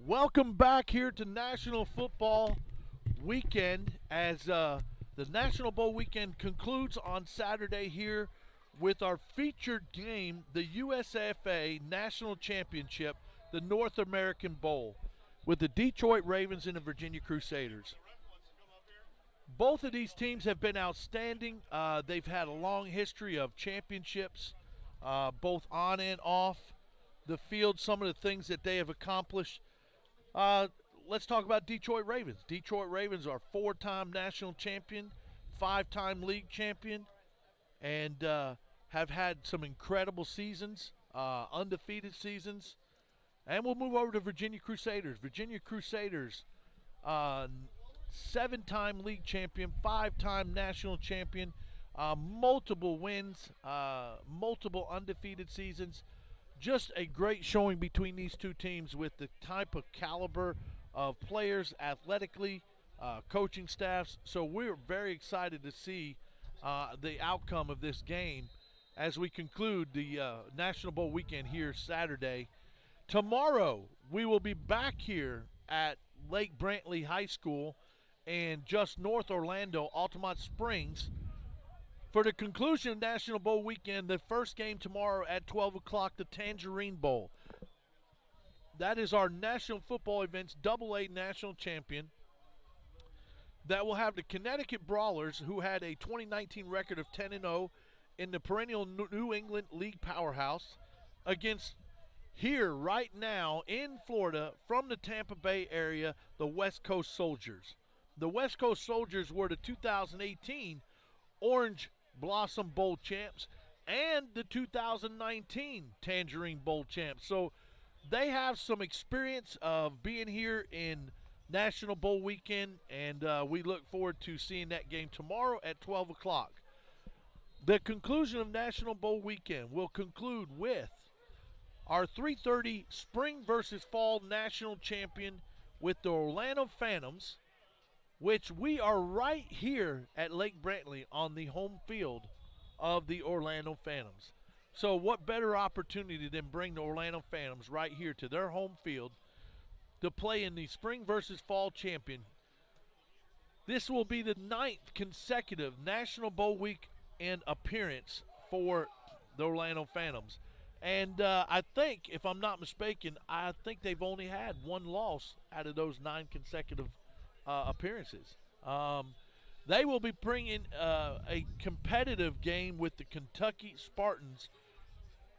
Welcome back here to National Football Weekend as the National Bowl weekend concludes on Saturday here with our featured game, the USFA National Championship, the North American Bowl, with the Detroit Ravens and the Virginia Crusaders. Both of these teams have been outstanding. They've had a long history of championships, both on and off the field, some of the things that they have accomplished. Let's talk about Detroit Ravens. Detroit Ravens are four-time national champion, five-time league champion, and have had some incredible seasons, undefeated seasons. And we'll move over to Virginia Crusaders. Virginia Crusaders, seven-time league champion, five-time national champion, multiple wins, multiple undefeated seasons. Just a great showing between these two teams with the type of caliber of players athletically, coaching staffs. So we're very excited to see the outcome of this game as we conclude the National Bowl weekend here Saturday. Tomorrow we will be back here at Lake Brantley High School and just north Orlando, Altamont Springs, for the conclusion of National Bowl weekend. The first game tomorrow at 12 o'clock, the Tangerine Bowl. That is our National Football Events AA National Champion. That will have the Connecticut Brawlers, who had a 2019 record of 10-0 in the perennial New England League powerhouse, against here right now in Florida from the Tampa Bay area, the West Coast Soldiers. The West Coast Soldiers were the 2018 Orange Blossom Bowl champs and the 2019 Tangerine Bowl champs. So they have some experience of being here in National Bowl weekend, and we look forward to seeing that game tomorrow at 12 o'clock. The conclusion of National Bowl weekend will conclude with our 3:30 Spring versus Fall National Champion with the Orlando Phantoms, which we are right here at Lake Brantley on the home field of the Orlando Phantoms. So what better opportunity than bring the Orlando Phantoms right here to their home field to play in the Spring versus Fall Champion. This will be the 9th consecutive National Bowl weekend appearance for the Orlando Phantoms. And I think, if I'm not mistaken, I think they've only had one loss out of those 9 consecutive appearances. They will be bringing a competitive game with the Kentucky Spartans,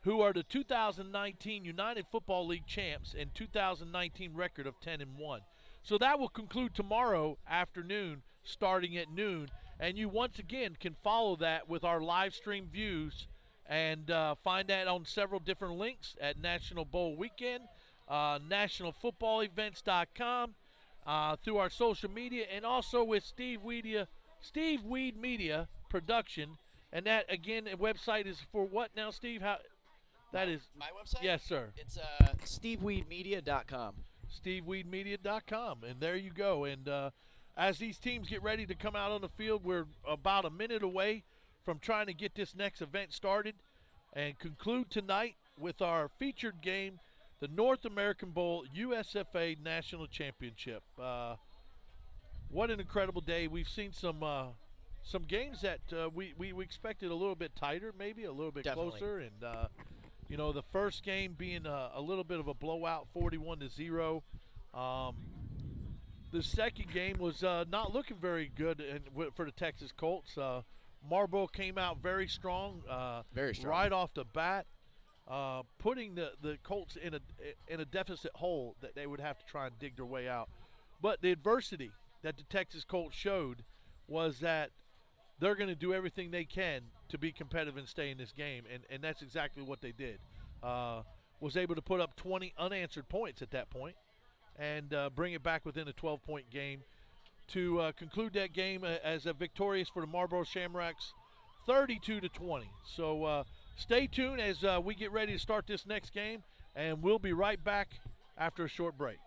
who are the 2019 United Football League champs and 2019 record of 10-1. So that will conclude tomorrow afternoon, starting at noon. And you once again can follow that with our live stream views and find that on several different links at National Bowl Weekend, nationalfootballevents.com. Through our social media, and also with Steve Weed Media Production. And that, again, the website is for what now, Steve? How that is my website? Yes, sir. It's steveweedmedia.com. steveweedmedia.com. And there you go. And as these teams get ready to come out on the field, we're about a minute away from trying to get this next event started and conclude tonight with our featured game, the North American Bowl USFA National Championship. What an incredible day. We've seen some games that we expected a little bit tighter, maybe a little bit Definitely. closer. And, the first game being a little bit of a blowout, 41-0. The second game was not looking very good for the Texas Colts. Marlboro came out very strong, Very strong. right off the bat. Putting the Colts in a deficit hole that they would have to try and dig their way out. But the adversity that the Texas Colts showed was that they're going to do everything they can to be competitive and stay in this game, and that's exactly what they did. Was able to put up 20 unanswered points at that point and bring it back within a 12-point game to conclude that game as a victorious for the Marlboro Shamrocks, 32-20. So stay tuned as we get ready to start this next game, and we'll be right back after a short break.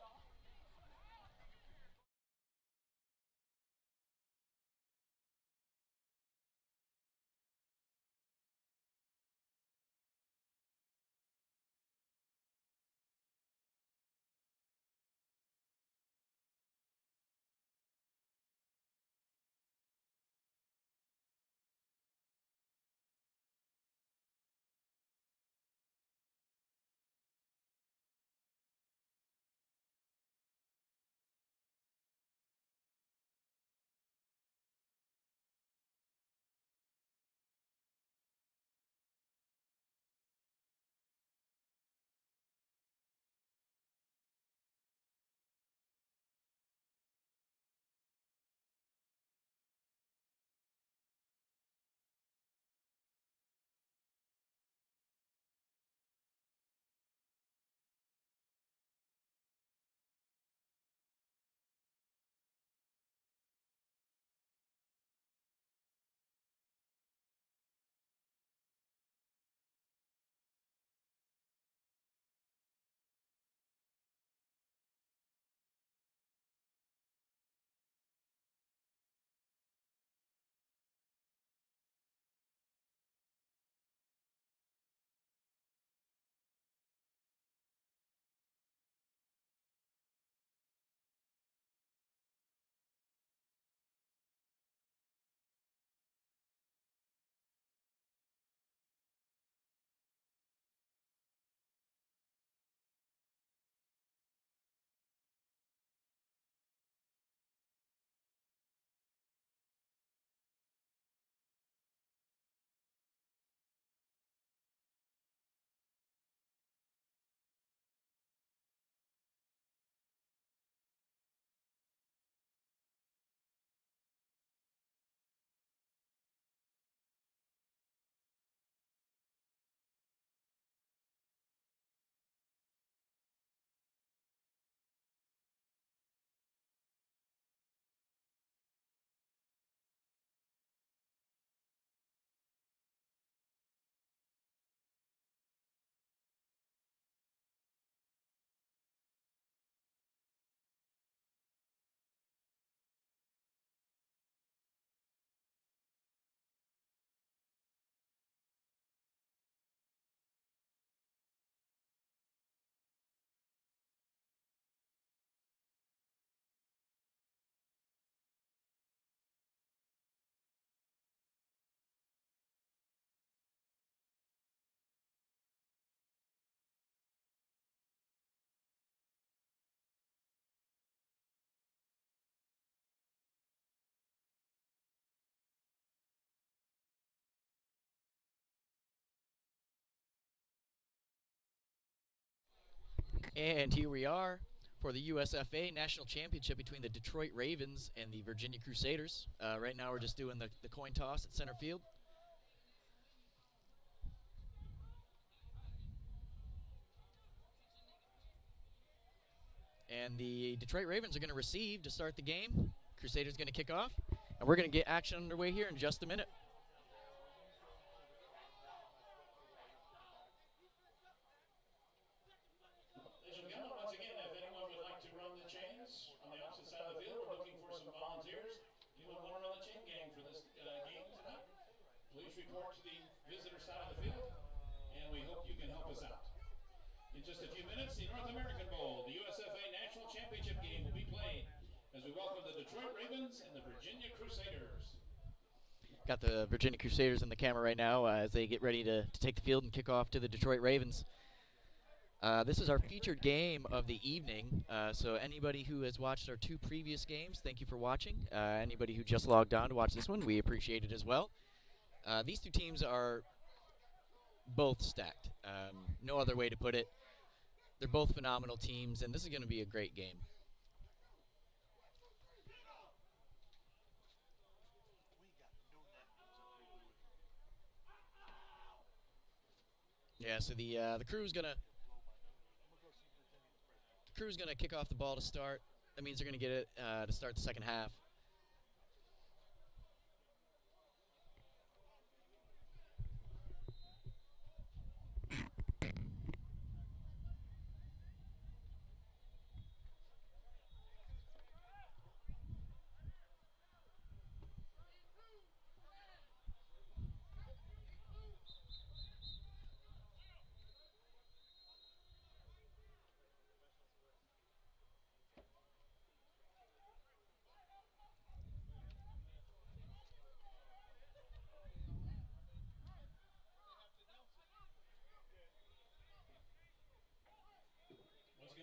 And here we are for the USFA National Championship between the Detroit Ravens and the Virginia Crusaders. Right now we're just doing the coin toss at center field. And the Detroit Ravens are going to receive to start the game. Crusaders going to kick off. And we're going to get action underway here in just a minute. Report to the visitor side of the field, and we hope you can help us out. In just a few minutes, the North American Bowl, the USFA National Championship game, will be played as we welcome the Detroit Ravens and the Virginia Crusaders. Got the Virginia Crusaders in the camera right now as they get ready to take the field and kick off to the Detroit Ravens. This is our featured game of the evening, so anybody who has watched our 2 previous games, thank you for watching. Anybody who just logged on to watch this one, we appreciate it as well. These 2 teams are both stacked. No other way to put it. They're both phenomenal teams, and this is going to be a great game. Yeah, so the crew's gonna kick off the ball to start. That means they're gonna get it to start the second half.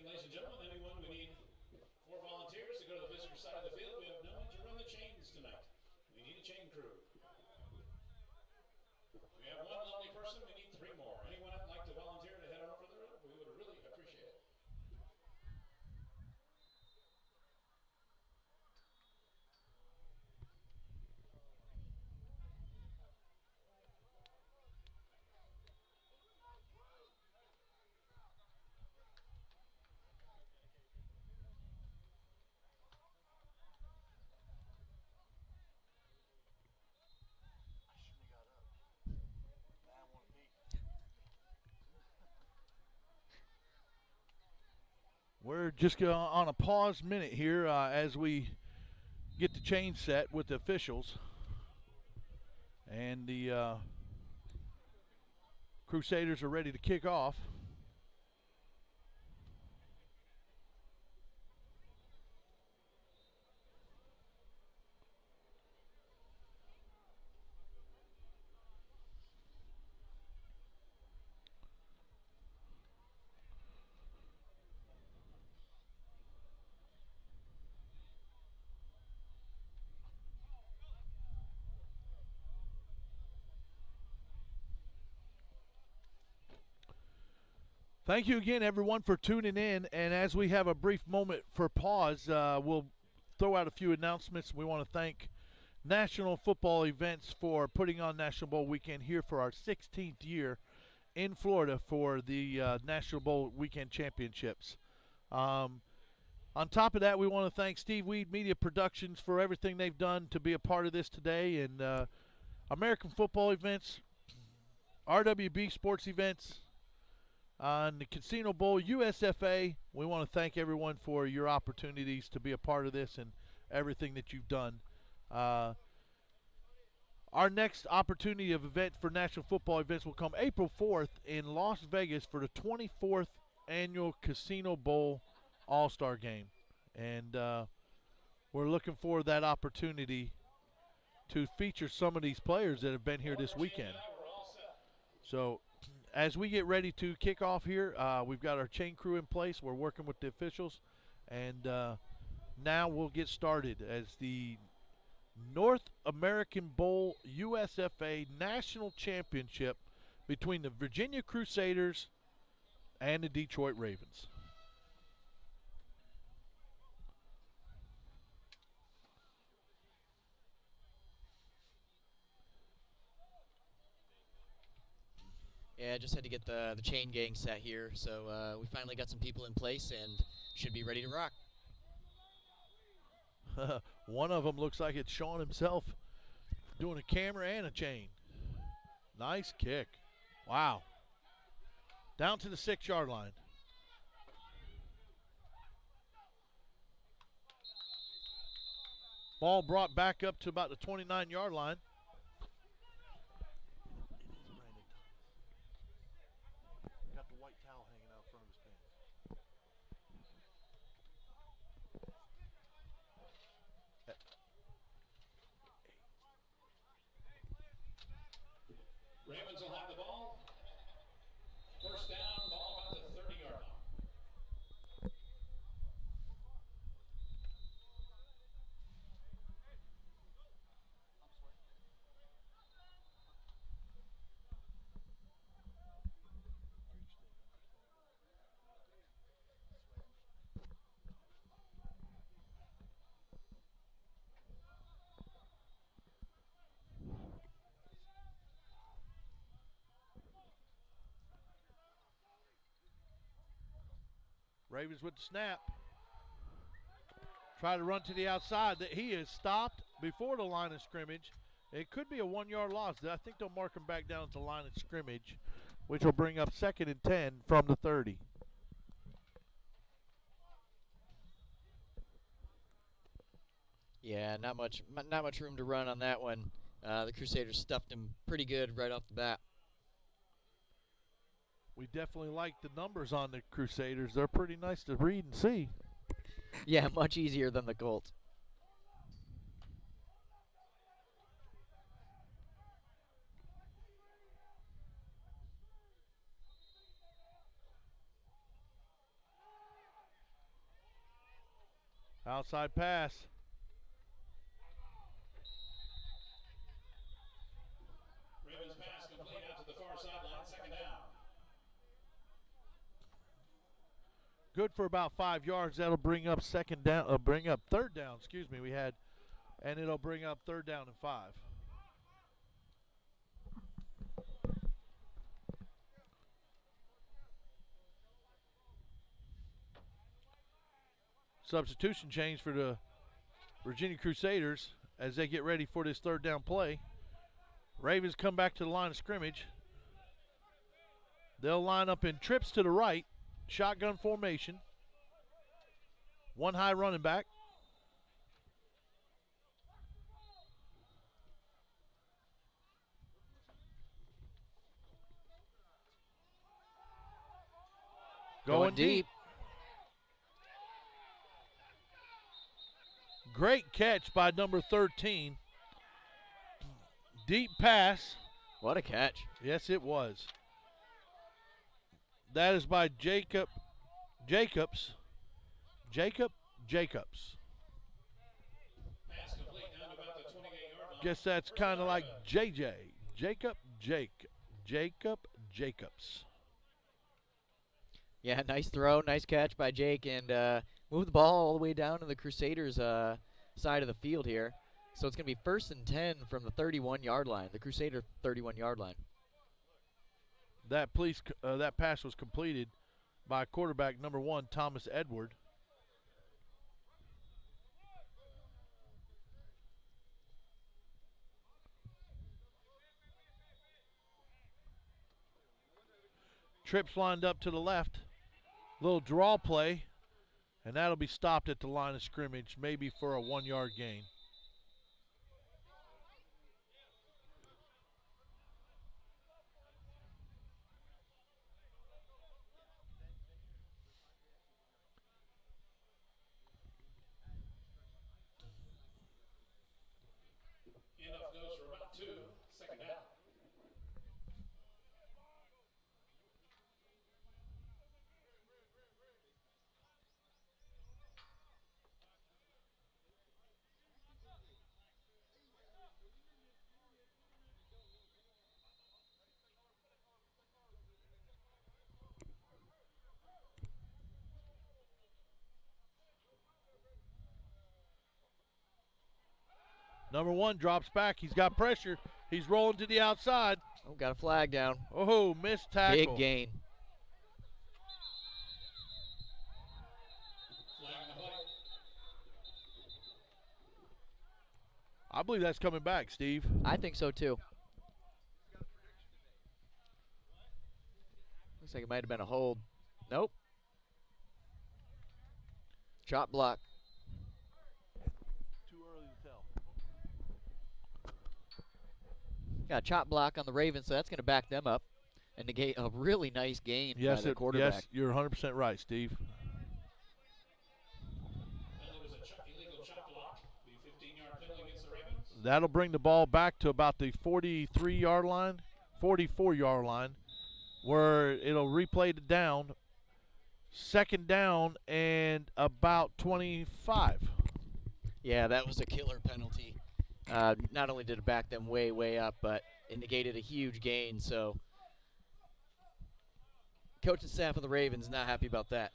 Ladies and gentlemen, anyone, we need 4 volunteers to go to the visitor side of the field. We have no one to run the chains tonight. We need a chain crew. We have 1 lovely person. We need 3 more. Anyone that'd like to volunteer to head over there? We would really appreciate it. We're just on a pause minute here as we get the chain set with the officials. And the Crusaders are ready to kick off. Thank you again, everyone, for tuning in. And as we have a brief moment for pause, we'll throw out a few announcements. We want to thank National Football Events for putting on National Bowl Weekend here for our 16th year in Florida for the National Bowl Weekend Championships. On top of that, we want to thank Steve Weed Media Productions for everything they've done to be a part of this today. And American Football Events, RWB Sports Events, on the Casino Bowl, USFA, we want to thank everyone for your opportunities to be a part of this and everything that you've done. Our next opportunity of event for National Football Events will come April 4th in Las Vegas for the 24th Annual Casino Bowl All-Star Game. And we're looking for that opportunity to feature some of these players that have been here this weekend. So as we get ready to kick off here, we've got our chain crew in place. We're working with the officials. And now we'll get started as the North American Bowl USFA National Championship between the Virginia Crusaders and the Detroit Ravens. Yeah, just had to get the chain gang set here, so we finally got some people in place and should be ready to rock. One of them looks like it's Sean himself doing a camera and a chain. Nice kick. Wow. Down to the 6-yard line. Ball brought back up to about the 29-yard line. Got the white towel hanging out front of his pants. Ravens will have the ball. First down, ball about the 30-yard line. Ravens with the snap. Try to run to the outside. He is stopped before the line of scrimmage. It could be a 1-yard loss. I think they'll mark him back down at the line of scrimmage, which will bring up 2nd and 10 from the 30. Yeah, not much room to run on that one. The Crusaders stuffed him pretty good right off the bat. We definitely like the numbers on the Crusaders. They're pretty nice to read and see. Yeah, much easier than the Colts. Outside pass. Ravens pass complete out to the far sideline, 2nd down. Good for about 5 yards. That'll bring up 3rd down. And it'll bring up 3rd down and 5. Substitution change for the Virginia Crusaders as they get ready for this 3rd down play. Ravens come back to the line of scrimmage. They'll line up in trips to the right. Shotgun formation. One high running back. Going deep. Great catch by number 13. Deep pass. What a catch. Yes, it was. That is by Jacobs. Pass complete down to about the 28-yard line. Guess that's kind of like JJ. Jacob Jacobs. Yeah, nice throw, nice catch by Jake, and move the ball all the way down to the Crusaders' side of the field here. So it's going to be 1st and 10 from the 31-yard line, the Crusader 31-yard line. That pass was completed by quarterback number 1, Thomas Edward. Trips lined up to the left. Little draw play, and that'll be stopped at the line of scrimmage, maybe for a 1-yard gain. Handoff goes for about 2, 2nd down. Number 1 drops back. He's got pressure. He's rolling to the outside. Oh, got a flag down. Oh, missed tackle. Big gain. Flag on the play. I believe that's coming back, Steve. I think so too. Looks like it might have been a hold. Nope. Chop block. Too early to tell. Got a chop block on the Ravens, so that's going to back them up and negate a really nice gain by the quarterback. Yes, you're 100% right, Steve. Penalty was a illegal chop block. Be a 15-yard penalty against the Ravens. That'll bring the ball back to about the 43-yard line, 44-yard line, where it'll replay it down. Second down and about 25. Yeah, that was a killer penalty. Not only did it back them way, way up, but it negated a huge gain. So, coaching staff of the Ravens not happy about that.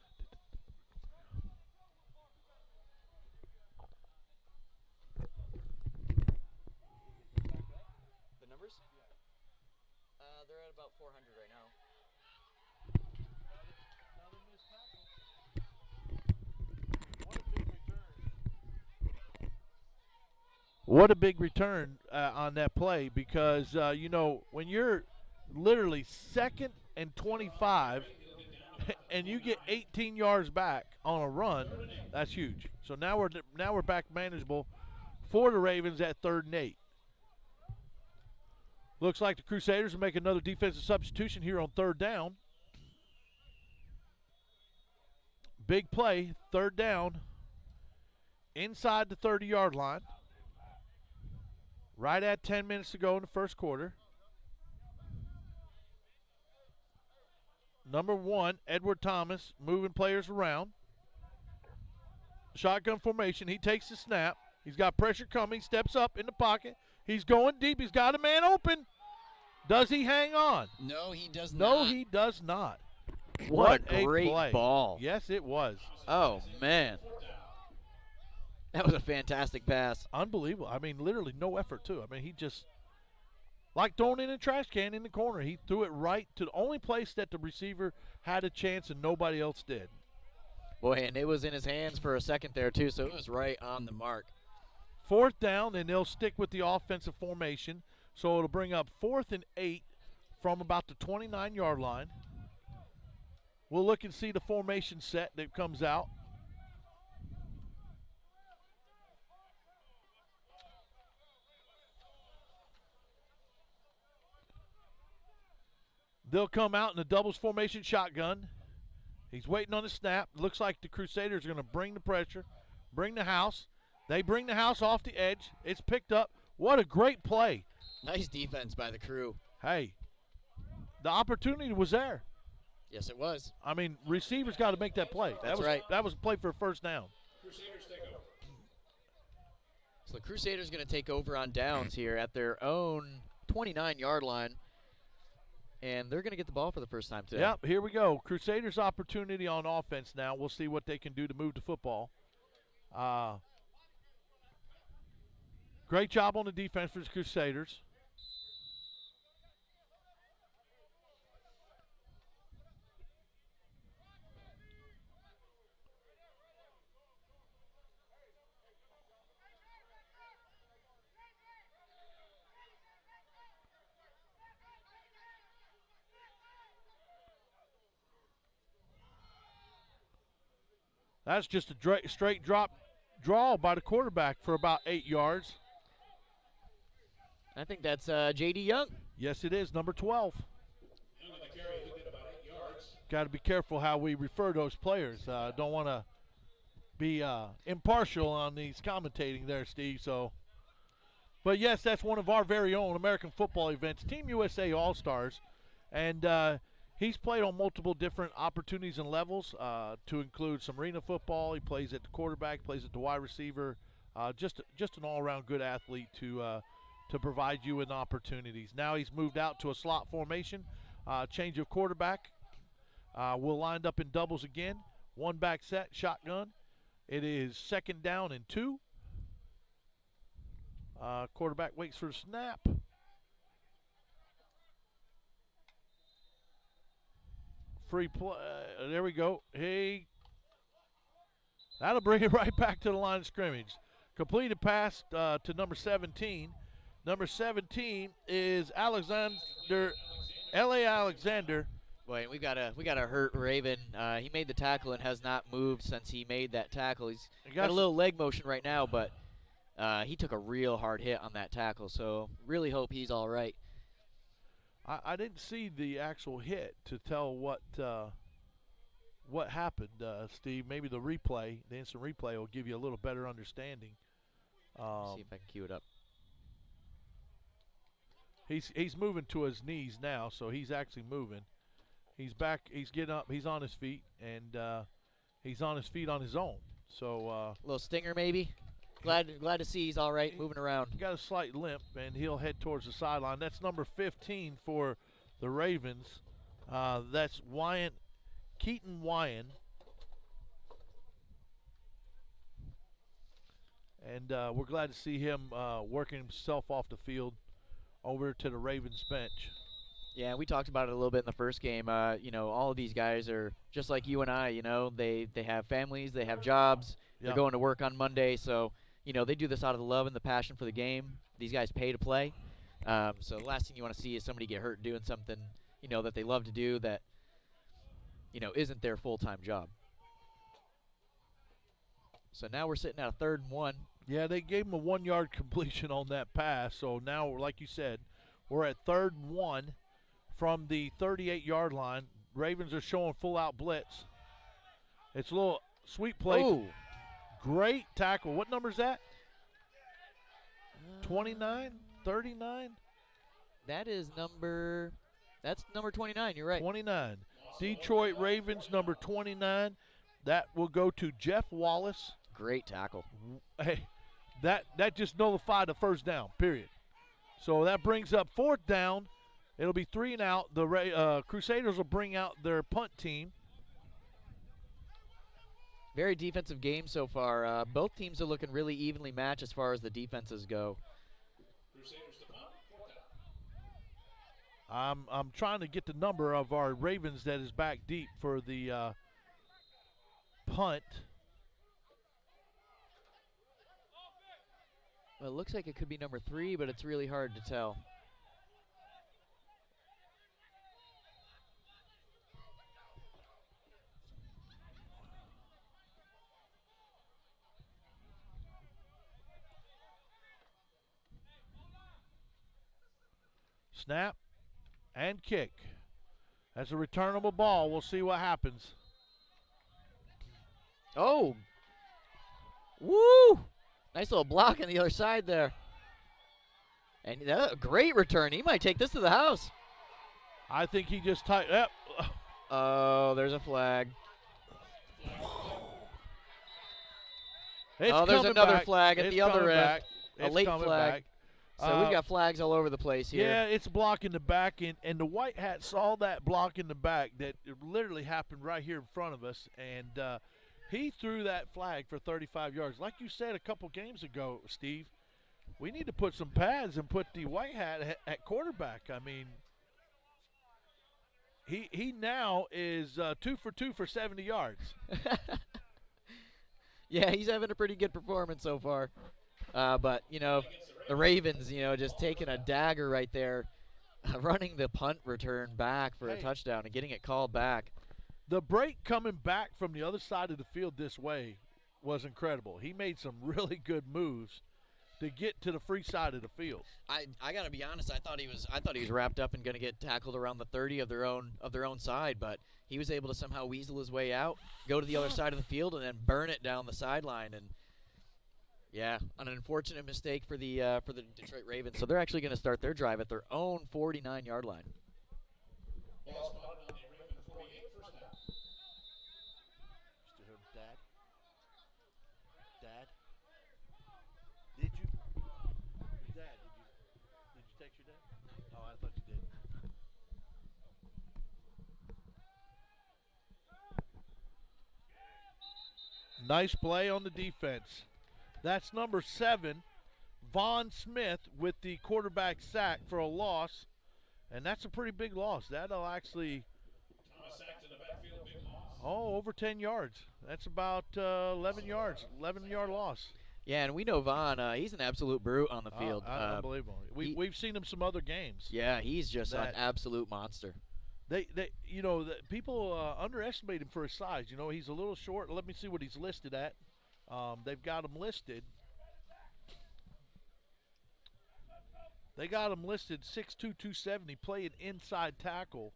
The numbers? They're at about 400 right now. What a big return on that play, because, you know, when you're literally 2nd and 25 and you get 18 yards back on a run, that's huge. So now we're back manageable for the Ravens at 3rd and 8. Looks like the Crusaders will make another defensive substitution here on 3rd down. Big play, 3rd down, inside the 30-yard line. Right at 10 minutes to go in the first quarter. Number 1, Edward Thomas, moving players around. Shotgun formation. He takes the snap. He's got pressure coming. Steps up in the pocket. He's going deep. He's got a man open. Does he hang on? No, he does not. No, he does not. What a great play. ball. Yes, it was. Oh, man. That was a fantastic pass. Unbelievable. I mean, literally no effort, too. I mean, he just, like throwing in a trash can in the corner. He threw it right to the only place that the receiver had a chance and nobody else did. Boy, and it was in his hands for a second there, too, so it was right on the mark. 4th down, and they'll stick with the offensive formation. So it'll bring up 4th and 8 from about the 29-yard line. We'll look and see the formation set that comes out. They'll come out in a doubles formation shotgun. He's waiting on the snap. Looks like the Crusaders are going to bring the pressure, bring the house. They bring the house off the edge. It's picked up. What a great play. Nice defense by the crew. Hey, the opportunity was there. Yes, it was. I mean, receivers got to make that play. That's right. That was a play for a first down. Crusaders take over. So the Crusaders going to take over on downs here at their own 29-yard line. And they're going to get the ball for the first time today. Yep, here we go. Crusaders' opportunity on offense now. We'll see what they can do to move the football. Great job on the defense for the Crusaders. That's just a straight draw by the quarterback for about 8 yards. I think that's J.D. Young. Yes, it is, number 12. Young on the carry, who did about 8 yards. Got to be careful how we refer those players. Don't want to be impartial on these commentating there, Steve. So, but yes, that's one of our very own American football events, Team USA All-Stars. And he's played on multiple different opportunities and levels, to include some arena football. He plays at the quarterback, plays at the wide receiver. Just an all-around good athlete to provide you with opportunities. Now he's moved out to a slot formation, change of quarterback. We'll line up in doubles again. One back set, shotgun. It is 2nd down and 2. Quarterback waits for the snap. Free play. There we go. That'll bring it right back to the line of scrimmage. Completed pass to number 17. Number 17 is L.A. Alexander. Boy, we got a hurt Raven. He made the tackle and has not moved since he made that tackle. He's got a little leg motion right now, but he took a real hard hit on that tackle. So really hope he's all right. I didn't see the actual hit to tell what happened, Steve. Maybe the instant replay will give you a little better understanding. See if I can cue it up. He's moving to his knees now, so he's actually moving. He's back. He's getting up. He's on his feet, and he's on his feet on his own. So a little stinger maybe. Glad to see he's all right, moving around. Got a slight limp, and he'll head towards the sideline. That's number 15 for the Ravens. That's Keaton Wyan. And we're glad to see him working himself off the field over to the Ravens bench. Yeah, we talked about it a little bit in the first game. All of these guys are just like you and I. They have families, they have jobs. They're going to work on Monday, so they do this out of the love and the passion for the game. These guys pay to play. So the last thing you want to see is somebody get hurt doing something that they love to do that isn't their full-time job. So now we're sitting at a 3rd and 1. Yeah, they gave him a 1-yard completion on that pass. So now, like you said, we're at 3rd and 1 from the 38-yard line. Ravens are showing full-out blitz. It's a little sweet play. Ooh. Great tackle. What number is that? 29? 39? That's number 29. You're right. 29. Detroit Ravens, number 29. That will go to Jeff Wallace. Great tackle. Hey, that just nullified the first down, period. So that brings up 4th down. It'll be 3 and out. The Crusaders will bring out their punt team. Very defensive game so far. Both teams are looking really evenly matched as far as the defenses go. I'm trying to get the number of our Ravens that is back deep for the punt. Well, it looks like it could be number 3, but it's really hard to tell. Snap and kick. That's a returnable ball. We'll see what happens. Oh. Woo! Nice little block on the other side there. And a great return. He might take this to the house. I think he just tied. Yep. Oh, there's a flag. It's there's another back. flag at the other end. Back. A late flag. Back. So we've got flags all over the place here. Yeah, it's blocking the back, and the white hat saw that block in the back that literally happened right here in front of us, and he threw that flag for 35 yards. Like you said a couple games ago, Steve, we need to put some pads and put the white hat at quarterback. I mean, he now is 2 for 2 for 70 yards. Yeah, he's having a pretty good performance so far. But, the Ravens, just taking a dagger right there, running the punt return back for a touchdown and getting it called back. The break coming back from the other side of the field this way was incredible. He made some really good moves to get to the free side of the field. I got to be honest, I thought he was wrapped up and going to get tackled around the 30 of their own side, but he was able to somehow weasel his way out, go to the other side of the field, and then burn it down the sideline. And yeah, an unfortunate mistake for the Detroit Ravens. So they're actually going to start their drive at their own 49-yard line. Ball spotted on the Raven 48, first down. Mr. Herb, Dad, did you text your dad? Oh, I thought you did. Nice play on the defense. That's number 7, Vaughn Smith, with the quarterback sack for a loss, and that's a pretty big loss. That'll actually Oh, over 10 yards. That's about 11 yards, 11-yard loss. Yeah, and we know Vaughn, he's an absolute brute on the field. Unbelievable. We've seen him some other games. Yeah, he's just an absolute monster. People underestimate him for his size. You know, he's a little short. Let me see what he's listed at. They've got him listed. They got him listed 6'2", 270, playing inside tackle.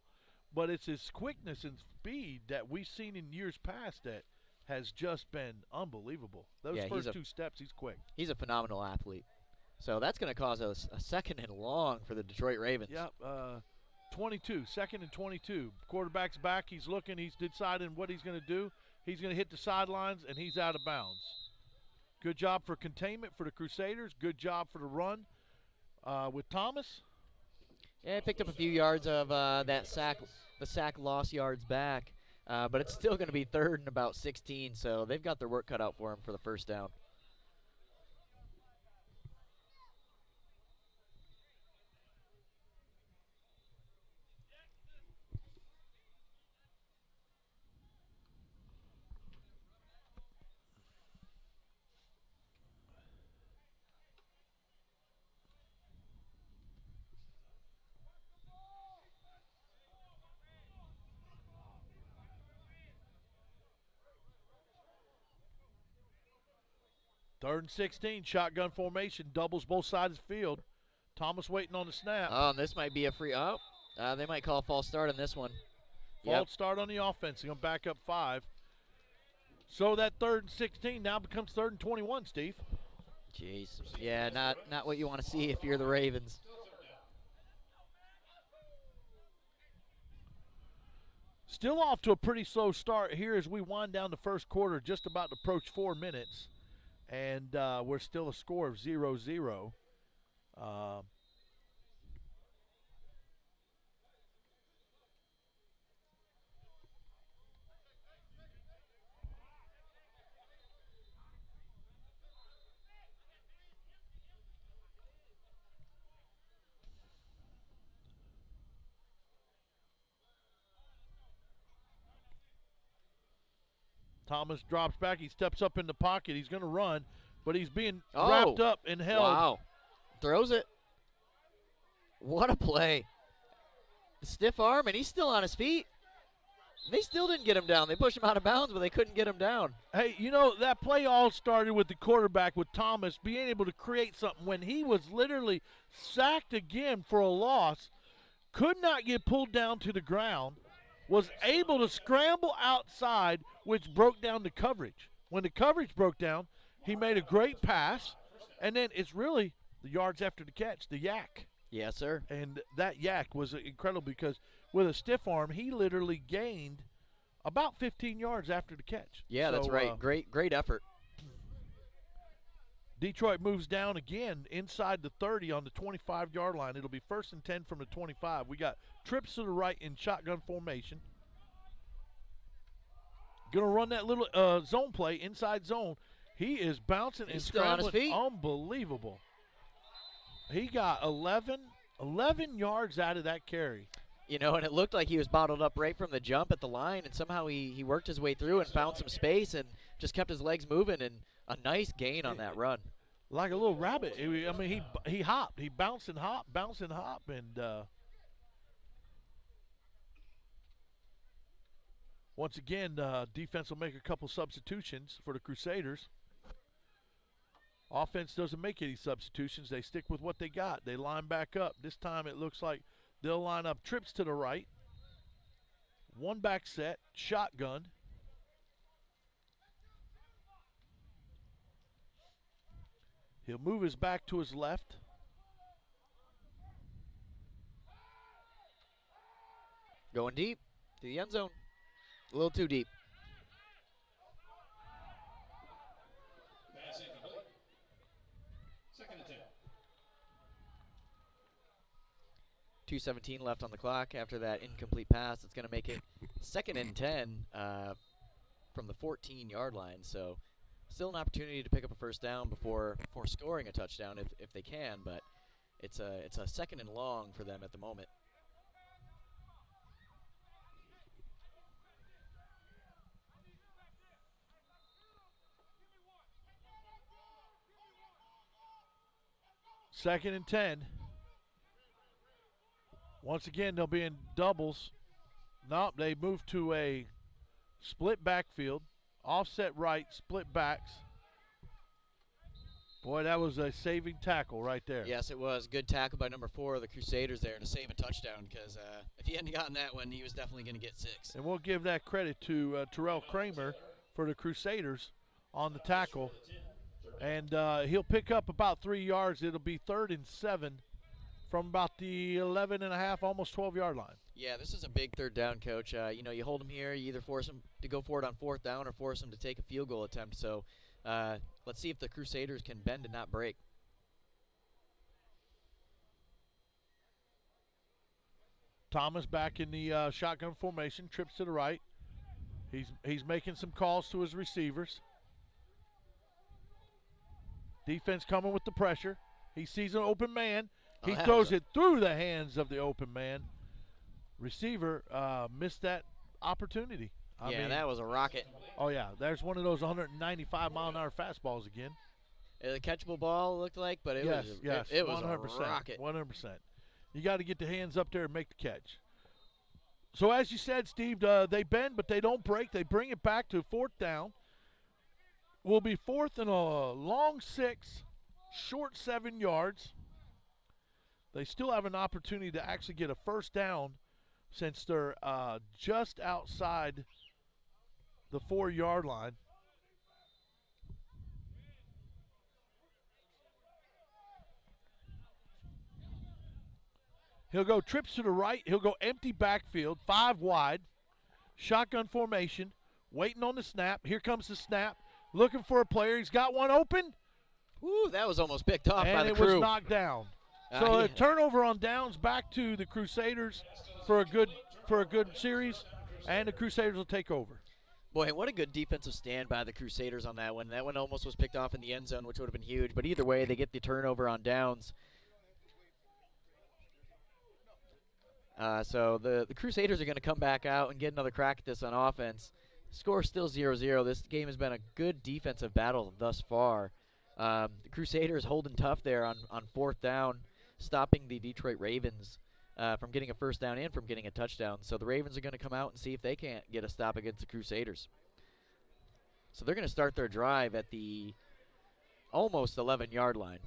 But it's his quickness and speed that we've seen in years past that has just been unbelievable. Those first two steps, he's quick. He's a phenomenal athlete. So that's going to cause us a second and long for the Detroit Ravens. Yep, 22, second and 22. Quarterback's back. He's looking. He's deciding what he's going to do. He's going to hit the sidelines, and he's out of bounds. Good job for containment for the Crusaders. Good job for the run with Thomas. Yeah, picked up a few yards of that sack, the sack loss yards back. But it's still going to be 3rd and about 16, so they've got their work cut out for them for the first down. Third and 16, shotgun formation, doubles both sides of the field. Thomas waiting on the snap. Oh, and this might be a free. Oh, they might call a false start on this one. False start on the offense. They're going to back up 5. So that 3rd and 16 now becomes 3rd and 21, Steve. Jeez. Yeah, not what you want to see if you're the Ravens. Still off to a pretty slow start here as we wind down the first quarter, just about to approach 4 minutes. And we're still a score of 0-0. Thomas drops back. He steps up in the pocket. He's going to run, but he's being wrapped up and held. Wow. Throws it. What a play. Stiff arm, and he's still on his feet. They still didn't get him down. They pushed him out of bounds, but they couldn't get him down. Hey, you know, that play all started with the quarterback, with Thomas being able to create something when he was literally sacked again for a loss, could not get pulled down to the ground, was able to scramble outside, which broke down the coverage. When the coverage broke down, he made a great pass, and then it's really the yards after the catch, the yak. Yes, sir. And that yak was incredible because with a stiff arm, he literally gained about 15 yards after the catch. Yeah, that's right. Great effort. Detroit moves down again inside the 30 on the 25-yard line. It'll be 1st and 10 from the 25. We got trips to the right in shotgun formation. Going to run that little zone play, inside zone. He is bouncing and scrambling. Still on his feet. Unbelievable. He got 11 yards out of that carry. You know, and it looked like he was bottled up right from the jump at the line, and somehow he worked his way through and found some space and just kept his legs moving, and a nice gain on that run. Like a little rabbit. I mean, he hopped. He bounced and hopped, and once again, defense will make a couple substitutions for the Crusaders. Offense doesn't make any substitutions. They stick with what they got. They line back up. This time it looks like they'll line up trips to the right. One back set, shotgun. He'll move his back to his left. Going deep to the end zone. A little too deep. Pass incomplete. 2nd and 10. 2:17 left on the clock after that incomplete pass. It's going to make it 2nd and 10 from the 14-yard line. So still an opportunity to pick up a first down before scoring a touchdown if they can, but it's a 2nd and long for them at the moment. 2nd and 10. Once again, they'll be in doubles. Nope, they move to a split backfield. Offset right, split backs. Boy, that was a saving tackle right there. Yes, it was. Good tackle by number 4 of the Crusaders there to save a touchdown, because if he hadn't gotten that one, he was definitely going to get 6. And we'll give that credit to Terrell Kramer for the Crusaders on the tackle. And he'll pick up about 3 yards. It'll be 3rd and 7 from about the 11.5, almost 12-yard line. Yeah, this is a big 3rd down, Coach. You hold him here. You either force him to go for it on 4th down or force him to take a field goal attempt. So let's see if the Crusaders can bend and not break. Thomas back in the shotgun formation, trips to the right. He's making some calls to his receivers. Defense coming with the pressure. He sees an open man. He throws it through the hands of the open man. Receiver missed that opportunity. I mean, that was a rocket. Oh, yeah. There's one of those 195-mile-an-hour fastballs again. A catchable ball looked like, but it was 100%, a rocket. 100%. You got to get the hands up there and make the catch. So as you said, Steve, they bend, but they don't break. They bring it back to 4th down. Will be 4th and a long 6, short 7 yards. They still have an opportunity to actually get a 1st down since they're just outside the 4-yard line. He'll go trips to the right. He'll go empty backfield, 5 wide. Shotgun formation, waiting on the snap. Here comes the snap. Looking for a player. He's got one open. Ooh, that was almost picked off by the And crew. it was knocked down. So a turnover on downs back to the Crusaders for a good series, and the Crusaders will take over. Boy, what a good defensive stand by the Crusaders on that one. That one almost was picked off in the end zone, which would have been huge. But either way, they get the turnover on downs. So the Crusaders are going to come back out and get another crack at this on offense. Score still 0-0. This game has been a good defensive battle thus far. The Crusaders holding tough there on 4th down, stopping the Detroit Ravens from getting a 1st down and from getting a touchdown. So the Ravens are going to come out and see if they can't get a stop against the Crusaders. So they're going to start their drive at the almost 11-yard line.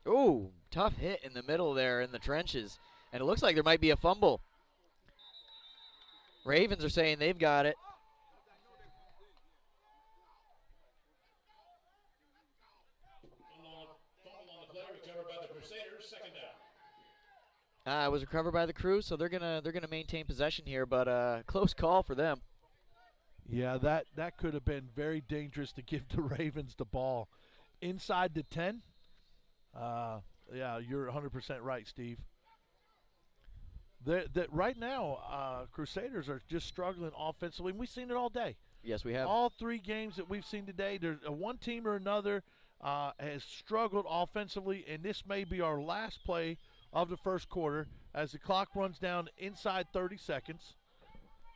Ooh, tough hit in the middle there in the trenches. And it looks like there might be a fumble. Ravens are saying they've got it. Fumble on the play, recovered by the Crusaders, 2nd down. It was recovered by the crew, so they're gonna maintain possession here, but close call for them. Yeah, that could have been very dangerous to give the Ravens the ball inside the 10. Yeah, you're 100% right, Steve. That right now, Crusaders are just struggling offensively, and we've seen it all day. Yes, we have. All 3 games that we've seen today, there's one team or another has struggled offensively, and this may be our last play of the 1st quarter as the clock runs down inside 30 seconds.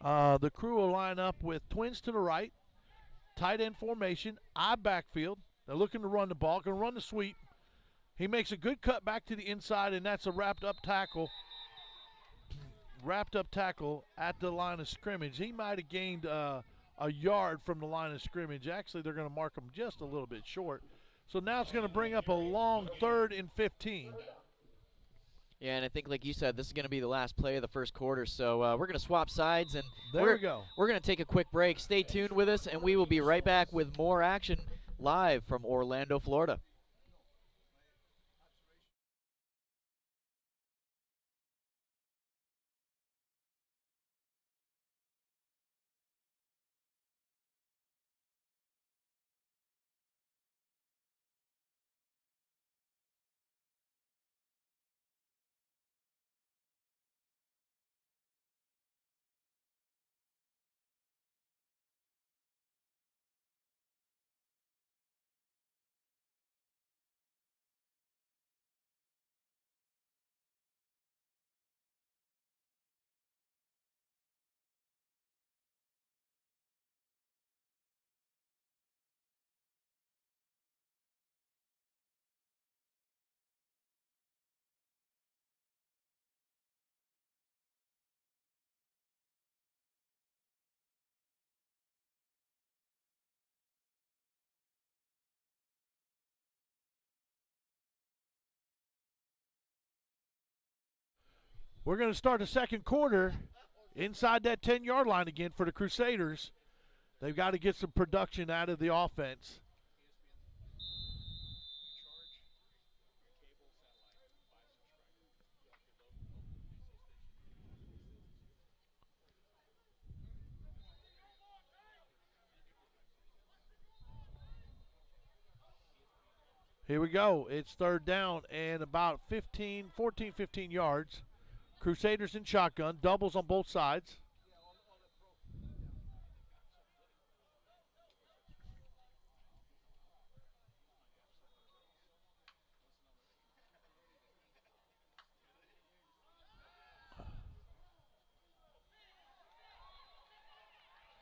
The crew will line up with twins to the right, tight end formation, I backfield. They're looking to run the ball, going to run the sweep. He makes a good cut back to the inside, and that's a wrapped-up tackle at the line of scrimmage. He might have gained a yard from the line of scrimmage. Actually, they're going to mark him just a little bit short. So now it's going to bring up a long 3rd and 15. Yeah, and I think, like you said, this is going to be the last play of the 1st quarter. So we're going to swap sides, and There we go. We're going to take a quick break. Stay tuned with us, and we will be right back with more action live from Orlando, Florida. We're going to start the second quarter inside that 10-yard line again for the Crusaders. They've got to get some production out of the offense. Here we go. It's third down and about 15 yards. Crusaders in shotgun, doubles on both sides.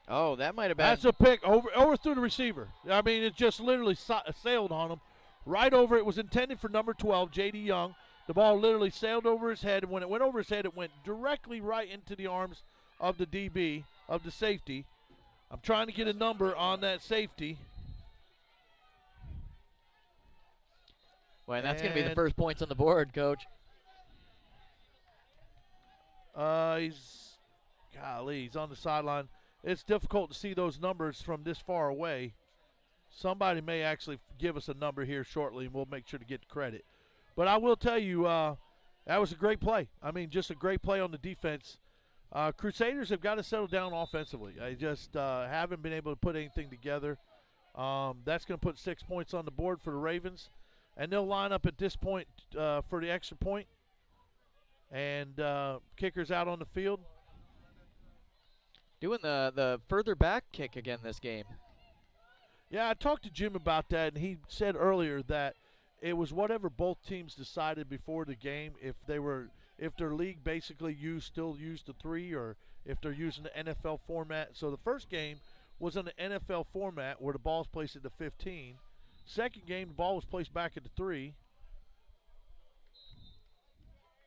Oh, that might have been. That's a pick over through the receiver. I mean, it just literally sailed on him. Right over. It was intended for number 12, J.D. Young. The ball literally sailed over his head, and when it went over his head, it went directly right into the arms of the DB, of the safety. I'm trying to get a number on that safety. Well, and that's going to be the first points on the board, Coach. He's on the sideline. It's difficult to see those numbers from this far away. Somebody may actually give us a number here shortly, and we'll make sure to get credit. But I will tell you, that was a great play. I mean, just a great play on the defense. Crusaders have got to settle down offensively. I just haven't been able to put anything together. That's going to put 6 points on the board for the Ravens. And they'll line up at this point for the extra point. And kicker's out on the field. Doing the further back kick again this game. Yeah, I talked to Jim about that, and he said earlier that it was whatever both teams decided before the game. If their league basically still used the 3, or if they're using the NFL format. So the first game was on the NFL format where the ball was placed at the 15. Second game, the ball was placed back at the 3.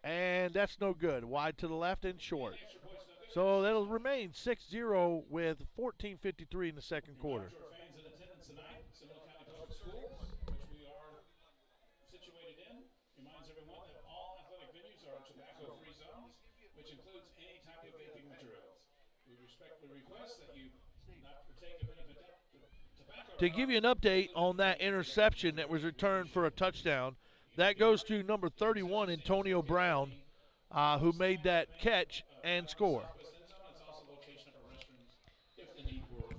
And that's no good. Wide to the left and short. So that'll remain 6-0 with 14:53 in the second quarter. To give you an update on that interception that was returned for a touchdown, that goes to number 31, Antonio Brown, who made that catch and score.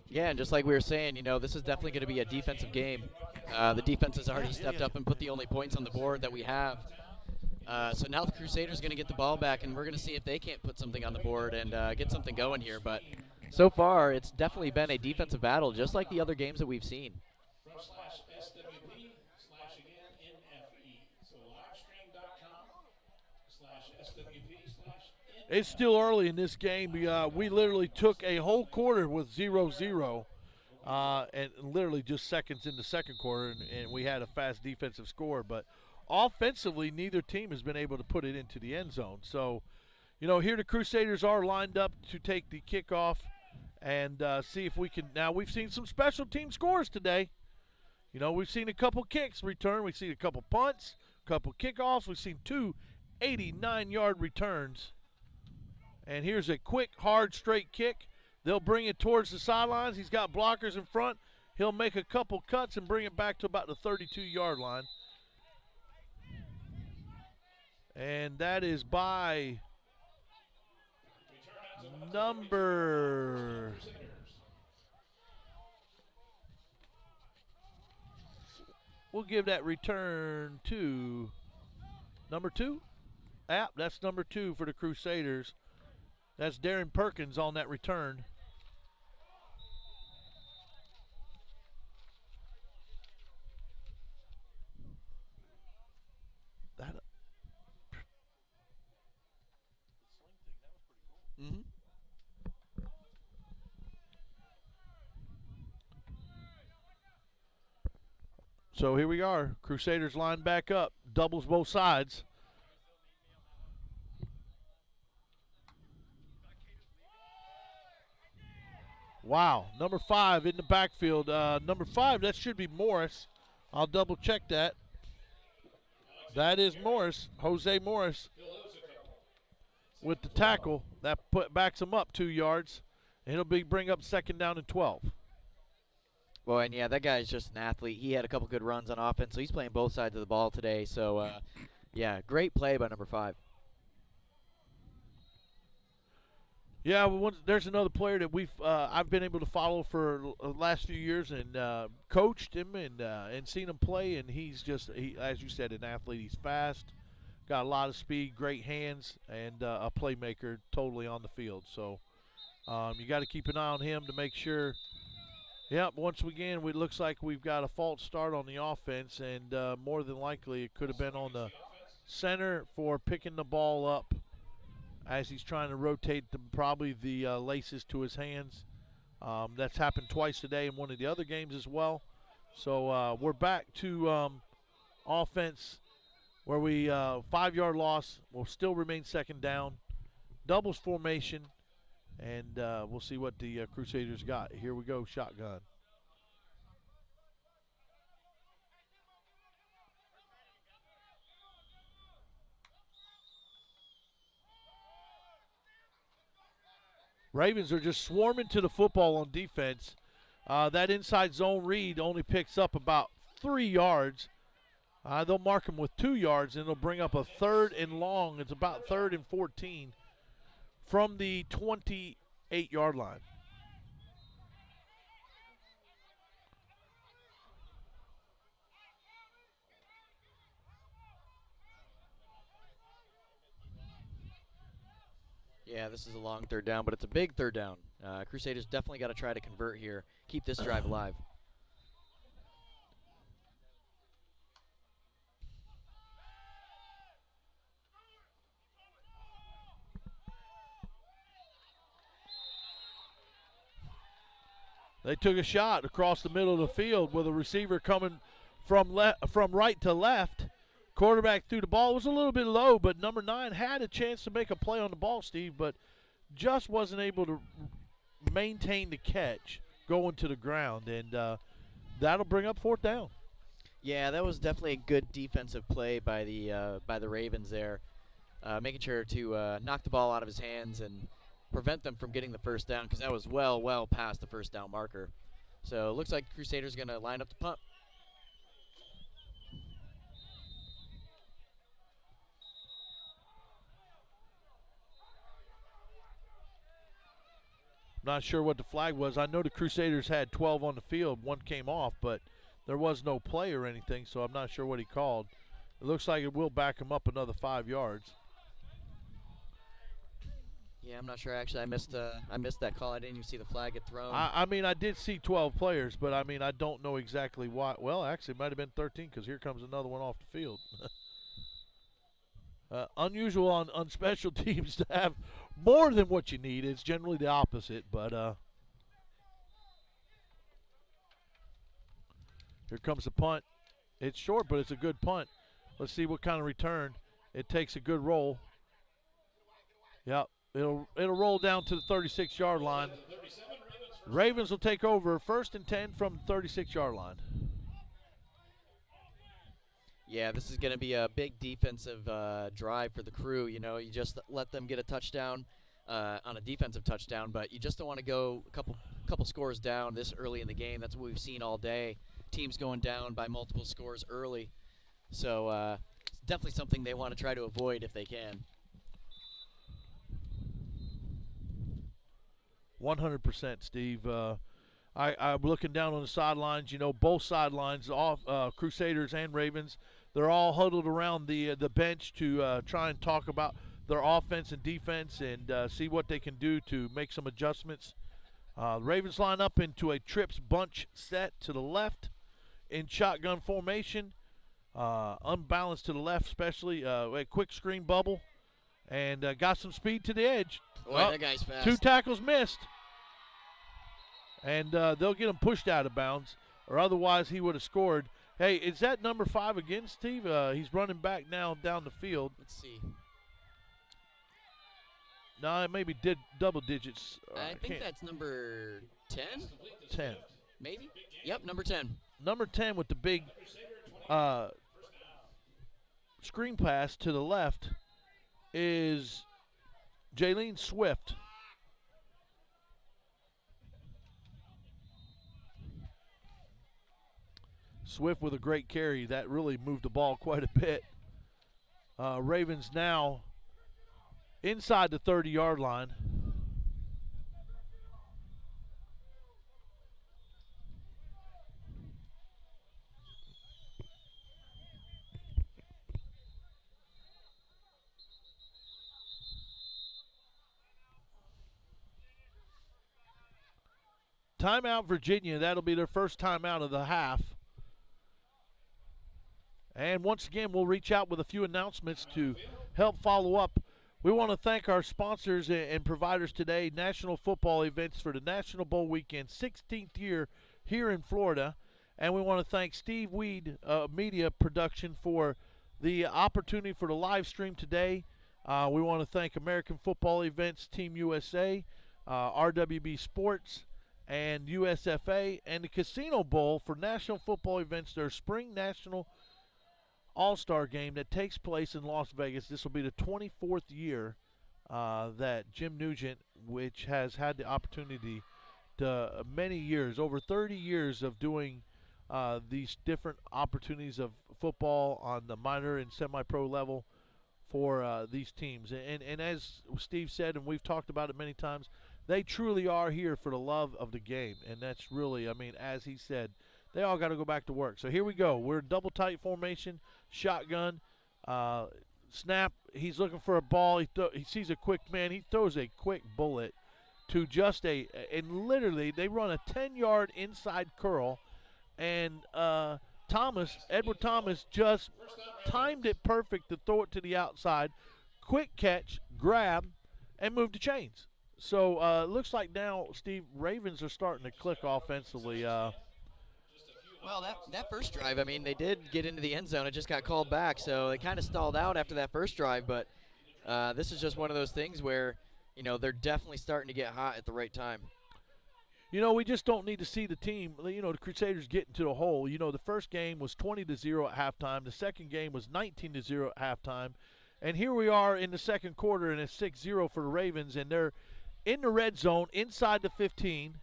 Yeah, and just like we were saying, this is definitely going to be a defensive game. The defense has already stepped up and put the only points on the board that we have. So now the Crusaders are going to get the ball back, and we're going to see if they can't put something on the board and get something going here. But so far, it's definitely been a defensive battle, just like the other games that we've seen. It's still early in this game. We literally took a whole quarter with 0-0, and literally just seconds in the second quarter, and we had a fast defensive score. But offensively, neither team has been able to put it into the end zone. So, here the Crusaders are lined up to take the kickoff and see if we can. Now, we've seen some special team scores today. We've seen a couple kicks return. We've seen a couple punts, a couple kickoffs. We've seen 2 89-yard returns. And here's a quick, hard, straight kick. They'll bring it towards the sidelines. He's got blockers in front. He'll make a couple cuts and bring it back to about the 32-yard line. And that is by number... We'll give that return to number 2. That's number 2 for the Crusaders. That's Darren Perkins on that return. So here we are. Crusaders line back up. Doubles both sides. Wow. Number 5 in the backfield. Number 5, that should be Morris. I'll double check that. That is Morris. Jose Morris. with the tackle. That backs him up 2 yards. And it'll bring up 2nd down and 12. Well, and yeah, that guy's just an athlete. He had a couple good runs on offense, so he's playing both sides of the ball today. So, yeah, great play by number 5. Yeah, well, there's another player that I've been able to follow for the last few years and coached him and seen him play, and he's just, as you said, an athlete. He's fast, got a lot of speed, great hands, and a playmaker totally on the field. So you got to keep an eye on him to make sure. Yep, once again, it looks like we've got a false start on the offense, and more than likely it could have been on the center for picking the ball up as he's trying to rotate probably the laces to his hands. That's happened twice today in one of the other games as well. So we're back to offense where we 5-yard loss will still remain 2nd down. Doubles formation, and we'll see what the Crusaders got. Here we go, shotgun. Ravens are just swarming to the football on defense. That inside zone read only picks up about 3 yards. They'll mark him with 2 yards, and they'll bring up a 3rd and long. It's about 3rd and 14 from the 28-yard line. Yeah, this is a long 3rd down, but it's a big 3rd down. Crusaders definitely got to try to convert here, keep this drive alive. They took a shot across the middle of the field with a receiver coming from right to left. Quarterback threw the ball. It was a little bit low, but number 9 had a chance to make a play on the ball, Steve, but just wasn't able to maintain the catch going to the ground, and that'll bring up 4th down. Yeah, that was definitely a good defensive play by the Ravens there, making sure to knock the ball out of his hands and prevent them from getting the 1st down, because that was well past the 1st down marker. So it looks like Crusaders are going to line up the punt. Not sure what the flag was. I know the Crusaders had 12 on the field. 1 came off, but there was no play or anything, so I'm not sure what he called. It looks like it will back him up another 5 yards. Yeah, I'm not sure. Actually, I missed that call. I didn't even see the flag get thrown. I mean, I did see 12 players, but I mean, I don't know exactly why. Well, actually, it might have been 13 because here comes another one off the field. Unusual on special teams to have more than what you need. It's generally the opposite, but here comes the punt. It's short, but it's a good punt. Let's see what kind of return. It takes a good roll. Yep, it'll roll down to the 36-yard line. Ravens will take over 1st and 10 from the 36-yard line. Yeah, this is going to be a big defensive drive for the Crew. You know, you just let them get a touchdown on a defensive touchdown, but you just don't want to go a couple scores down this early in the game. That's what we've seen all day. Teams going down by multiple scores early. So it's definitely something they want to try to avoid if they can. 100%, Steve. I'm looking down on the sidelines. You know, both sidelines, Crusaders and Ravens, they're all huddled around the bench to try and talk about their offense and defense and see what they can do to make some adjustments. The Ravens line up into a trips bunch set to the left in shotgun formation, unbalanced to the left, especially a quick screen bubble, and got some speed to the edge. Boy, that guy's fast. 2 tackles missed. And they'll get him pushed out of bounds, or otherwise he would have scored. Hey, is that number 5 again, Steve? He's running back now down the field. Let's see. No, it maybe did double digits. I think that's number 10? 10. Maybe? Yep, number 10. Number 10 with the big screen pass to the left is Jaylene Swift. Swift with a great carry. That really moved the ball quite a bit. Ravens now inside the 30-yard line. Timeout Virginia. That'll be their first timeout of the half. And once again, we'll reach out with a few announcements to help follow up. We want to thank our sponsors and providers today, National Football Events for the National Bowl Weekend, 16th year here in Florida. And we want to thank Steve Weed Media Production for the opportunity for the live stream today. We want to thank American Football Events, Team USA, RWB Sports, and USFA, and the Casino Bowl for National Football Events, their spring national all-star game that takes place in Las Vegas. This will be the 24th year that Jim Nugent, which has had the opportunity to many years, over 30 years of doing these different opportunities of football on the minor and semi-pro level for these teams. And as Steve said, and we've talked about it many times, they truly are here for the love of the game. And that's really, I mean, as he said, they all got to go back to work. So here we go. We're double tight formation, shotgun, snap. He's looking for a ball. He sees a quick man. He throws a quick bullet to just and literally they run a 10-yard inside curl. And Edward Thomas just timed it perfect to throw it to the outside. Quick catch, grab, and move the chains. So it looks like now, Steve, Ravens are starting to click offensively. Well, that first drive, I mean, they did get into the end zone. It just got called back, so they kind of stalled out after that first drive. But this is just one of those things where, you know, they're definitely starting to get hot at the right time. You know, we just don't need to see the team, you know, the Crusaders get into the hole. You know, the first game was 20-0 at halftime. The second game was 19-0 at halftime. And here we are in the second quarter, and it's 6-0 for the Ravens, and they're in the red zone inside the 15.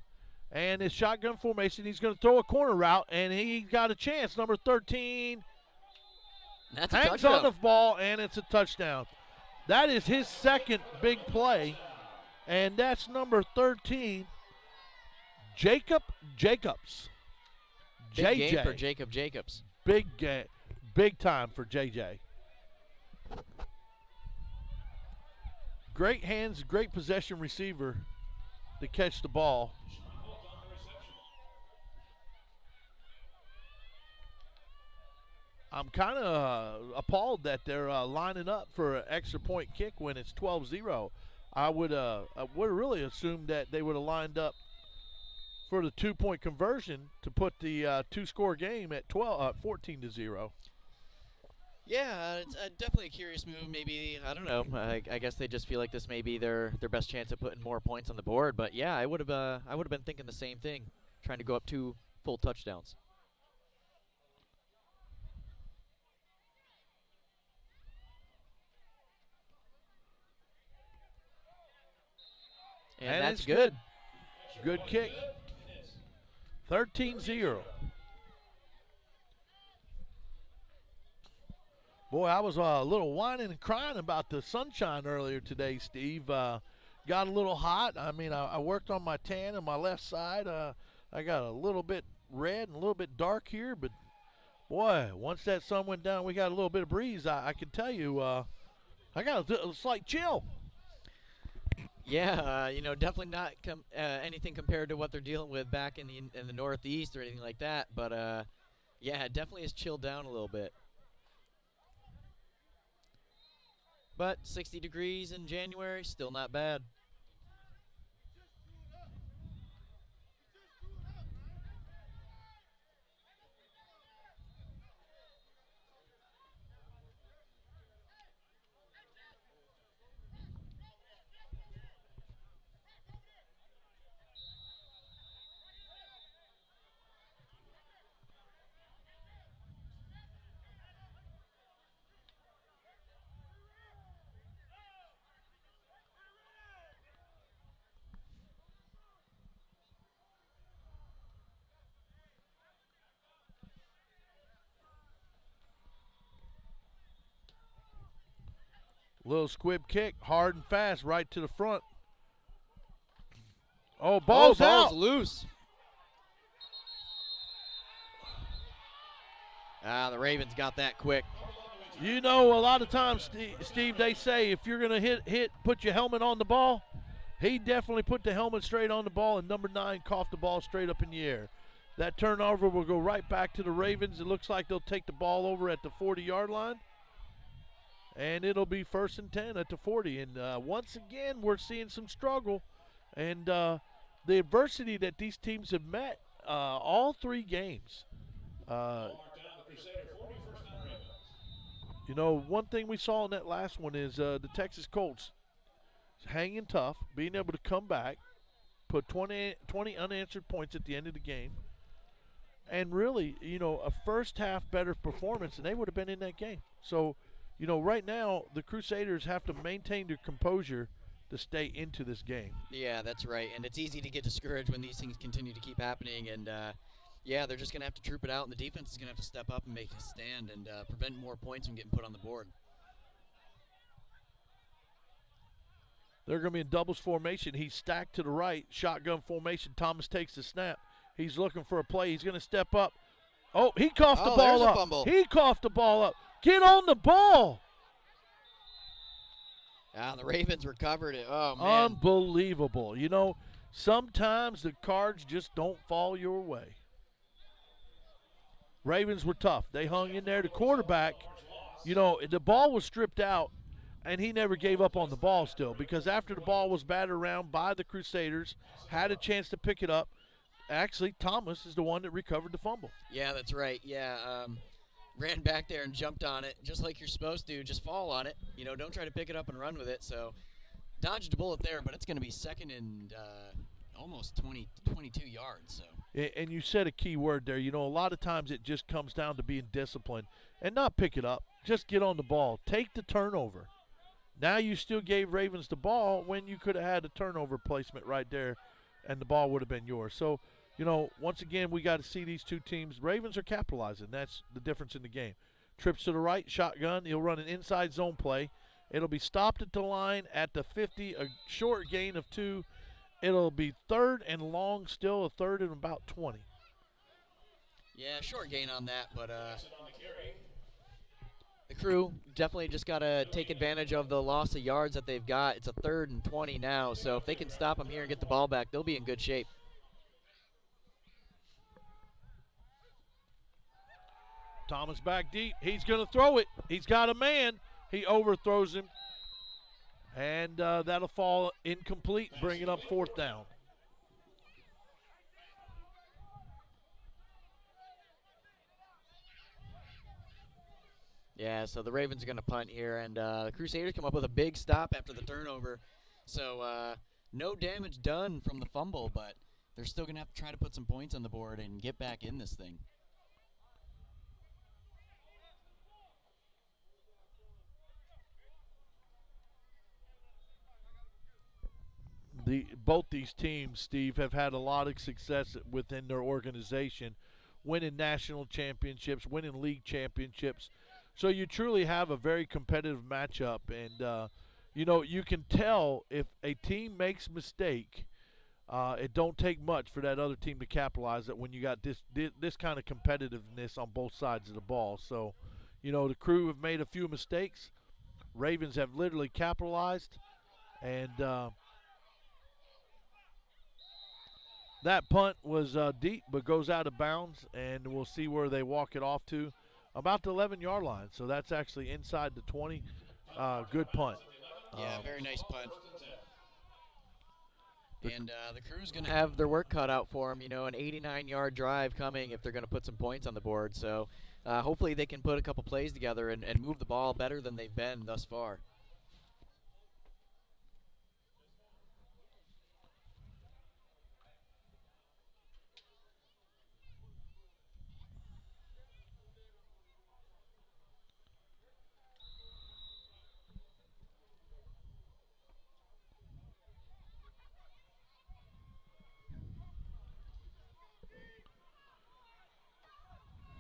And his shotgun formation, he's going to throw a corner route, and he got a chance. Number 13 That's a hangs touchdown. on the ball, and it's a touchdown. That is his second big play, and that's number 13, Jacob Jacobs. Big game for Jacob Jacobs. Big game. Big time for JJ. Great hands, great possession receiver to catch the ball. I'm kind of appalled that they're lining up for an extra point kick when it's 12-0. I would really assumed that they would have lined up for the 2-point conversion to put the two-score game at 14-0. Yeah, it's definitely a curious move. Maybe, I don't know. I guess they just feel like this may be their best chance of putting more points on the board. But yeah, I would have been thinking the same thing, trying to go up 2 full touchdowns. And that's good. Good kick. 13-0. Boy, I was a little whining and crying about the sunshine earlier today, Steve. Got a little hot. I mean, I worked on my tan on my left side. I got a little bit red and a little bit dark here, but boy, once that sun went down, we got a little bit of breeze. I can tell you, I got a slight chill. Yeah, you know, definitely not anything compared to what they're dealing with back in the Northeast or anything like that. But yeah, it definitely has chilled down a little bit. But 60 degrees in January, still not bad. Little squib kick, hard and fast, right to the front. Oh, ball's out. Loose. The Ravens got that quick. You know, a lot of times, Steve, they say if you're going to hit, put your helmet on the ball. He definitely put the helmet straight on the ball, and number 9 coughed the ball straight up in the air. That turnover will go right back to the Ravens. It looks like they'll take the ball over at the 40-yard line. And it'll be 1st and 10 at the 40. And once again, we're seeing some struggle. And the adversity that these teams have met all 3 games. You know, one thing we saw in that last one is the Texas Colts hanging tough, being able to come back, put 20 unanswered points at the end of the game. And really, you know, a first half better performance, and they would have been in that game. So, you know, right now, the Crusaders have to maintain their composure to stay into this game. Yeah, that's right. And it's easy to get discouraged when these things continue to keep happening. And, yeah, they're just going to have to troop it out, and the defense is going to have to step up and make a stand and prevent more points from getting put on the board. They're going to be in doubles formation. He's stacked to the right, shotgun formation. Thomas takes the snap. He's looking for a play. He's going to step up. Oh, he coughed the ball up. Fumble. He coughed the ball up. Get on the ball. The Ravens recovered it. Oh, man. Unbelievable. You know, sometimes the cards just don't fall your way. Ravens were tough. They hung in there. The quarterback, you know, the ball was stripped out, and he never gave up on the ball still, because after the ball was batted around by the Crusaders, had a chance to pick it up. Actually, Thomas is the one that recovered the fumble. Yeah, that's right. Yeah, ran back there and jumped on it, just like you're supposed to. Just fall on it. You know, don't try to pick it up and run with it. So, dodged a bullet there, but it's going to be 2nd and almost 22 yards. So. And you said a key word there. You know, a lot of times it just comes down to being disciplined and not pick it up. Just get on the ball. Take the turnover. Now you still gave Ravens the ball when you could have had a turnover placement right there, and the ball would have been yours. So, you know, once again, we got to see these two teams. Ravens are capitalizing. That's the difference in the game. Trips to the right, shotgun. He'll run an inside zone play. It'll be stopped at the line at the 50, a short gain of 2. It'll be 3rd and long, still a 3rd and about 20. Yeah, short gain on that, but the Crew definitely just got to take advantage of the loss of yards that they've got. It's a 3rd and 20 now, so if they can stop them here and get the ball back, they'll be in good shape. Thomas back deep. He's going to throw it. He's got a man. He overthrows him. And that'll fall incomplete, bringing up 4th down. Yeah, so the Ravens are going to punt here, and the Crusaders come up with a big stop after the turnover. So no damage done from the fumble, but they're still going to have to try to put some points on the board and get back in this thing. Both these teams, Steve, have had a lot of success within their organization, winning national championships, winning league championships. So you truly have a very competitive matchup. And, you know, you can tell if a team makes a mistake, it don't take much for that other team to capitalize it when you got this kind of competitiveness on both sides of the ball. So, you know, the Crew have made a few mistakes. Ravens have literally capitalized. And that punt was deep, but goes out of bounds, and we'll see where they walk it off to, about the 11-yard line. So that's actually inside the 20. Good punt. Yeah, very nice punt. And the Crew's going to have their work cut out for them. You know, an 89-yard drive coming if they're going to put some points on the board. So hopefully they can put a couple plays together and move the ball better than they've been thus far.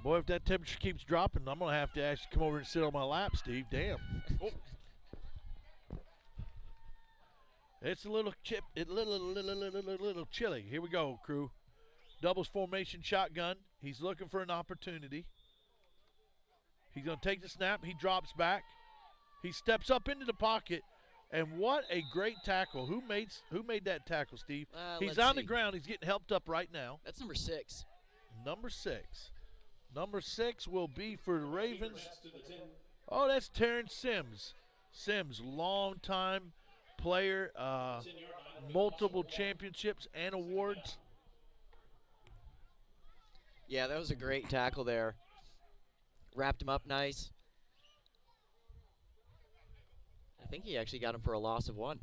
Boy, if that temperature keeps dropping, I'm going to have to actually come over and sit on my lap, Steve. Damn. Oh. It's a little little chilly. Here we go, crew. Doubles formation shotgun. He's looking for an opportunity. He's going to take the snap. He drops back. He steps up into the pocket. And what a great tackle. Who made that tackle, Steve? He's on the ground. He's getting helped up right now. That's number 6. Number 6. Number 6 will be for the Ravens. Oh, that's Terrence Sims. Sims, long-time player, multiple championships and awards. Yeah, that was a great tackle there. Wrapped him up nice. I think he actually got him for a loss of 1.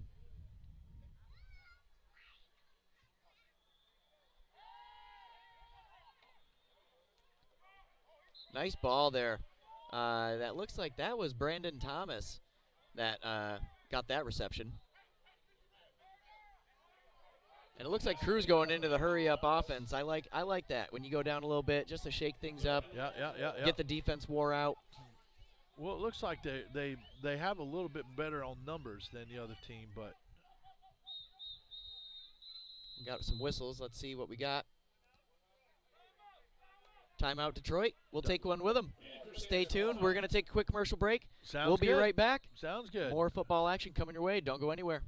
Nice ball there. That looks like that was Brandon Thomas that got that reception. And it looks like Crew's going into the hurry-up offense. I like that when you go down a little bit just to shake things up. Yeah. Get the defense wore out. Well, it looks like they have a little bit better on numbers than the other team, but we got some whistles. Let's see what we got. Timeout, Detroit. We'll take one with them. Stay tuned. We're going to take a quick commercial break. We'll be right back. Sounds good. More football action coming your way. Don't go anywhere.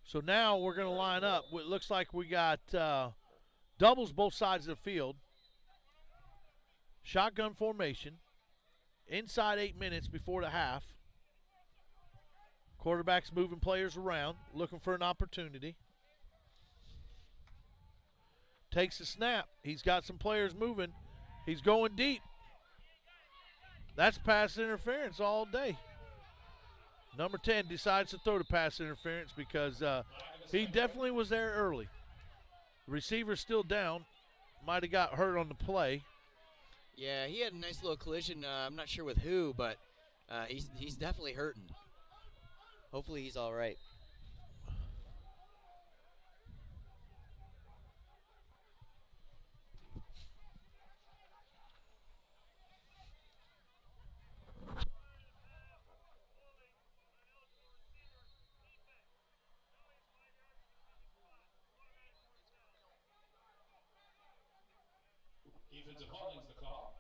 So now we're going to line up. It looks like we got doubles both sides of the field. Shotgun formation. Inside 8 minutes before the half. Quarterback's moving players around, looking for an opportunity. Takes the snap. He's got some players moving. He's going deep. That's pass interference all day. Number 10 decides to throw the pass interference because he definitely was there early. The receiver's still down. Might have got hurt on the play. Yeah, he had a nice little collision. I'm not sure with who, but he's definitely hurting. Hopefully he's all right. Defensive holding's the call.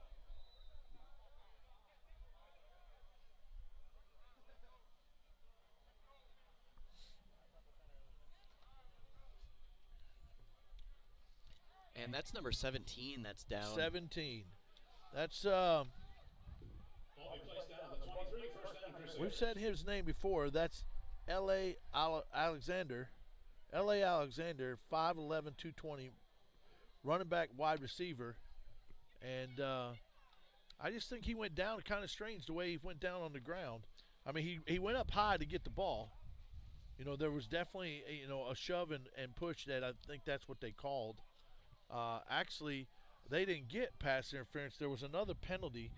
And that's number 17 that's down. 17. That's Ball be placed down at the 23, first down, Crusaders. we've said his name before. That's L.A. Alexander. L.A. Alexander, 5'11", 220, running back, wide receiver. And I just think he went down kind of strange the way he went down on the ground. I mean, he went up high to get the ball. You know, there was definitely, a shove and push that I think that's what they called. Actually, they didn't get pass interference. There was another penalty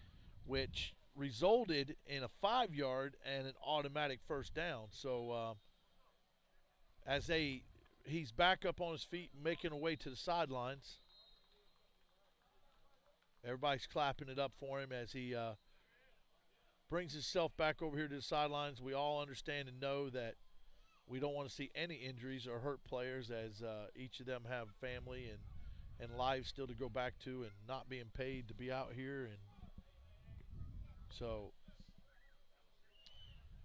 which resulted in a 5-yard and an automatic first down. So he's back up on his feet, making a way to the sidelines. Everybody's clapping it up for him as he brings himself back over here to the sidelines. We all understand and know that we don't want to see any injuries or hurt players, as each of them have family and lives still to go back to and not being paid to be out here. And so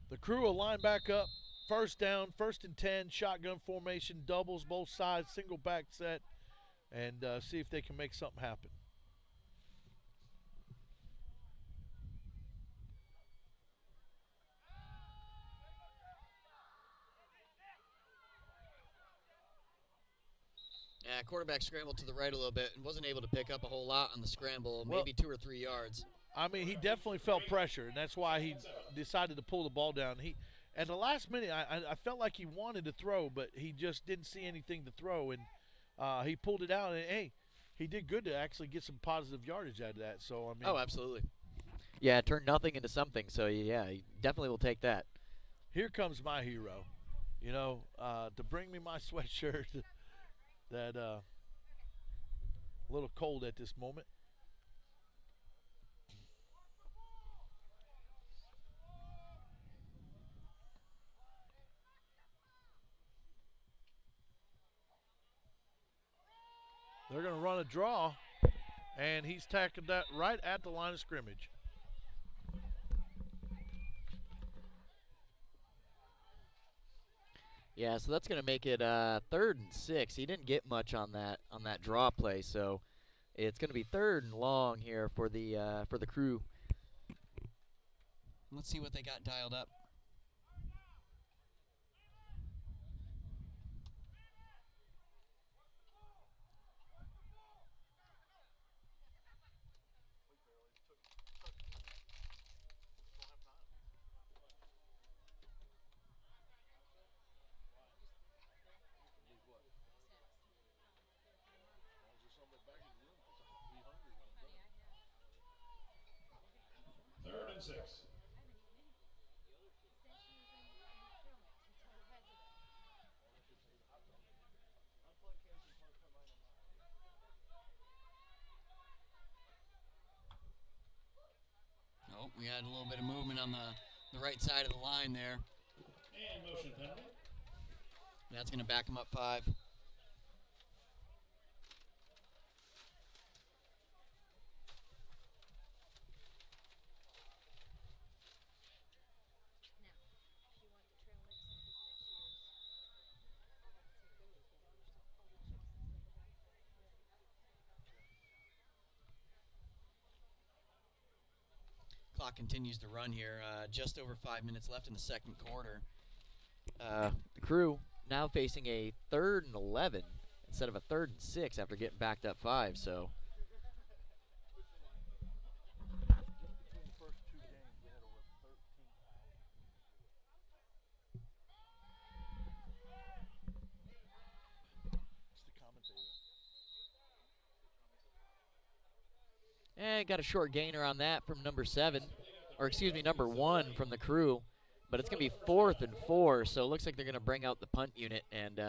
the crew will line back up. First down, 1st and 10, shotgun formation, doubles both sides, single back set, and see if they can make something happen. Yeah, quarterback scrambled to the right a little bit and wasn't able to pick up a whole lot on the scramble, Well, maybe 2 or 3 yards. I mean, he definitely felt pressure, and that's why he decided to pull the ball down. At the last minute, I felt like he wanted to throw, but he just didn't see anything to throw, and he pulled it out. And hey, he did good to actually get some positive yardage out of that. So I mean, Oh, absolutely. Yeah, it turned nothing into something. So yeah, he definitely will take that. here comes my hero, to bring me my sweatshirt. That a little cold at this moment. They're going to run a draw, and he's tackled that right at the line of scrimmage. Yeah, so that's going to make it 3rd and 6. He didn't get much on that draw play, so it's going to be 3rd and long here for the Crew. Let's see what they got dialed up. Third and 6. Oh, we had a little bit of movement on the right side of the line there. And motion penalty. That's going to back him up 5. Clock continues to run here. Just over 5 minutes left in the second quarter. The Crew now facing a 3rd and 11 instead of a 3rd and 6 after getting backed up 5. So. And got a short gainer on that from number 7, or excuse me, number 1 from the Crew. But it's going to be 4th and 4, so it looks like they're going to bring out the punt unit and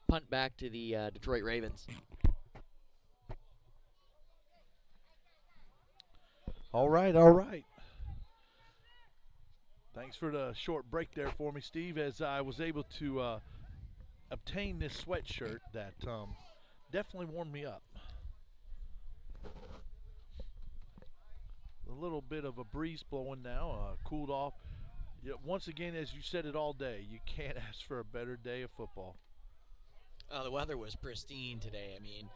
punt back to the Detroit Ravens. All right. Thanks for the short break there for me, Steve, as I was able to obtain this sweatshirt that definitely warmed me up. A little bit of a breeze blowing now, cooled off. Once again, as you said it all day, you can't ask for a better day of football. Oh, the weather was pristine today. I mean,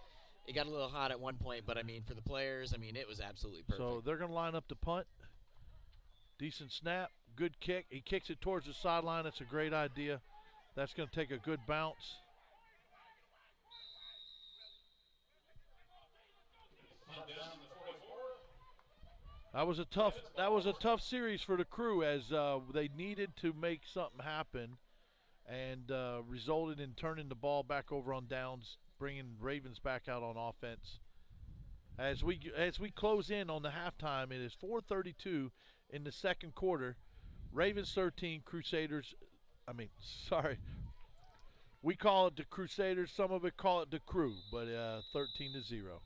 it got a little hot at one point, but, I mean, for the players, I mean, it was absolutely perfect. So they're going to line up the punt. Decent snap, good kick. He kicks it towards the sideline. That's a great idea. That's going to take a good bounce. That was a tough series for the Crew as they needed to make something happen, and resulted in turning the ball back over on downs, bringing Ravens back out on offense. As we close in on the halftime, it is 4:32 in the second quarter. Ravens 13, Crusaders. We call it the Crusaders. Some of it call it the Crew, but 13-0.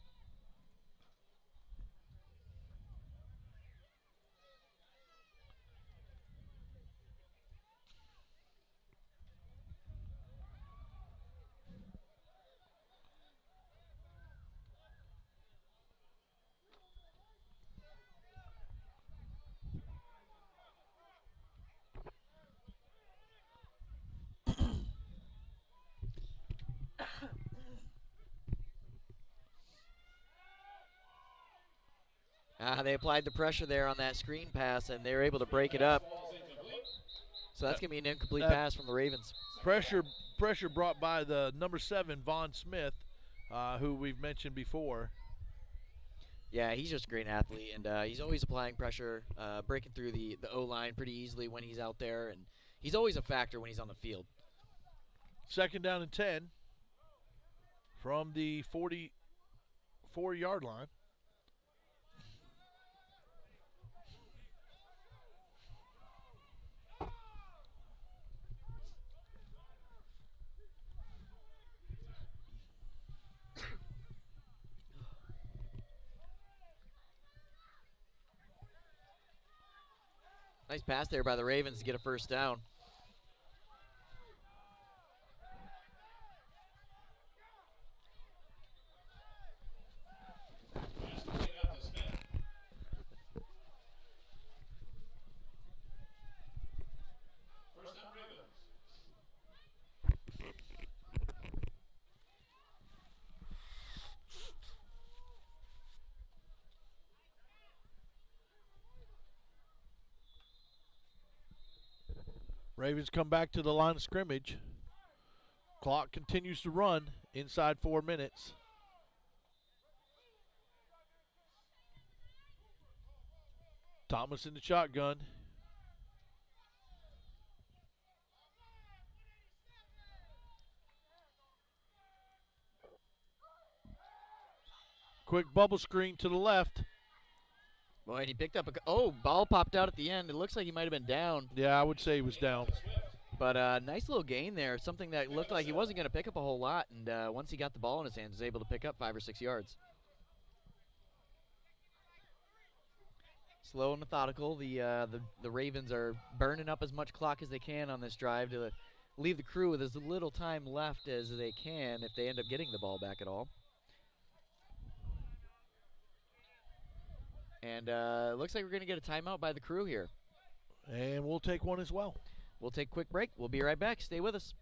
They applied the pressure there on that screen pass, and they were able to break it up. So that's going to be an incomplete pass from the Ravens. Pressure pressure brought by the number 7, Vaughn Smith, who we've mentioned before. Yeah, he's just a great athlete, and he's always applying pressure, breaking through the O-line pretty easily when he's out there, and he's always a factor when he's on the field. 2nd down and 10 from the 44-yard line. Nice pass there by the Ravens to get a first down. Ravens come back to the line of scrimmage. Clock continues to run inside 4 minutes. Thomas in the shotgun. Quick bubble screen to the left. Boy, and he picked up ball popped out at the end. It looks like he might have been down. Yeah, I would say he was down. But nice little gain there, something that looked like he wasn't going to pick up a whole lot. And once he got the ball in his hands, was able to pick up 5 or 6 yards. Slow and methodical. The Ravens are burning up as much clock as they can on this drive to leave the crew with as little time left as they can if they end up getting the ball back at all. And looks like we're going to get a timeout by the crew here. And we'll take one as well. We'll take a quick break. We'll be right back. Stay with us.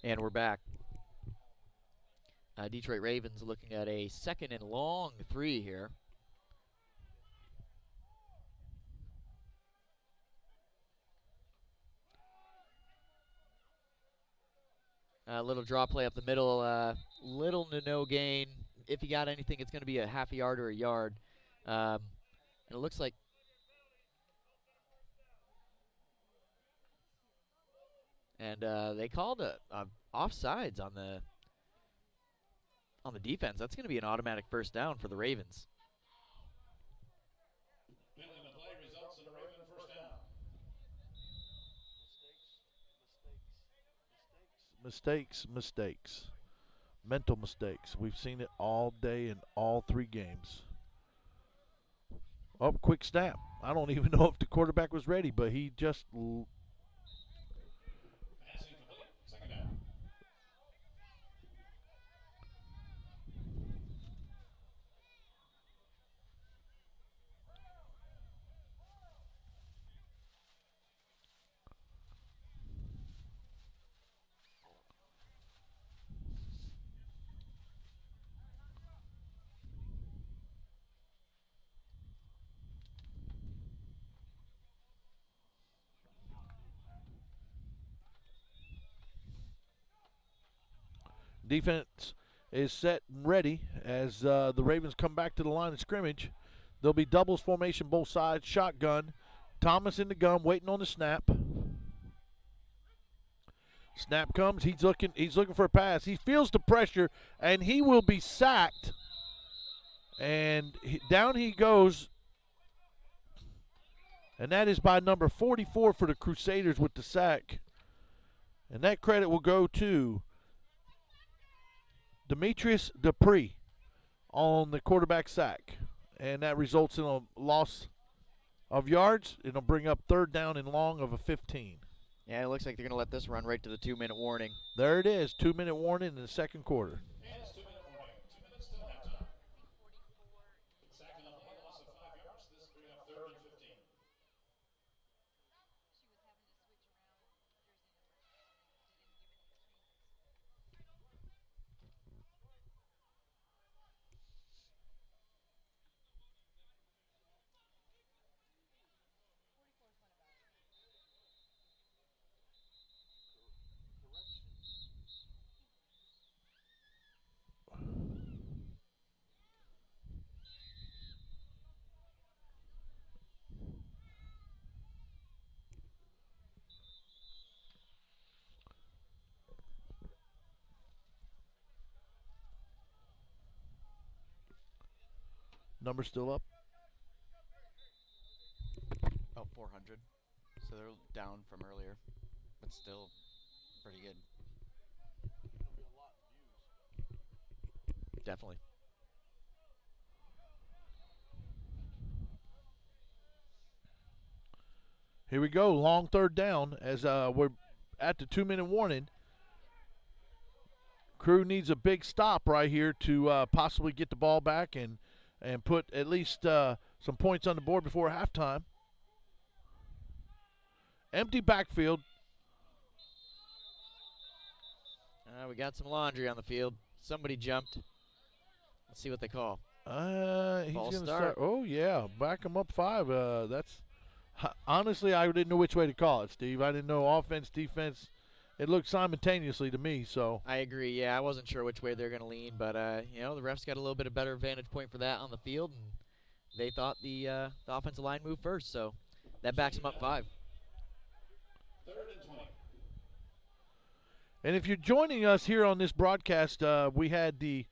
And we're back. Detroit Ravens looking at a 2nd and long 3 here. A little draw play up the middle, little to no gain. If you got anything, it's going to be a half a yard or a yard. And it looks like they called a offsides on the defense. That's going to be an automatic first down for the Ravens. Penalty in the play results in a Raven first down. Mistakes. Mental mistakes. We've seen it all day in all 3 games. Oh, quick snap. I don't even know if the quarterback was ready, but he just... Passing complete. 2nd down. Defense is set and ready as the Ravens come back to the line of scrimmage. There'll be doubles formation both sides, shotgun. Thomas in the gun, waiting on the snap. Snap comes, he's looking for a pass. He feels the pressure, and he will be sacked. And down he goes And that is by number 44 for the Crusaders with the sack. And that credit will go to Demetrius Dupree on the quarterback sack. And that results in a loss of yards. It'll bring up 3rd down and long of a 15. Yeah, it looks like they're going to let this run right to the 2-minute warning. There it is, 2-minute warning in the second quarter. And it's 2-minute warning. 2 minutes till halftime. Sack on the play, loss of 5 yards. This will bring up 3rd and 15. Number still up. About 400. So they're down from earlier, but still pretty good. Definitely. Here we go, long 3rd down as we're at the 2-minute warning. Crew needs a big stop right here to possibly get the ball back and put at least some points on the board before halftime. Empty backfield. We got some laundry on the field. Somebody jumped. Let's see what they call. He's going to start. start. Oh, yeah, back him up 5. That's honestly, I didn't know which way to call it, Steve. I didn't know offense, defense. It looked simultaneously to me. So I agree. Yeah, I wasn't sure which way they're going to lean, but you know, the refs got a little bit of better vantage point for that on the field, and they thought the offensive line moved first, so that backs them up 5. 3rd and 20. And if you're joining us here on this broadcast, we had the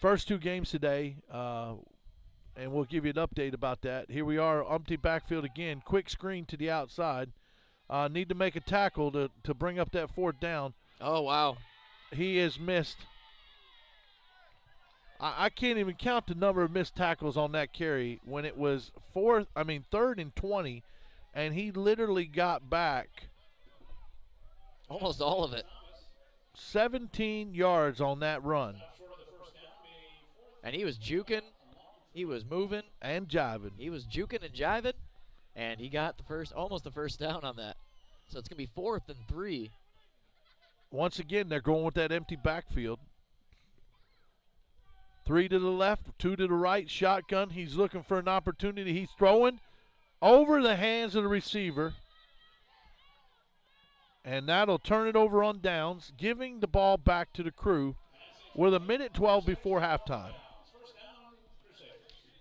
first 2 games today, and we'll give you an update about that. Here we are, empty backfield again. Quick screen to the outside. Need to make a tackle to bring up that 4th down. Oh, wow. He is missed. I can't even count the number of missed tackles on that carry when it was 3rd and 20, and he literally got back Almost all of it. 17 yards on that run. And he was juking. He was moving. And jiving. He was juking and jiving. And he got almost the first down on that. So it's going to be 4th and 3. Once again, they're going with that empty backfield. 3 to the left, 2 to the right, shotgun. He's looking for an opportunity. He's throwing over the hands of the receiver. And that'll turn it over on downs, giving the ball back to the Crew with 1:12 before halftime.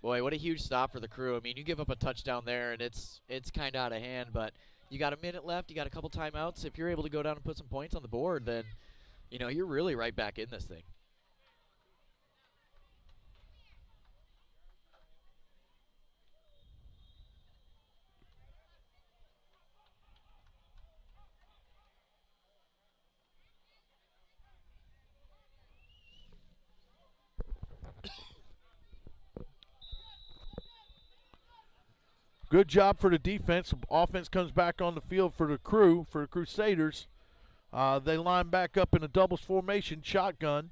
Boy, what a huge stop for the Crew. I mean, you give up a touchdown there, and it's kind of out of hand, but you got a minute left. You got a couple timeouts. If you're able to go down and put some points on the board, then, you know, you're really right back in this thing. Good job for the defense. Offense comes back on the field for the Crew, for the Crusaders. They line back up in a doubles formation, shotgun.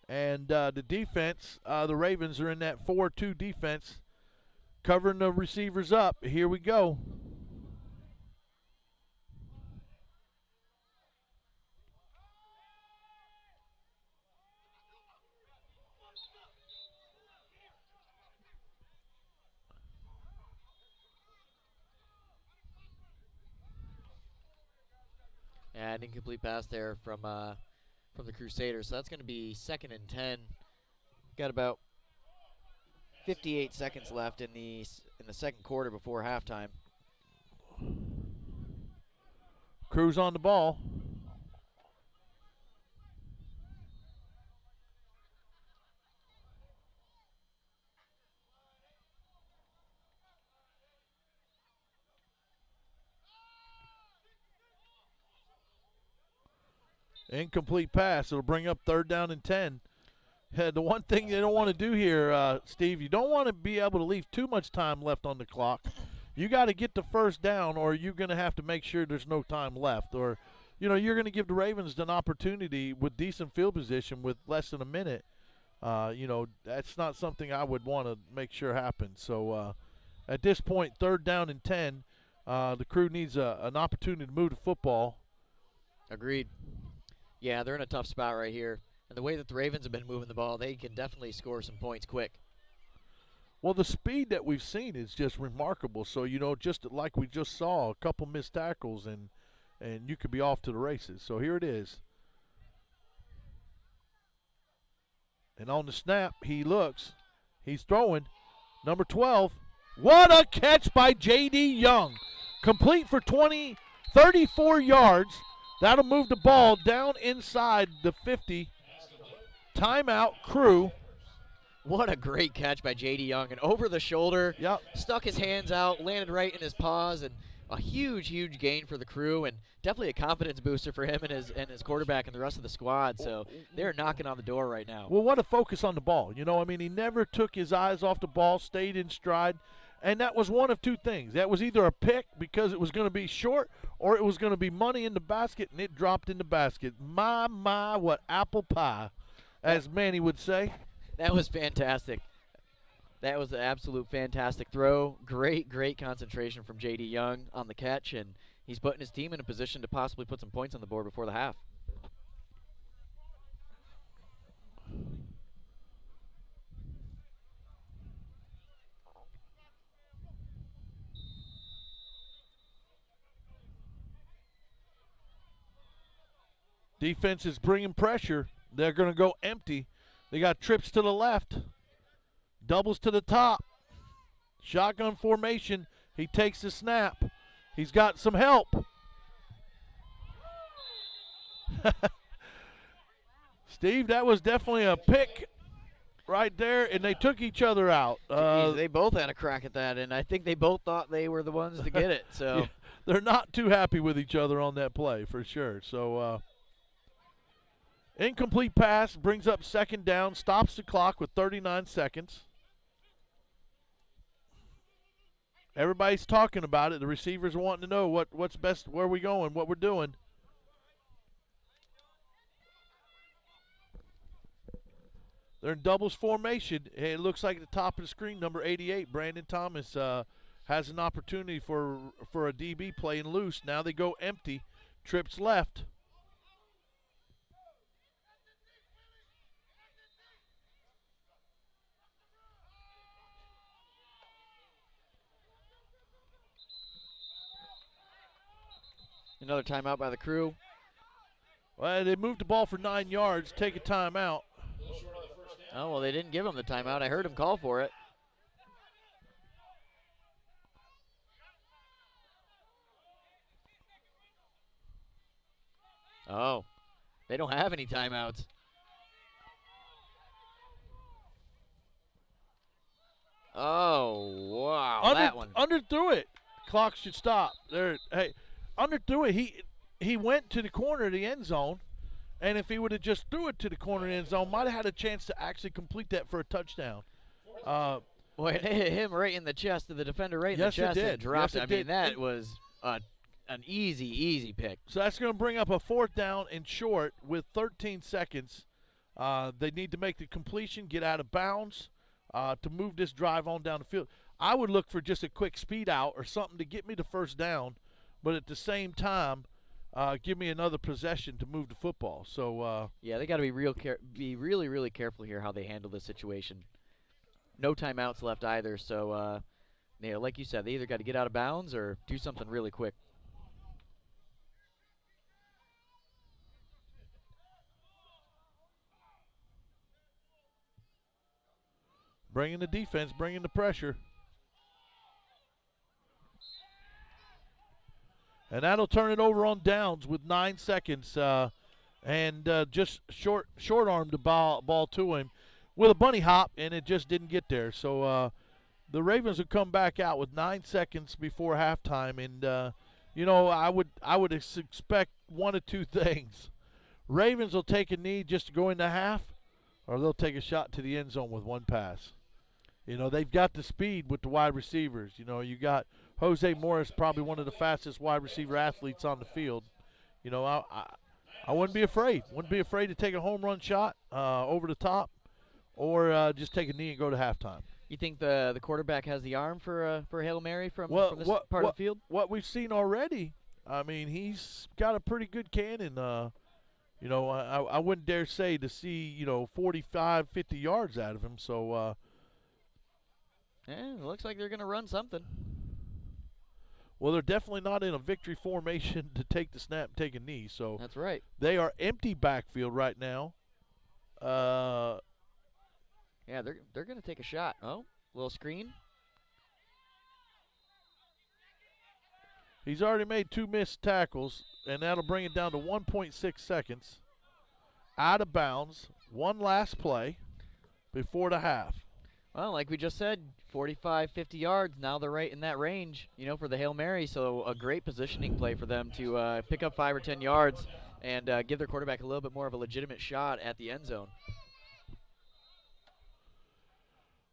And the defense, the Ravens are in that 4-2 defense, covering the receivers up. Here we go. And incomplete pass there from the Crusaders. So that's going to be 2nd and 10. Got about 58 seconds left in the second quarter before halftime. Crew's on the ball. Incomplete pass. It'll bring up 3rd down and 10. The one thing they don't want to do here, Steve, you don't want to be able to leave too much time left on the clock. You got to get the 1st down, or you're going to have to make sure there's no time left. Or, you're going to give the Ravens an opportunity with decent field position with less than a minute. That's not something I would want to make sure happens. So at this point, 3rd down and 10, the Crew needs an opportunity to move the football. Agreed. Yeah, they're in a tough spot right here. And the way that the Ravens have been moving the ball, they can definitely score some points quick. Well, the speed that we've seen is just remarkable. So, just like we just saw, a couple missed tackles, and you could be off to the races. So here it is. And on the snap, he looks. He's throwing. Number 12. What a catch by J.D. Young. Complete for 34 yards. That'll move the ball down inside the 50. Timeout, Crew. What a great catch by J.D. Young. And over the shoulder, Yep. Stuck his hands out, landed right in his paws, and a huge, huge gain for the Crew, and definitely a confidence booster for him and his quarterback and the rest of the squad. So they're knocking on the door right now. Well, what a focus on the ball. He never took his eyes off the ball, stayed in stride. And that was one of two things. That was either a pick because it was going to be short, or it was going to be money in the basket, and it dropped in the basket. My, what apple pie, as Manny would say. That was fantastic. That was an absolute fantastic throw. Great, great concentration from J.D. Young on the catch, and he's putting his team in a position to possibly put some points on the board before the half. Defense is bringing pressure. They're going to go empty. They got trips to the left. Doubles to the top. Shotgun formation. He takes the snap. He's got some help. Steve, that was definitely a pick right there, and they took each other out. Jeez, they both had a crack at that, and I think they both thought they were the ones to get it. So yeah, they're not too happy with each other on that play for sure. So incomplete pass brings up 2nd down, stops the clock with 39 seconds. Everybody's talking about it. The receivers are wanting to know what's best, where we going, what we're doing. They're in doubles formation. It looks like at the top of the screen, number 88, Brandon Thomas, has an opportunity for a DB playing loose. Now they go empty. Trips left. another timeout by the Crew. Well, they moved the ball for 9 yards, take a timeout. Oh, well, they didn't give him the timeout. I heard him call for it. Oh, they don't have any timeouts. Oh, wow, that one. Underthrew it. Clock should stop. There. Hey, underthrew it. He went to the corner of the end zone, and if he would have just threw it to the corner of the end zone, might have had a chance to actually complete that for a touchdown. Boy, it hit him right in the chest, to the defender right in the chest. It did. And dropped Yes, it. I mean, that was an easy pick. So that's going to bring up a 4th down and short with 13 seconds. They need to make the completion, get out of bounds to move this drive on down the field. I would look for just a quick speed out or something to get me the 1st down, but at the same time, give me another possession to move the football. So yeah, they got to be really careful here how they handle this situation. No timeouts left either. So like you said, they either got to get out of bounds or do something really quick. bringing the defense, bringing the pressure. And that'll turn it over on downs with 9 seconds. And just short-armed the ball to him with a bunny hop, and it just didn't get there. So the Ravens will come back out with 9 seconds before halftime. And, I would expect one of two things. Ravens will take a knee just to go into half, or they'll take a shot to the end zone with one pass. You know, they've got the speed with the wide receivers. You know, you got Jose Morris, probably one of the fastest wide receiver athletes on the field. You know, I wouldn't be afraid. Wouldn't be afraid to take a home run shot over the top, or just take a knee and go to halftime. You think the quarterback has the arm for a Hail Mary from this part of the field? What we've seen already, I mean, he's got a pretty good cannon. You know, I wouldn't dare say to see, 45, 50 yards out of him. So, yeah, it looks like they're going to run something. Well, they're definitely not in a victory formation to take the snap and take a knee. So that's right. They are empty backfield right now. Yeah, they're going to take a shot. Oh, little screen. He's already made 2 missed tackles, and that'll bring it down to 1.6 seconds. Out of bounds. One last play before the half. Well, like we just said, 45, 50 yards. Now they're right in that range, for the Hail Mary. So a great positioning play for them to pick up 5 or 10 yards and give their quarterback a little bit more of a legitimate shot at the end zone.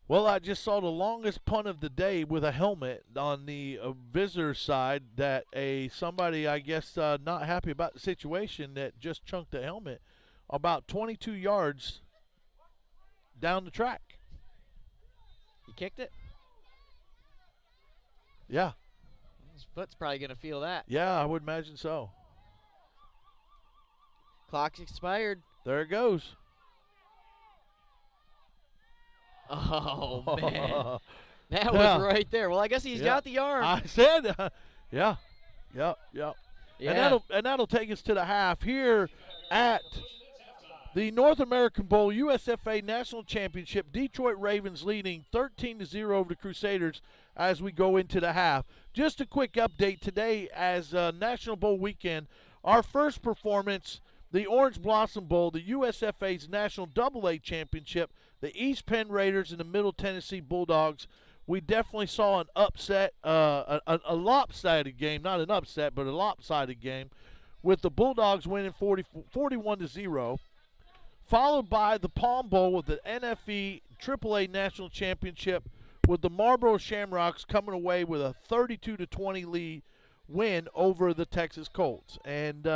Well, I just saw the longest punt of the day with a helmet on the visitor side that somebody, I guess, not happy about the situation that just chunked the helmet about 22 yards down the track. He kicked it? Yeah. His foot's probably going to feel that. Yeah, I would imagine so. Clock's expired. There it goes. Oh, man. That was right there. Well, I guess he's got the arm. I said, yeah. And that'll take us to the half here at the North American Bowl USFA National Championship. Detroit Ravens leading 13-0 over the Crusaders as we go into the half. Just a quick update today as National Bowl weekend. Our first performance, the Orange Blossom Bowl, the USFA's National AA Championship, the East Penn Raiders and the Middle Tennessee Bulldogs. We definitely saw an upset, a lopsided game, not an upset, but a lopsided game, with the Bulldogs winning 41-0, followed by the Palm Bowl with the NFE AAA National Championship, with the Marlboro Shamrocks coming away with a 32-20 lead win over the Texas Colts. And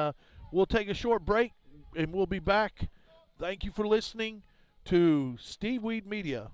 we'll take a short break, and we'll be back. Thank you for listening to Steve Weed Media.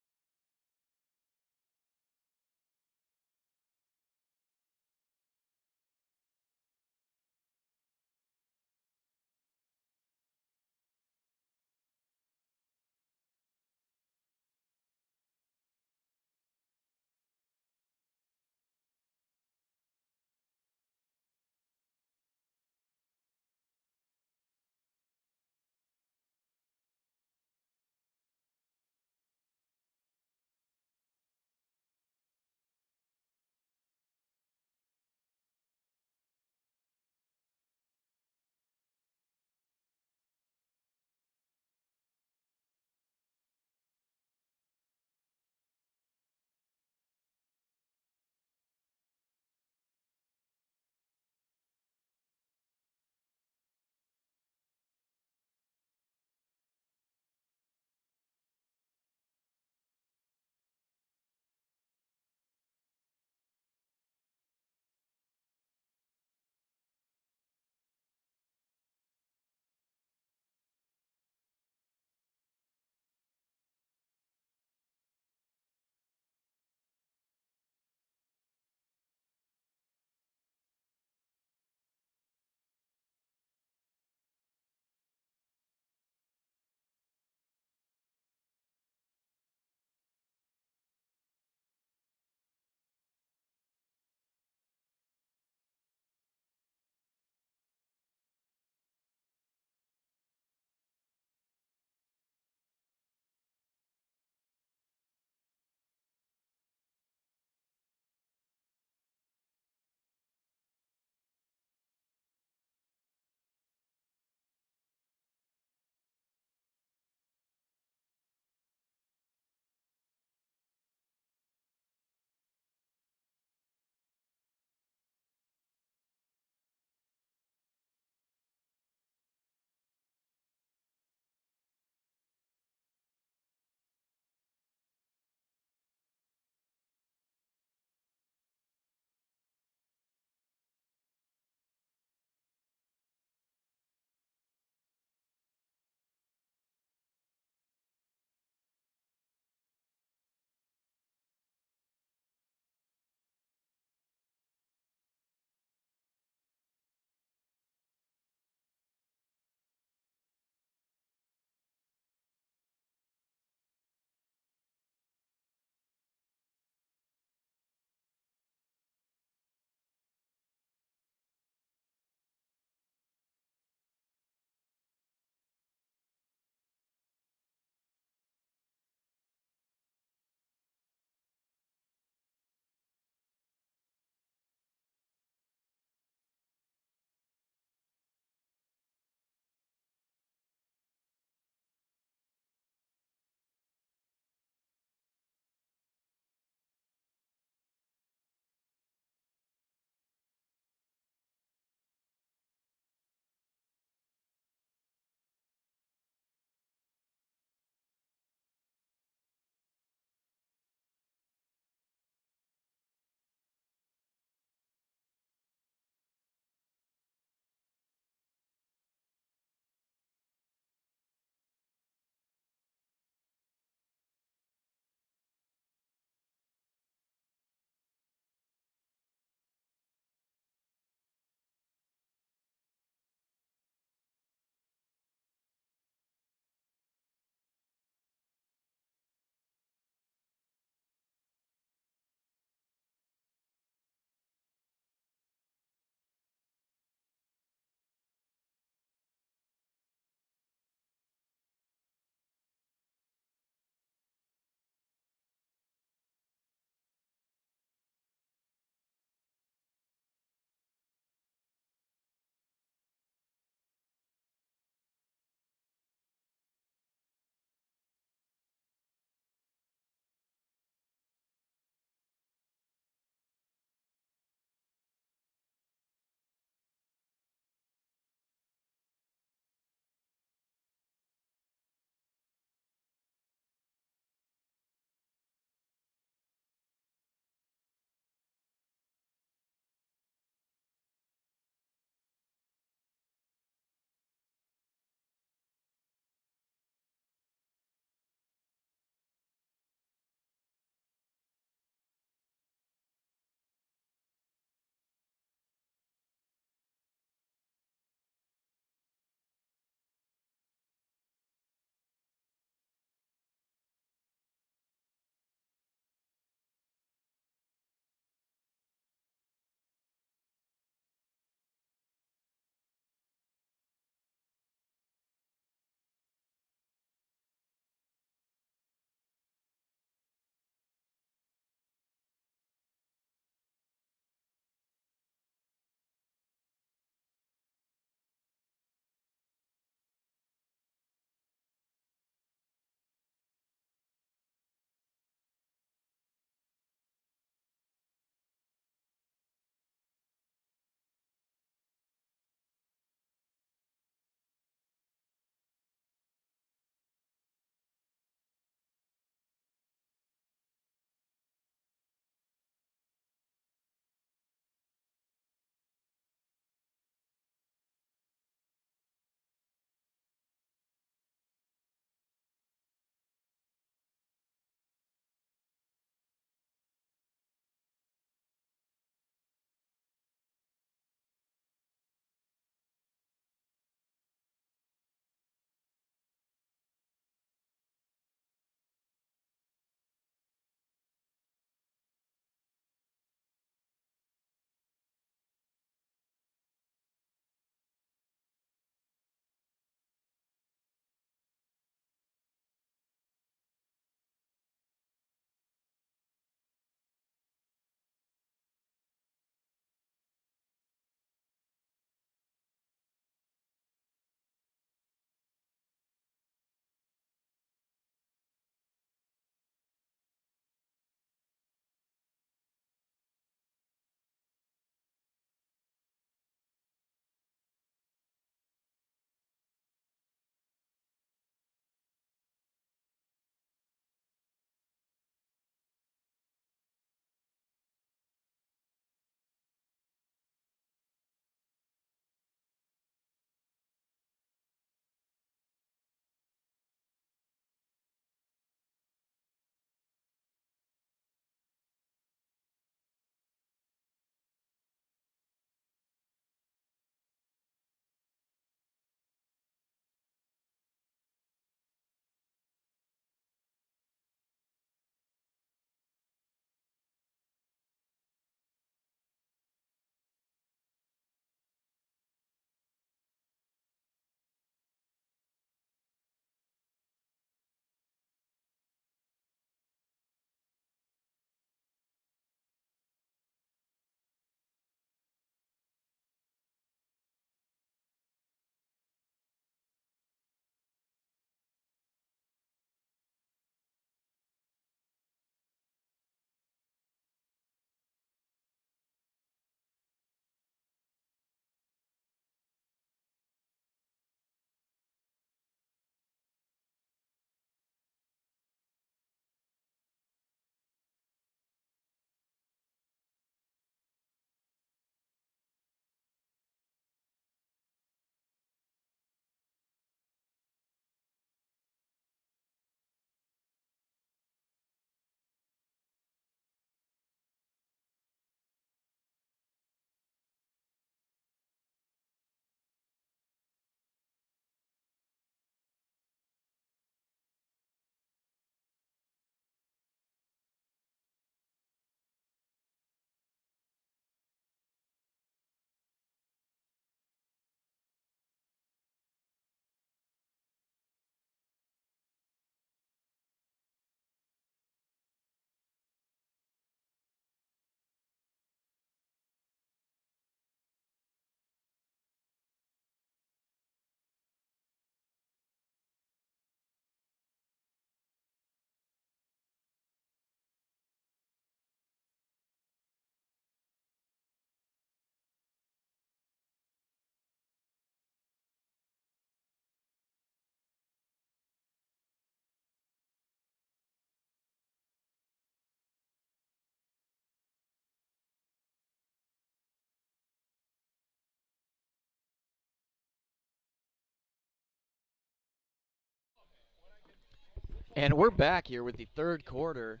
And we're back here with the third quarter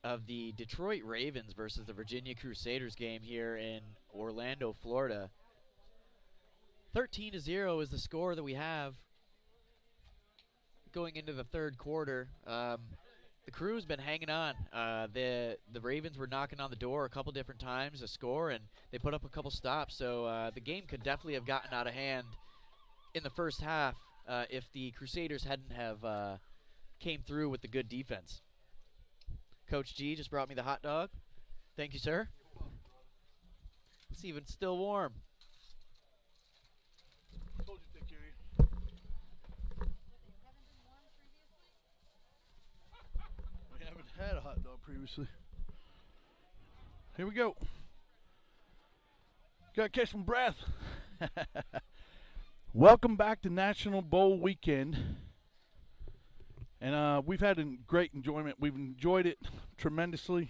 of the Detroit Ravens versus the Virginia Crusaders game here in Orlando, Florida. 13-0 is the score that we have going into the third quarter. The crew's been hanging on. The Ravens were knocking on the door a couple different times to score, and they put up a couple stops. So the game could definitely have gotten out of hand in the first half if the Crusaders hadn't have came through with the good defense. Coach G just brought me the hot dog. Thank you, sir. It's even still warm. Told you to take care of you. We haven't had a hot dog previously. Here we go. Gotta catch some breath. Welcome back to National Bowl weekend. And we've had a great enjoyment. We've enjoyed it tremendously.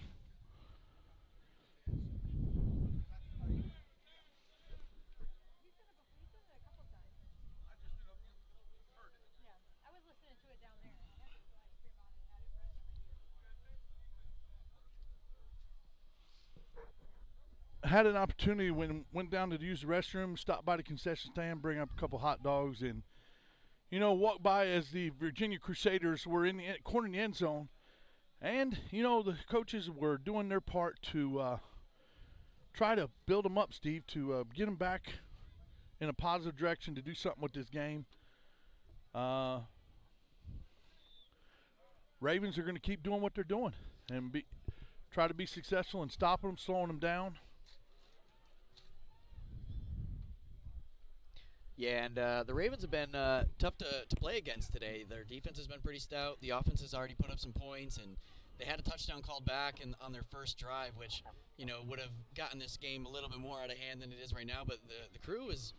Had an opportunity when went down to use the restroom, stopped by the concession stand, bring up a couple hot dogs, and walked by as the Virginia Crusaders were in the corner in the end zone, and the coaches were doing their part to try to build them up, Steve, to get them back in a positive direction to do something with this game. Ravens are going to keep doing what they're doing and try to be successful in stopping them, slowing them down. Yeah, and the Ravens have been tough to play against today. Their defense has been pretty stout. The offense has already put up some points, and they had a touchdown called back on their first drive, which would have gotten this game a little bit more out of hand than it is right now. But the crew is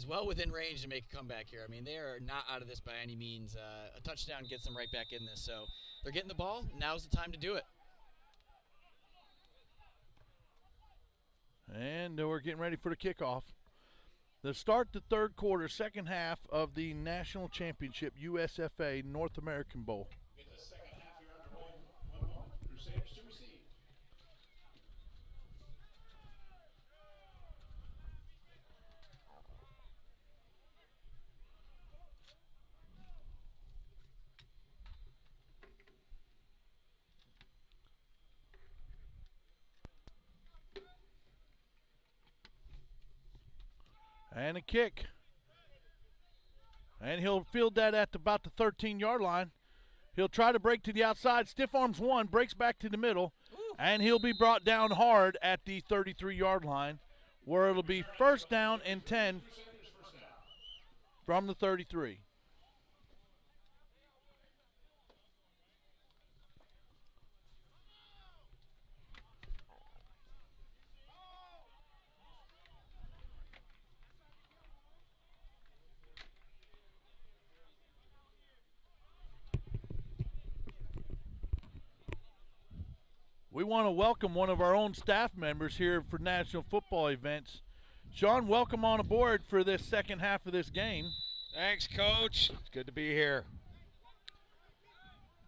well within range to make a comeback here. I mean, they are not out of this by any means. A touchdown gets them right back in this. So they're getting the ball. Now's the time to do it. And we're getting ready for the kickoff. To start the third quarter, second half of the National Championship USFA North American Bowl. In the second half, you're underway. 1 moment. Crusaders to receive. And a kick. And he'll field that at about the 13-yard line. He'll try to break to the outside. Stiff arms one, breaks back to the middle. Ooh. And he'll be brought down hard at the 33-yard line, where it'll be first down and 10 from the 33. We want to welcome one of our own staff members here for National Football Events. Sean, welcome on aboard for this second half of this game. Thanks, Coach. It's good to be here.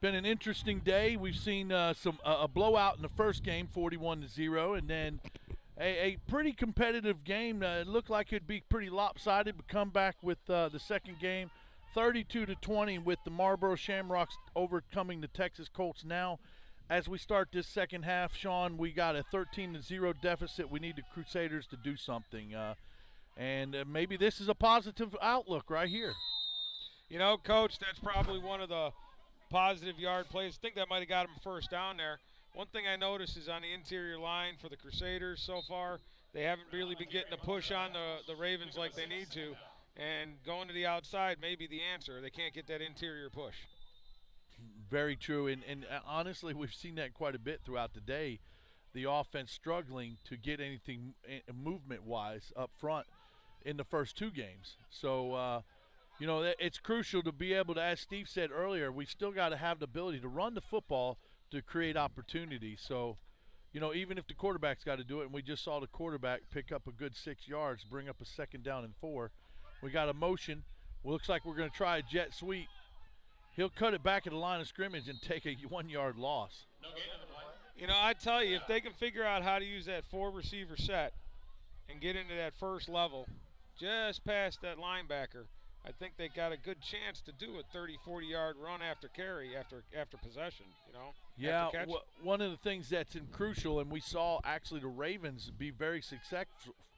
Been an interesting day. We've seen a blowout in the first game, 41-0, and then a pretty competitive game. It looked like it'd be pretty lopsided, but come back with the second game, 32-20, with the Marlboro Shamrocks overcoming the Texas Colts. Now, as we start this second half, Sean, we got a 13-0 deficit. We need the Crusaders to do something. And maybe this is a positive outlook right here. Coach, that's probably one of the positive yard plays. I think that might have got him first down there. One thing I noticed is on the interior line for the Crusaders so far, they haven't really been getting a push on the Ravens like they need to. And going to the outside may be the answer. They can't get that interior push. Very true, and honestly, we've seen that quite a bit throughout the day. The offense struggling to get anything movement-wise up front in the first two games. So, it's crucial to be able to, as Steve said earlier, we still got to have the ability to run the football to create opportunity. So, even if the quarterback's got to do it, and we just saw the quarterback pick up a good 6 yards, bring up a second down and 4. We got a motion. Well, looks like we're going to try a jet sweep. he'll cut it back at the line of scrimmage and take a 1-yard loss. No gain on the play. You know, I tell you, if they can figure out how to use that 4-receiver set and get into that first level, just past that linebacker, I think they got a good chance to do a 30, 40-yard run after carry, after possession, you know? Yeah, after catch. one of the things that's crucial, and we saw actually the Ravens be very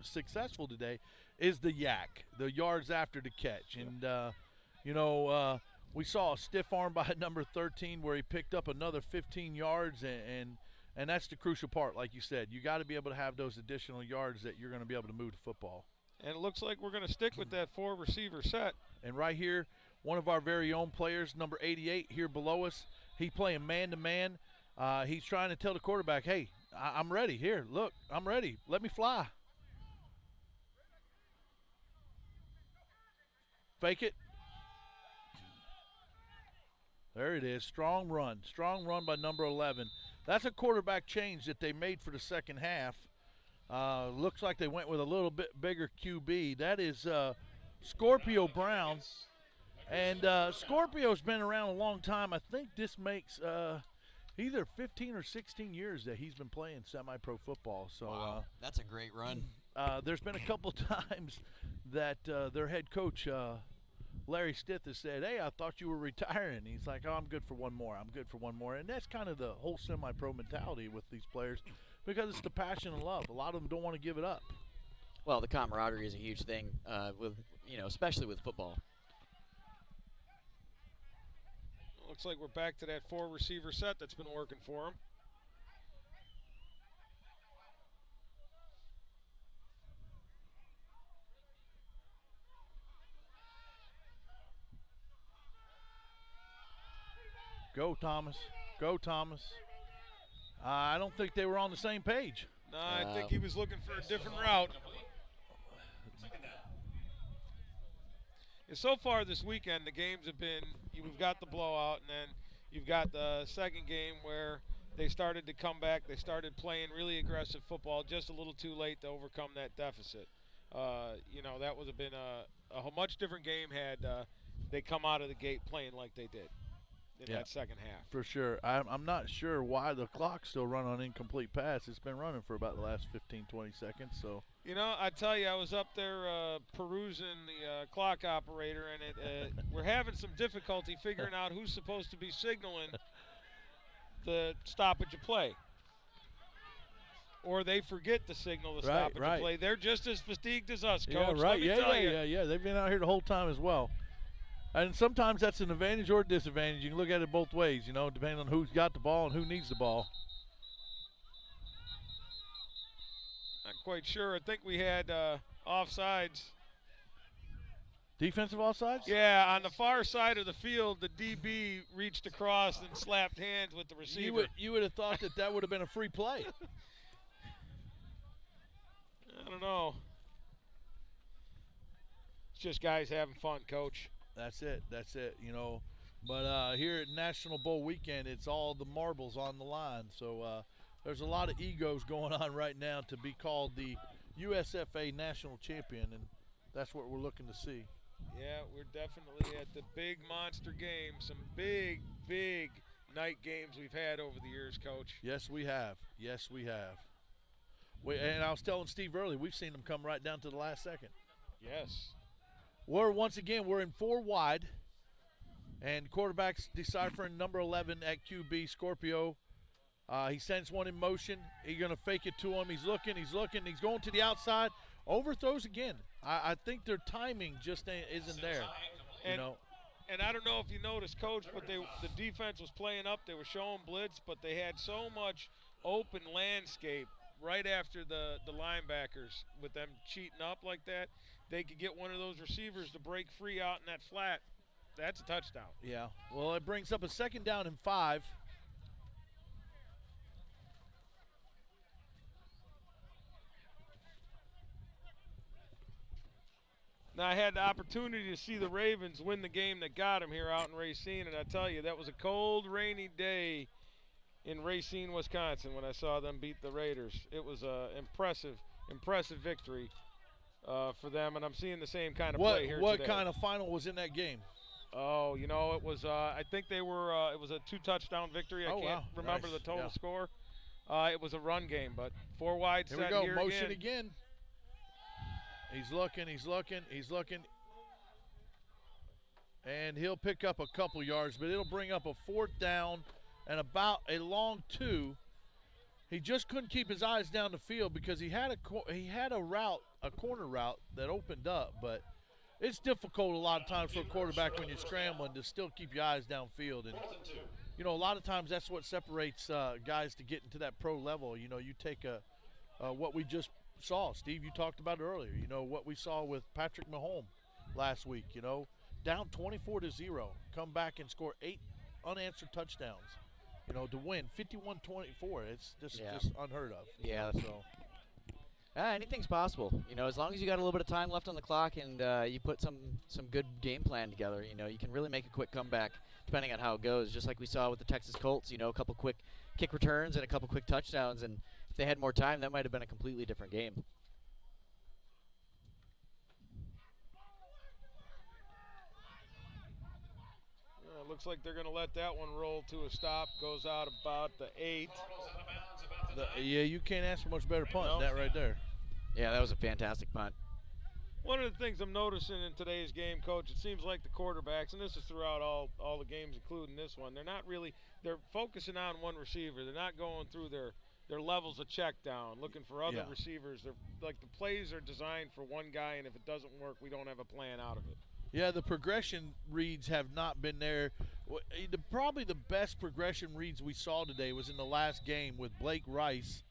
successful today, is the yak, the yards after the catch. And, we saw a stiff arm by number 13 where he picked up another 15 yards, and that's the crucial part, like you said. You got to be able to have those additional yards that you're going to be able to move the football. And it looks like we're going to stick with that 4-receiver set. And right here, one of our very own players, number 88, here below us, he's playing man-to-man. He's trying to tell the quarterback, hey, I'm ready. Here, look, I'm ready. Let me fly. Fake it. There it is. Strong run. Strong run by number 11. That's a quarterback change that they made for the second half. Looks like they went with a little bit bigger QB. That is Scorpio Brown. And Scorpio's been around a long time. I think this makes either 15 or 16 years that he's been playing semi-pro football. So Wow, that's a great run. there's been a couple times that their head coach, Larry Stith, has said, hey, I thought you were retiring. He's like, oh, I'm good for one more. I'm good for one more. And that's kind of the whole semi-pro mentality with these players because it's the passion and love. A lot of them don't want to give it up. Well, the camaraderie is a huge thing, especially with football. Looks like we're back to that 4-receiver set that's been working for him. Go, Thomas. Go, Thomas. I don't think they were on the same page. No, I think he was looking for a different route. And so far this weekend, the games have been, we've got the blowout, and then you've got the second game where they started to come back. They started playing really aggressive football, just a little too late to overcome that deficit. That would have been a much different game had they come out of the gate playing like they did in that second half. For sure. I'm not sure why the clock's still running on incomplete pass. It's been running for about the last 15, 20 seconds. So, I tell you, I was up there perusing the clock operator, and we're having some difficulty figuring out who's supposed to be signaling the stoppage of play. Or they forget to signal the stoppage of play. They're just as fatigued as us, Coach. Yeah, right. Let me tell you. Yeah. They've been out here the whole time as well. And sometimes that's an advantage or a disadvantage. You can look at it both ways, depending on who's got the ball and who needs the ball. Not quite sure. I think we had offsides. Defensive offsides? Yeah, on the far side of the field, the DB reached across and slapped hands with the receiver. You would have thought that would have been a free play. I don't know. It's just guys having fun, Coach. That's it. But here at National Bowl weekend, it's all the marbles on the line. So there's a lot of egos going on right now to be called the USFA National Champion, and that's what we're looking to see. Yeah, we're definitely at the big monster game. Some big, big night games we've had over the years, Coach. Yes, we have. And I was telling Steve earlier, we've seen them come right down to the last second. Yes. We're in 4 wide, and quarterback's deciphering number 11 at QB, Scorpio. He sends one in motion. He's going to fake it to him. He's looking. He's going to the outside. Overthrows again. I think their timing just isn't there. And I don't know if you noticed, Coach, but the defense was playing up. They were showing blitz, but they had so much open landscape right after the linebackers with them cheating up like that. They could get one of those receivers to break free out in that flat. That's a touchdown. Yeah. Well, it brings up a 2nd down and 5. Now, I had the opportunity to see the Ravens win the game that got them here out in Racine, and I tell you, that was a cold, rainy day in Racine, Wisconsin when I saw them beat the Raiders. It was an impressive victory for them, and I'm seeing the same kind of play here What today. kind of final was in that game? Oh, you know, it was. I think they were. It was a 2-touchdown victory. I can't remember the total score. It was a run game, but 4 wide set. Here we go. Here Motion again. He's looking. He's looking. He's looking. And he'll pick up a couple yards, but it'll bring up a 4th down and about a long 2. He just couldn't keep his eyes down the field because he had a route, a corner route that opened up, but it's difficult a lot of times for a quarterback when you're scrambling to still keep your eyes downfield. And, you know, a lot of times that's what separates guys to get into that pro level. You know, you take what we just saw. Steve, you talked about it earlier. You know, what we saw with Patrick Mahomes last week, you know, down 24-0, come back and score 8 unanswered touchdowns, you know, to win 51-24. It's just unheard of. Yeah. So. Anything's possible, you know, as long as you got a little bit of time left on the clock and you put some good game plan together. You know, you can really make a quick comeback depending on how it goes. Just like we saw with the Texas Colts, you know, a couple quick kick returns and a couple quick touchdowns, and if they had more time, that might have been a completely different game. It looks like they're going to let that one roll to a stop. Goes out about the 8. Yeah, you can't ask for much better punt than that right there. Yeah, that was a fantastic punt. One of the things I'm noticing in today's game, Coach, it seems like the quarterbacks, and this is throughout all the games, including this one, they're focusing on one receiver. They're not going through their levels of check down, looking for other receivers. They're like, the plays are designed for one guy, and if it doesn't work, we don't have a plan out of it. Yeah, the progression reads have not been there. Probably the best progression reads we saw today was in the last game with Blake Rice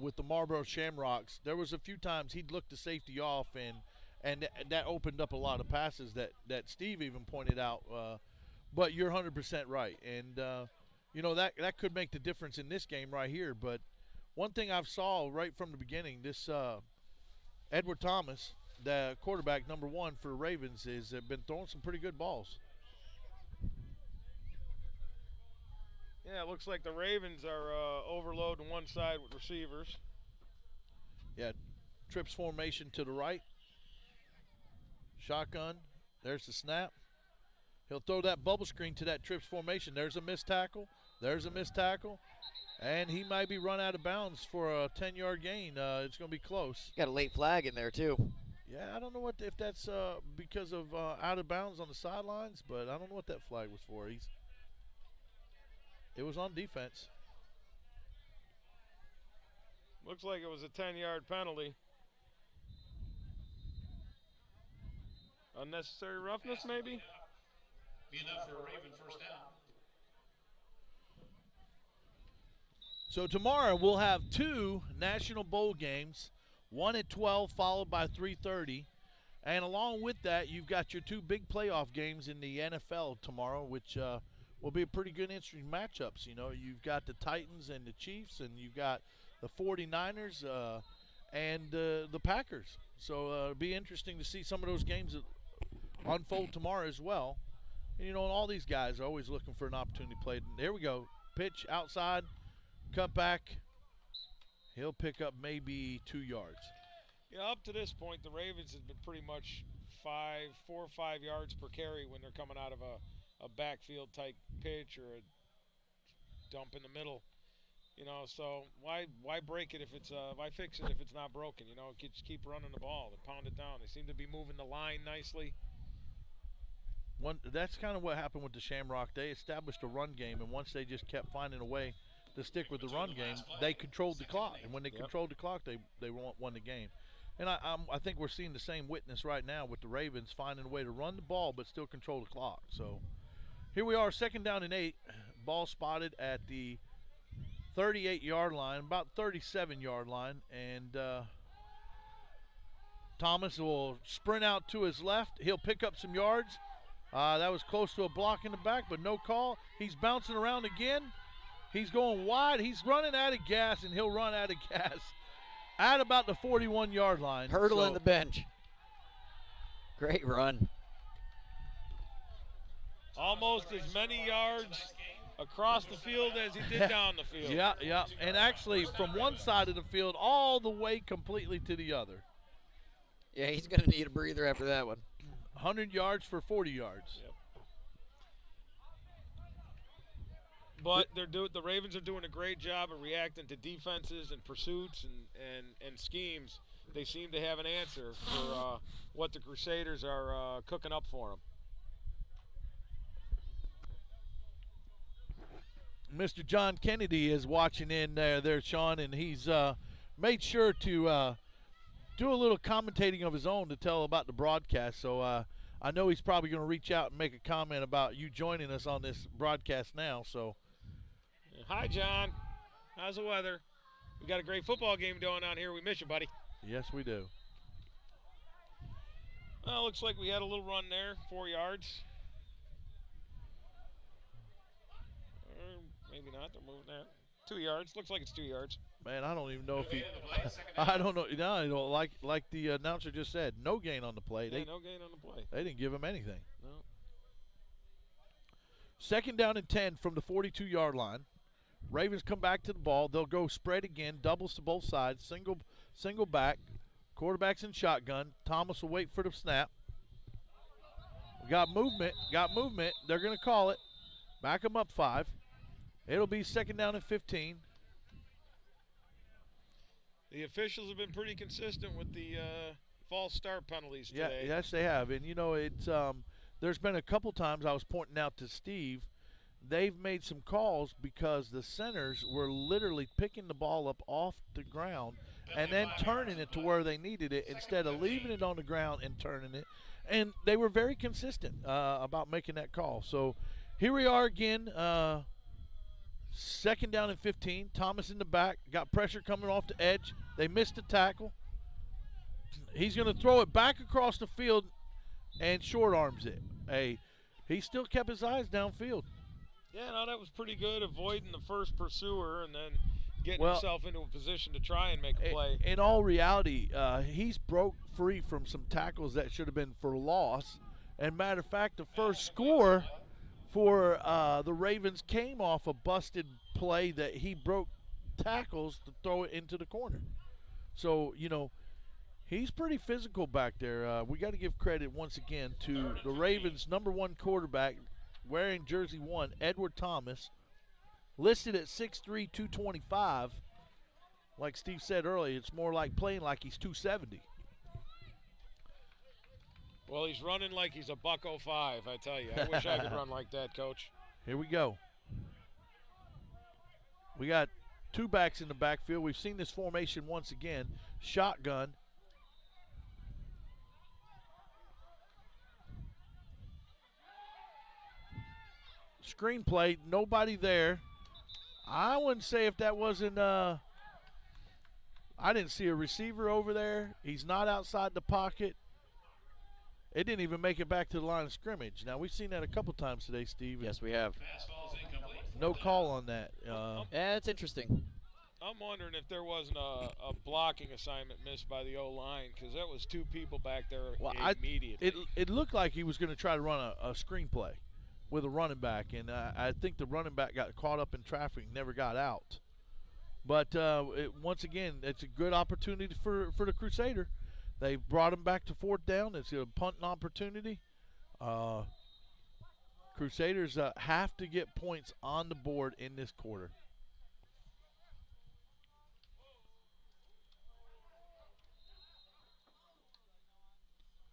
with the Marlboro Shamrocks. There was a few times he'd look the safety off, and that opened up a lot of passes that Steve even pointed out. But you're 100% right. And, you know, that could make the difference in this game right here. But one thing I've saw right from the beginning, this Edward Thomas, the quarterback, number 1 for Ravens, has been throwing some pretty good balls. Yeah, it looks like the Ravens are overloading one side with receivers. Yeah, trips formation to the right. Shotgun. There's the snap. He'll throw that bubble screen to that trips formation. There's a missed tackle. There's a missed tackle. And he might be run out of bounds for a 10-yard gain. It's going to be close. Got a late flag in there, too. Yeah, I don't know if that's because of out of bounds on the sidelines, but I don't know what that flag was for. It was on defense. Looks like it was a 10-yard penalty. Unnecessary roughness, maybe? Be enough for a Raven first down. So tomorrow we'll have 2 National Bowl games, one at 12 followed by 3:30. And along with that, you've got your 2 big playoff games in the NFL tomorrow, which will be a pretty good, interesting matchups. You know, you've got the Titans and the Chiefs, and you've got the 49ers and the Packers. So it'll be interesting to see some of those games unfold tomorrow as well. And, you know, and all these guys are always looking for an opportunity to play. There we go. Pitch outside, cut back. He'll pick up maybe 2 yards. Yeah, up to this point, the Ravens have been pretty much 4 or 5 yards per carry when they're coming out of a backfield type pitch or a dump in the middle. You know, so why break it if it's why fix it if it's not broken? You know, just keep running the ball and pound it down. They seem to be moving the line nicely. That's kind of what happened with the Shamrock. They established a run game, and once they just kept finding a way to stick with the run game, they controlled the clock. And when they controlled the clock, they won the game. And I think we're seeing the same witness right now with the Ravens finding a way to run the ball but still control the clock. So here we are, 2nd down and 8. Ball spotted at the 38-yard line, about 37-yard line. And Thomas will sprint out to his left. He'll pick up some yards. That was close to a block in the back, but no call. He's bouncing around again. He's going wide. He's running out of gas, and he'll run out of gas at about the 41-yard line. Hurdling the bench. Great run. Almost as many yards across the field as he did down the field. Yeah. And actually from one side of the field all the way completely to the other. Yeah, he's going to need a breather after that one. 100 yards for 40 yards. Yep. But the Ravens are doing a great job of reacting to defenses and pursuits and schemes. They seem to have an answer for what the Crusaders are cooking up for them. Mr. John Kennedy is watching in there, Sean, and he's made sure to do a little commentating of his own to tell about the broadcast. So I know he's probably going to reach out and make a comment about you joining us on this broadcast now. So, hi, John. How's the weather? We got a great football game going on here. We miss you, buddy. Yes, we do. Well, looks like we had a little run there, 4 yards. Maybe not. They're moving that. 2 yards. Looks like it's 2 yards. Man, I don't even know if he. I don't know. No, you know, like the announcer just said, no gain on the play. Yeah, no gain on the play. They didn't give him anything. No. 2nd down and 10 from the 42-yard line. Ravens come back to the ball. They'll go spread again, doubles to both sides, single back. Quarterback's in shotgun. Thomas will wait for the snap. We got movement. They're going to call it. Back them up 5. It'll be 2nd down and 15. The officials have been pretty consistent with the false start penalties today. Yeah, yes, they have. And, you know, it's there's been a couple times I was pointing out to Steve, they've made some calls because the centers were literally picking the ball up off the ground and then turning it to where they needed it instead of leaving it on the ground and turning it. And they were very consistent about making that call. So here we are again. 2nd down and 15. Thomas in the back. Got pressure coming off the edge. They missed the tackle. He's going to throw it back across the field and short arms it. He still kept his eyes downfield. Yeah, no, that was pretty good, avoiding the first pursuer and then getting himself into a position to try and make a play. In all reality, he's broke free from some tackles that should have been for loss. And matter of fact, the first score for the Ravens came off a busted play that he broke tackles to throw it into the corner. So, you know, he's pretty physical back there. We got to give credit once again to the Ravens' #1 quarterback wearing jersey 1, Edward Thomas, listed at 6'3", 225. Like Steve said earlier, it's more like playing like he's 270. Well, he's running like he's a $105, I tell you. I wish I could run like that, Coach. Here we go. We got 2 backs in the backfield. We've seen this formation once again. Shotgun. Screenplay, nobody there. I wouldn't say if that wasn't I didn't see a receiver over there. He's not outside the pocket. It didn't even make it back to the line of scrimmage. Now, we've seen that a couple times today, Steve. Yes, we have. No call on that. Yeah, it's interesting. I'm wondering if there wasn't a blocking assignment missed by the O-line, because that was 2 people back there immediately. It looked like he was going to try to run a screenplay with a running back, and I think the running back got caught up in traffic and never got out. But once again, it's a good opportunity for the Crusader. They brought him back to 4th down. It's a punting opportunity. Crusaders have to get points on the board in this quarter.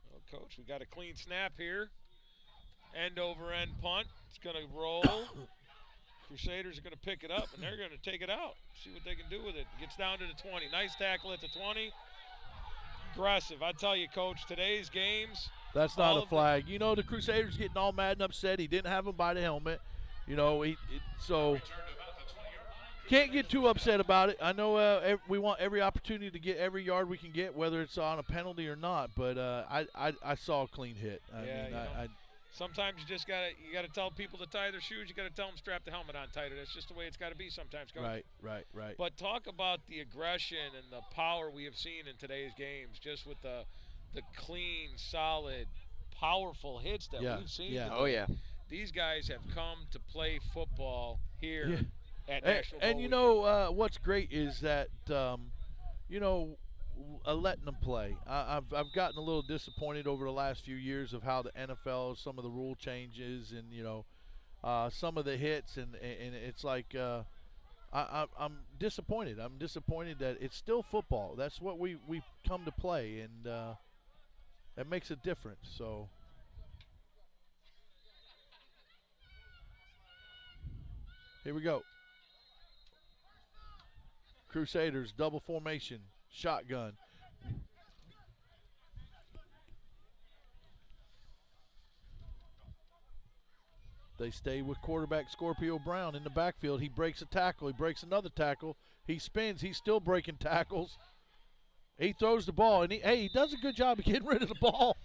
Well, Coach, we got a clean snap here. End over end punt. It's going to roll. Crusaders are going to pick it up, and they're going to take it out. See what they can do with it. Gets down to the 20. Nice tackle at the 20. Aggressive. I tell you, Coach, today's games. That's not a flag. You know, the Crusaders getting all mad and upset. He didn't have him by the helmet. You know, so can't get too upset about it. I know we want every opportunity to get every yard we can get, whether it's on a penalty or not. But I saw a clean hit. Sometimes you just gotta tell people to tie their shoes. You gotta tell them strap the helmet on tighter. That's just the way it's got to be sometimes, Coach. Right. But talk about the aggression and the power we have seen in today's games, just with the clean, solid, powerful hits that we've seen. Yeah. Oh yeah. These guys have come to play football here at National Bowl. And you know what's great is that letting them play. I've gotten a little disappointed over the last few years of how the NFL, some of the rule changes, and some of the hits, and it's like I'm disappointed. I'm disappointed that it's still football. That's what we come to play, and that makes a difference. So here we go. Crusaders double formation, shotgun. They stay with quarterback Scorpio Brown in the backfield. He breaks a tackle. He breaks another tackle. He spins. He's still breaking tackles. He throws the ball, and he does a good job of getting rid of the ball.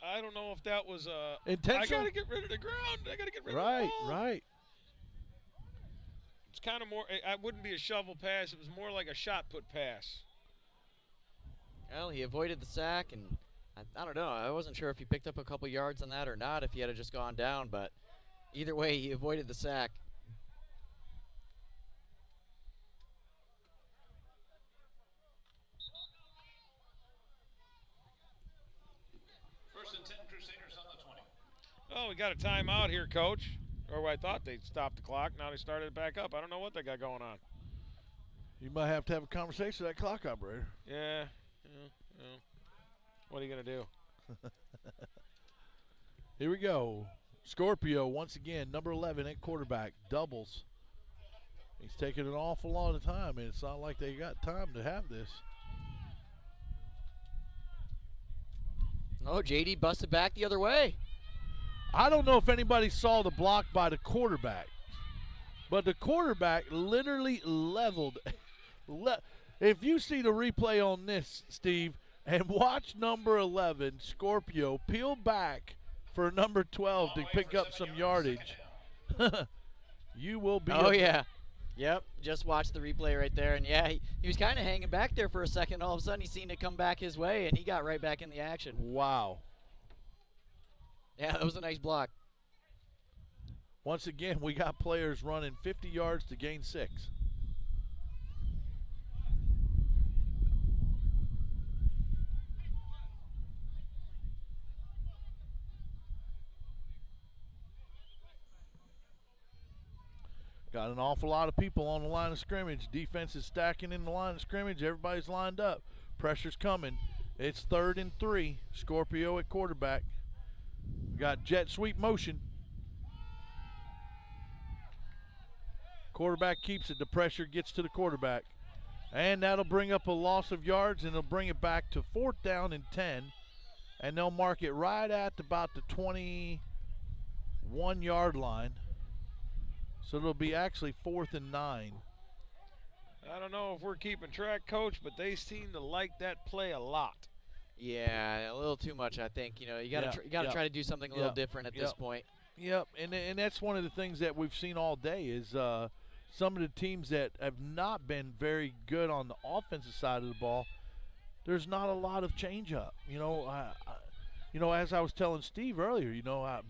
I don't know if that was intentional. I got to get rid of the ground. I got to get rid of the ball. Right. It's kind of more – it wouldn't be a shovel pass. It was more like a shot put pass. Well, he avoided the sack, and I don't know. I wasn't sure if he picked up a couple yards on that or not, if he had just gone down. But either way, he avoided the sack. First and 10, Crusaders on the 20. Oh, we got a timeout here, Coach. Or I thought they'd stopped the clock. Now they started it back up. I don't know what they got going on. You might have to have a conversation with that clock operator. Yeah. What are you going to do? Here we go. Scorpio, once again, number 11 at quarterback, doubles. He's taking an awful lot of time, and it's not like they got time to have this. Oh, JD busted back the other way. I don't know if anybody saw the block by the quarterback, but the quarterback literally leveled. If you see the replay on this, Steve, and watch number 11, Scorpio, peel back for number 12 to pick up some yardage, you will be. Oh, yeah. Yep, just watched the replay right there. And, yeah, he was kind of hanging back there for a second. All of a sudden, he seemed to come back his way, and he got right back in the action. Wow. Yeah, that was a nice block. Once again, we got players running 50 yards to gain 6. Got an awful lot of people on the line of scrimmage. Defense is stacking in the line of scrimmage. Everybody's lined up. Pressure's coming. It's 3rd and 3. Scorpio at quarterback. We got jet sweep motion. Quarterback keeps it. The pressure gets to the quarterback. And that'll bring up a loss of yards, and they'll bring it back to 4th down and 10. And they'll mark it right at about the 21-yard line. So it'll be actually 4th and 9. I don't know if we're keeping track, Coach, but they seem to like that play a lot. Yeah, a little too much, I think. You know, you got to try to do something a little different at this point. Yep, and that's one of the things that we've seen all day is some of the teams that have not been very good on the offensive side of the ball. There's not a lot of change up. You know, as I was telling Steve earlier,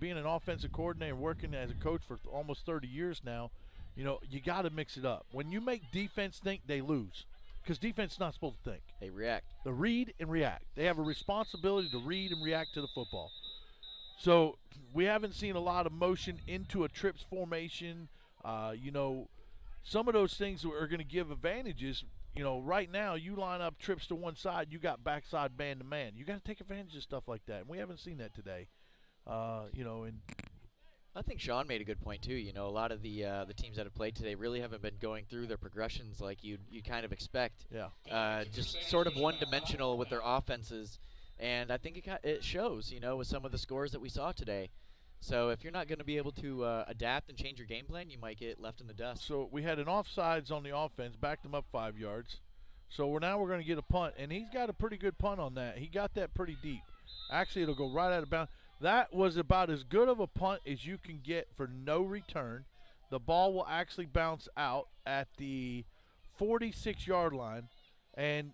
being an offensive coordinator, working as a coach for almost 30 years now, you got to mix it up. When you make defense think, they lose. Because defense is not supposed to think. They react. They read and react. They have a responsibility to read and react to the football. So we haven't seen a lot of motion into a trips formation. Some of those things are going to give advantages. Right now you line up trips to one side, you got backside man-to-man. You got to take advantage of stuff like that, and we haven't seen that today. And I think Sean made a good point too. A lot of the teams that have played today really haven't been going through their progressions like you kind of expect. Yeah. Just sort of one-dimensional with their offenses, and I think it shows. With some of the scores that we saw today. So if you're not going to be able to adapt and change your game plan, you might get left in the dust. So we had an offsides on the offense, backed them up 5 yards. So we're going to get a punt, and he's got a pretty good punt on that. He got that pretty deep. Actually, it'll go right out of bounds. That was about as good of a punt as you can get for no return. The ball will actually bounce out at the 46-yard line, and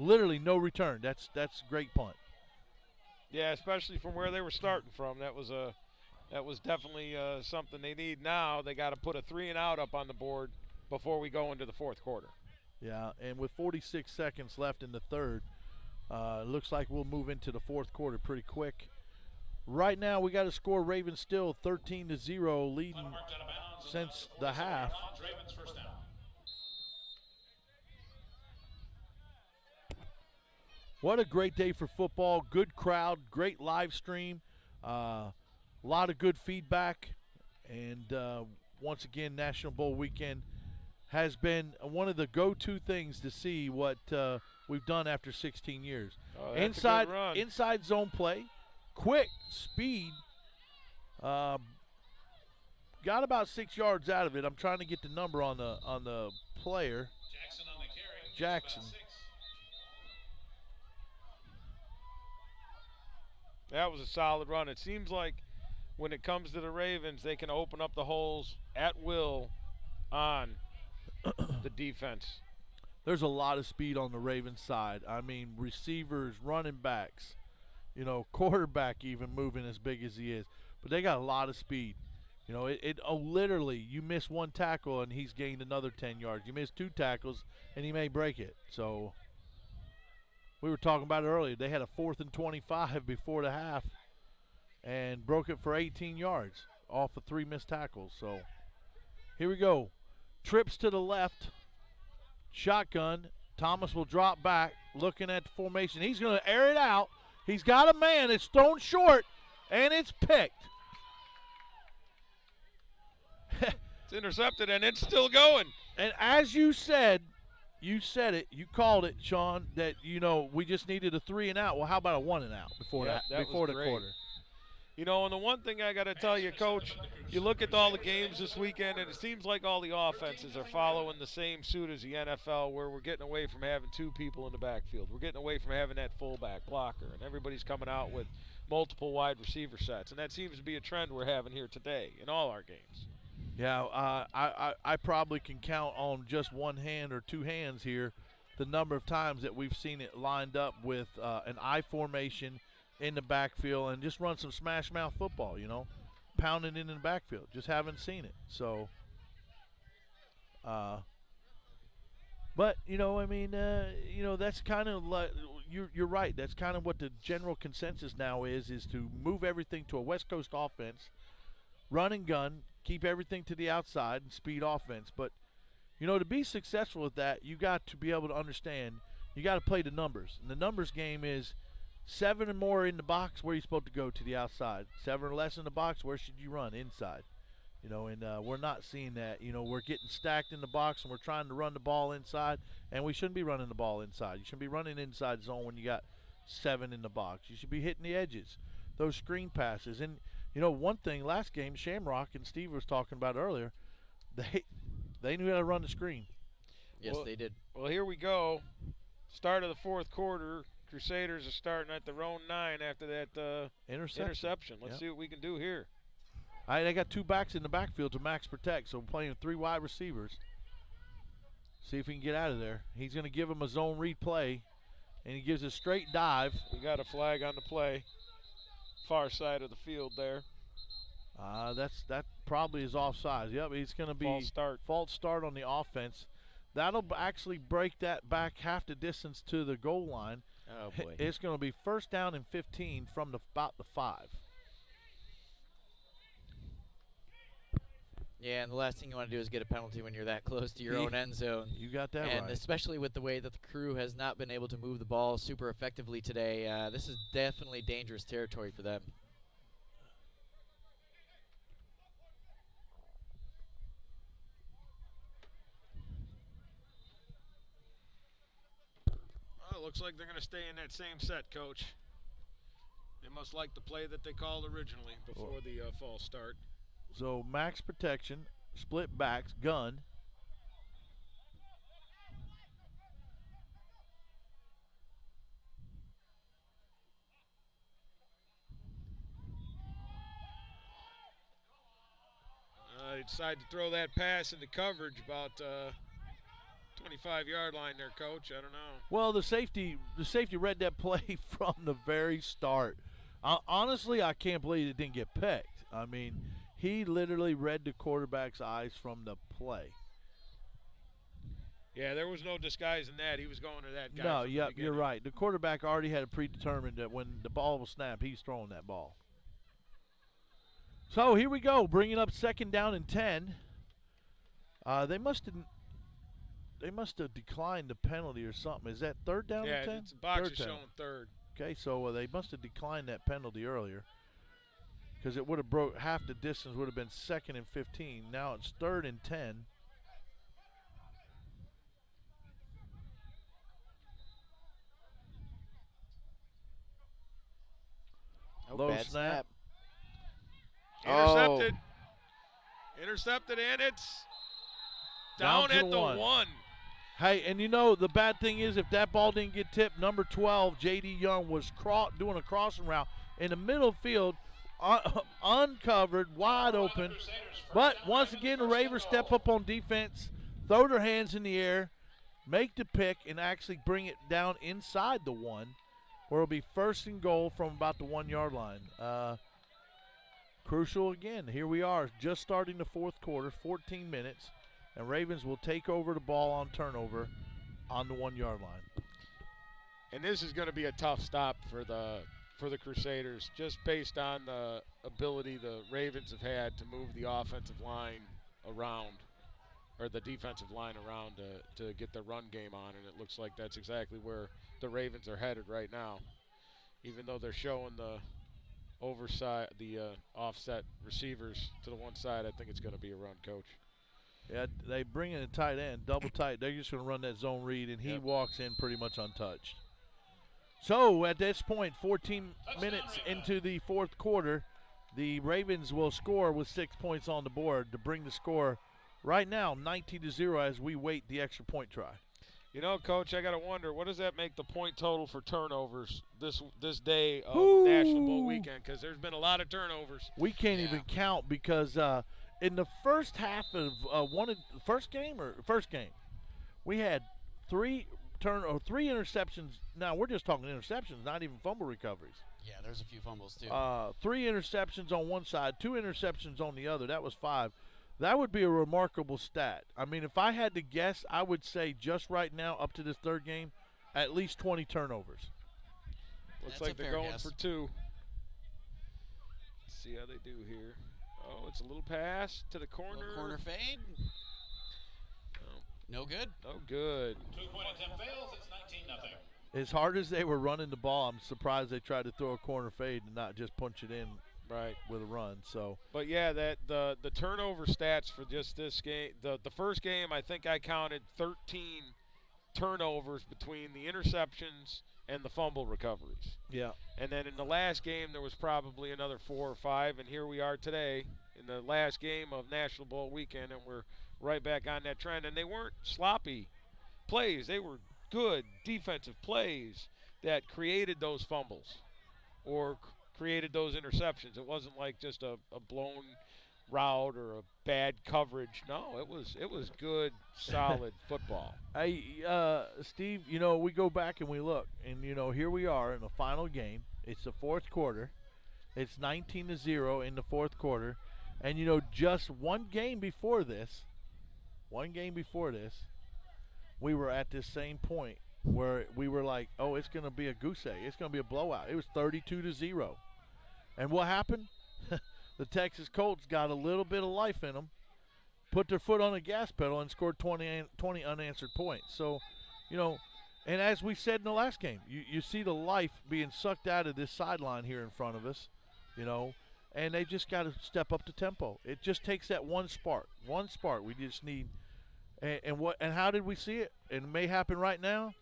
literally no return. That's a great punt. Yeah, especially from where they were starting from. That was definitely something they need now. They got to put a 3-and-out up on the board before we go into the 4th quarter. Yeah, and with 46 seconds left in the 3rd, it looks like we'll move into the 4th quarter pretty quick. right now we got to score. Ravens still 13-0, leading Punt marked out of bounds, and since that'll the stay out half. of bounds. Ravens first down. What a great day for football. Good crowd, great live stream, a lot of good feedback. And once again, National Bowl weekend has been one of the go-to things to see what we've done after 16 years. Oh, that's a good run. Inside zone play, quick speed. Got about 6 yards out of it. I'm trying to get the number on the player. Jackson on the carry. Jackson. About 6. That was a solid run. It seems like when it comes to the Ravens, they can open up the holes at will on the defense. There's a lot of speed on the Ravens side. I mean, receivers, running backs, quarterback even moving as big as he is. But they got a lot of speed. Literally, you miss one tackle and he's gained another 10 yards. You miss 2 tackles and he may break it. So we were talking about it earlier. They had a 4th and 25 before the half and broke it for 18 yards off of 3 missed tackles. So here we go. Trips to the left. Shotgun. Thomas will drop back, looking at the formation. He's going to air it out. He's got a man. It's thrown short, and it's picked. It's intercepted, and it's still going. And as you said it, you called it, Sean, that, we just needed a 3 and out. Well, how about a 1 and out before Yeah, that before was the great. quarter? And the one thing I got to tell you, Coach, you look at all the games this weekend, and it seems like all the offenses are following the same suit as the NFL, where we're getting away from having 2 people in the backfield. We're getting away from having that fullback blocker, and everybody's coming out with multiple wide receiver sets. And that seems to be a trend we're having here today in all our games. Yeah, I probably can count on just one hand or 2 hands here the number of times that we've seen it lined up with an I formation in the backfield and just run some smash mouth football, pounding in the backfield. Just haven't seen it. So, but that's kind of like you're right. That's kind of what the general consensus now is to move everything to a West Coast offense, run and gun, keep everything to the outside, and speed offense. But to be successful with that, you got to be able to understand. You got to play the numbers, and the numbers game is 7 or more in the box, where are you supposed to go to the outside? 7 or less in the box, where should you run? Inside. And we're not seeing that. We're getting stacked in the box, and we're trying to run the ball inside, and we shouldn't be running the ball inside. You shouldn't be running inside zone when you got 7 in the box. You should be hitting the edges, those screen passes. And, one thing last game, Shamrock and Steve was talking about earlier, they knew how to run the screen. Yes, they did. Well, here we go. Start of the 4th quarter. Crusaders are starting at their own 9 after that interception. Let's see what we can do here. All right, they got 2 backs in the backfield to max protect, so we're playing 3 wide receivers. See if he can get out of there. He's going to give him a zone read play, and he gives a straight dive. We got a flag on the play. Far side of the field there. That probably is offside. Yep, he's going to be false start on the offense. That'll actually break that back half the distance to the goal line. Oh, boy. It's going to be 1st down and 15 from about the 5. Yeah, and the last thing you want to do is get a penalty when you're that close to your own end zone. You got that and right. especially with the way that the Crew has not been able to move the ball super effectively today, this is definitely dangerous territory for them. Looks like they're going to stay in that same set, Coach. They must like the play that they called originally before the false start. So max protection, split backs, gun. They decide to throw that pass into coverage about 25-yard line there, Coach. I don't know. Well, the safety read that play from the very start. Honestly, I can't believe it didn't get picked. I mean, he literally read the quarterback's eyes from the play. Yeah, there was no disguising that. He was going to that guy. No, yep, you're right. The quarterback already had it predetermined that when the ball was snapped, he's throwing that ball. So here we go, bringing up 2nd down and 10. They must have declined the penalty or something. Is that 3rd down and 10? Yeah, it's a box is down. showing 3rd. Okay, so they must have declined that penalty earlier because it would have broke half the distance. Would have been 2nd and 15. Now it's 3rd and 10. Oh, bad snap. Intercepted. Intercepted, and it's down to at the 1. Hey, and you know, the bad thing is if that ball didn't get tipped, number 12, J.D. Young, was doing a crossing route in the middle field, uncovered, wide open. But once again, the Ravens step up on defense, throw their hands in the air, make the pick, and actually bring it down inside the 1, where it'll be 1st and goal from about the 1-yard line. Crucial again. Here we are, just starting the 4th quarter, 14 minutes. And Ravens will take over the ball on turnover on the 1-yard line. And this is going to be a tough stop for the Crusaders, just based on the ability the Ravens have had to move the offensive line around, or the defensive line around to get the run game on. And it looks like that's exactly where the Ravens are headed right now. Even though they're showing the offset receivers to the one side, I think it's going to be a run, Coach. Yeah, they bring in a tight end, double tight. They're just going to run that zone read, and he walks in pretty much untouched. So at this point, 14 minutes into the 4th quarter, the Ravens will score with 6 points on the board to bring the score right now 19-0 as we wait the extra point try. You know, Coach, I got to wonder, what does that make the point total for turnovers this day of National Bowl weekend? Because there's been a lot of turnovers. We can't even count because in the first half of first game, we had 3 interceptions. Now we're just talking interceptions, not even fumble recoveries. Yeah, there's a few fumbles too. 3 interceptions on one side, 2 interceptions on the other. That was 5. That would be a remarkable stat. I mean, if I had to guess, I would say just right now, up to this 3rd game, at least 20 turnovers. Looks That's like a they're fair going guess. for 2. Let's see how they do here. Oh, it's a little pass to the corner. Little corner fade. No good. Oh, good. 2-point attempt fails. It's 19-0. As hard as they were running the ball, I'm surprised they tried to throw a corner fade and not just punch it in with a run. So, but yeah, that the turnover stats for just this game, the first game, I think I counted 13 turnovers between the interceptions and the fumble recoveries. yeah. And then in the last game, there was probably another 4 or 5, and here we are today in the last game of National Bowl weekend, and we're right back on that trend. And they weren't sloppy plays. They were good defensive plays that created those fumbles or created those interceptions. It wasn't like just a blown route or a bad coverage. No, it was good, solid football. Hey, Steve, you know, we go back and we look, and, you know, here we are in the final game. It's the 4th quarter. It's 19-0 in the 4th quarter. And, you know, just one game before this, we were at this same point where we were like, oh, it's going to be a goose egg. It's going to be a blowout. It was 32-0. And what happened? The Texas Colts got a little bit of life in them, put their foot on the gas pedal, and scored 20 unanswered points. So, you know, and as we said in the last game, you see the life being sucked out of this sideline here in front of us, you know, and they just got to step up the tempo. It just takes that one spark. We just need and how did we see it? It may happen right now.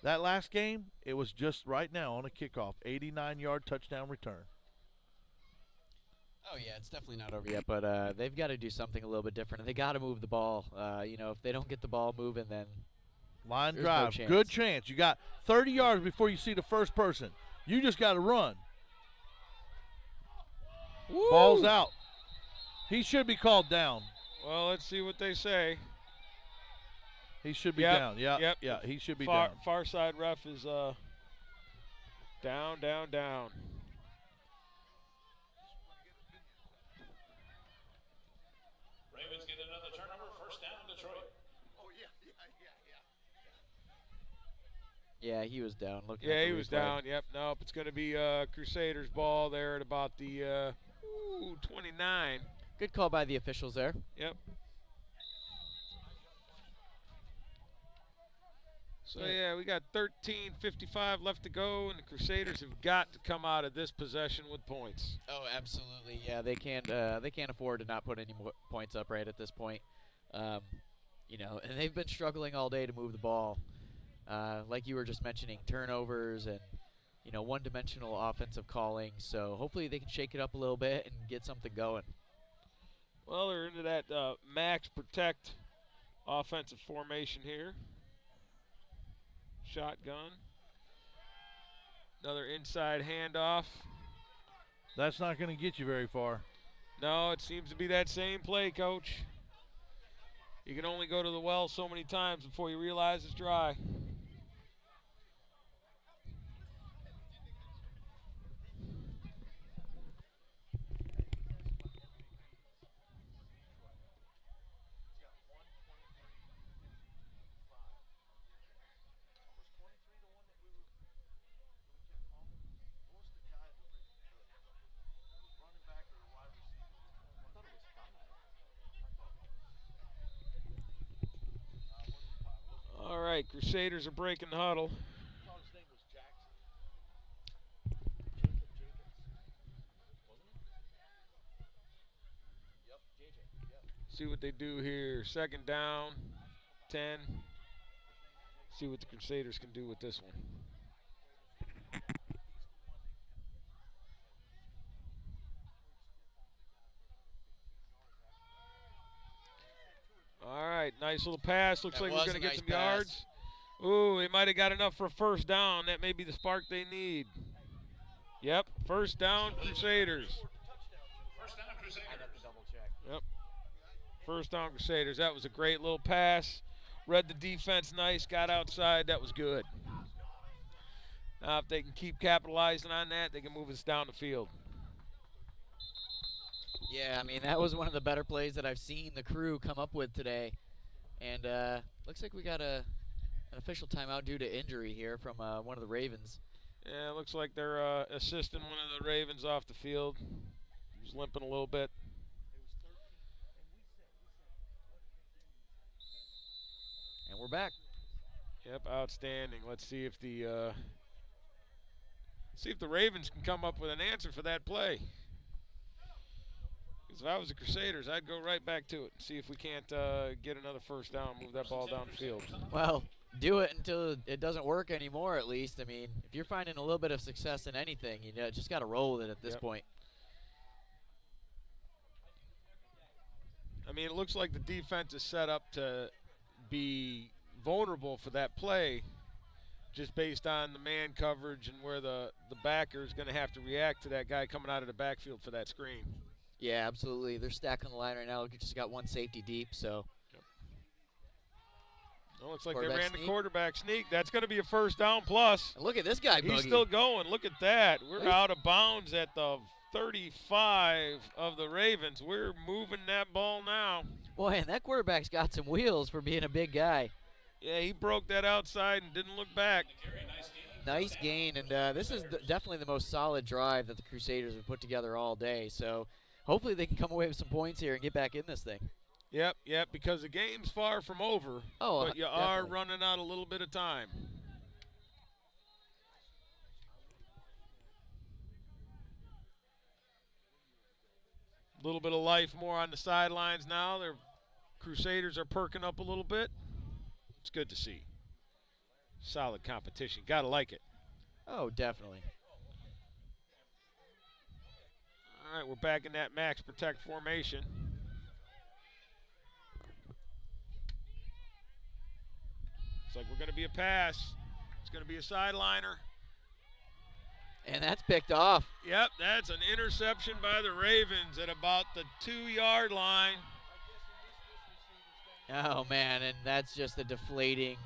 That last game, it was just right now on a kickoff, 89-yard touchdown return. Oh, yeah, it's definitely not over Yeah, yet. but they've got to do something a little bit different. They got to move the ball. You know, if they don't get the ball moving, then Line there's drive, no chance. good chance. You got 30 yards before you see the first person. You just got to run. Woo! Ball's out. He should be called down. Well, let's see what they say. He should be Yep, down. Yeah, yep. yeah, he should be Far, down. far side ref is down. Ravens get another turnover. First down, Detroit. Yeah, he was down. Looking Yeah, at the he was replay. down. Yep. Nope. It's going to be Crusaders ball there at about the Ooh, 29. Good call by the officials there. Yep. So, yeah, we got 13:55 left to go, and the Crusaders have got to come out of this possession with points. Oh, absolutely. Yeah, they can't afford to not put any more points up right at this point. You know, and they've been struggling all day to move the ball. Like you were just mentioning, turnovers and, you know, one-dimensional offensive calling. So hopefully they can shake it up a little bit and get something going. Well, they're into that max protect offensive formation here. Shotgun. Another inside handoff. That's not going to get you very far. No, it seems to be that same play, Coach. You can only go to the well so many times before you realize it's dry. All right, Crusaders are breaking the huddle. See what they do here. Second down, 10. See what the Crusaders can do with this one. All right, nice little pass. Looks That like we're was going to a get nice some pass. yards. Ooh, they might have got enough for a first down. That may be the spark they need. Yep, first down, Crusaders. First down, Crusaders. Yep, first down, Crusaders. That was a great little pass. Read the defense nice, got outside. That was good. Now, if they can keep capitalizing on that, they can move us down the field. Yeah, I mean, that was one of the better plays that I've seen the Crew come up with today. And looks like we got an official timeout due to injury here from one of the Ravens. Yeah, it looks like they're assisting one of the Ravens off the field. He's limping a little bit. And we're back. Yep, outstanding. Let's see if the Ravens can come up with an answer for that play. Because if I was the Crusaders, I'd go right back to it and see if we can't get another first down, move that ball down the field. Well, do it until it doesn't work anymore, at least. I mean, if you're finding a little bit of success in anything, you know, just got to roll with it at this point. I mean, it looks like the defense is set up to be vulnerable for that play just based on the man coverage and where the backer is going to have to react to that guy coming out of the backfield for that screen. Yeah, absolutely. They're stacking the line right now. Just got one safety deep, so. Well, looks like they Quarterback ran sneak. the quarterback sneak. That's going to be a first down plus. And look at this guy, He's Boogie. still going. Look at that. We're He's- out of bounds at the 35 of the Ravens. We're moving that ball now. Boy, and that quarterback's got some wheels for being a big guy. Yeah, he broke that outside and didn't look back. Nice gain, and this is definitely the most solid drive that the Crusaders have put together all day. So hopefully they can come away with some points here and get back in this thing. Yep, because the game's far from over, Oh, but you are definitely. running out a little bit of time. A little bit of life more on the sidelines now. Their Crusaders are perking up a little bit. It's good to see. Solid competition. Gotta like it. Oh, definitely. All right, we're back in that max protect formation. Looks like we're going to be a pass. It's going to be a sideliner. And that's picked off. Yep, that's an interception by the Ravens at about the 2-yard line. Oh, man, and that's just a deflating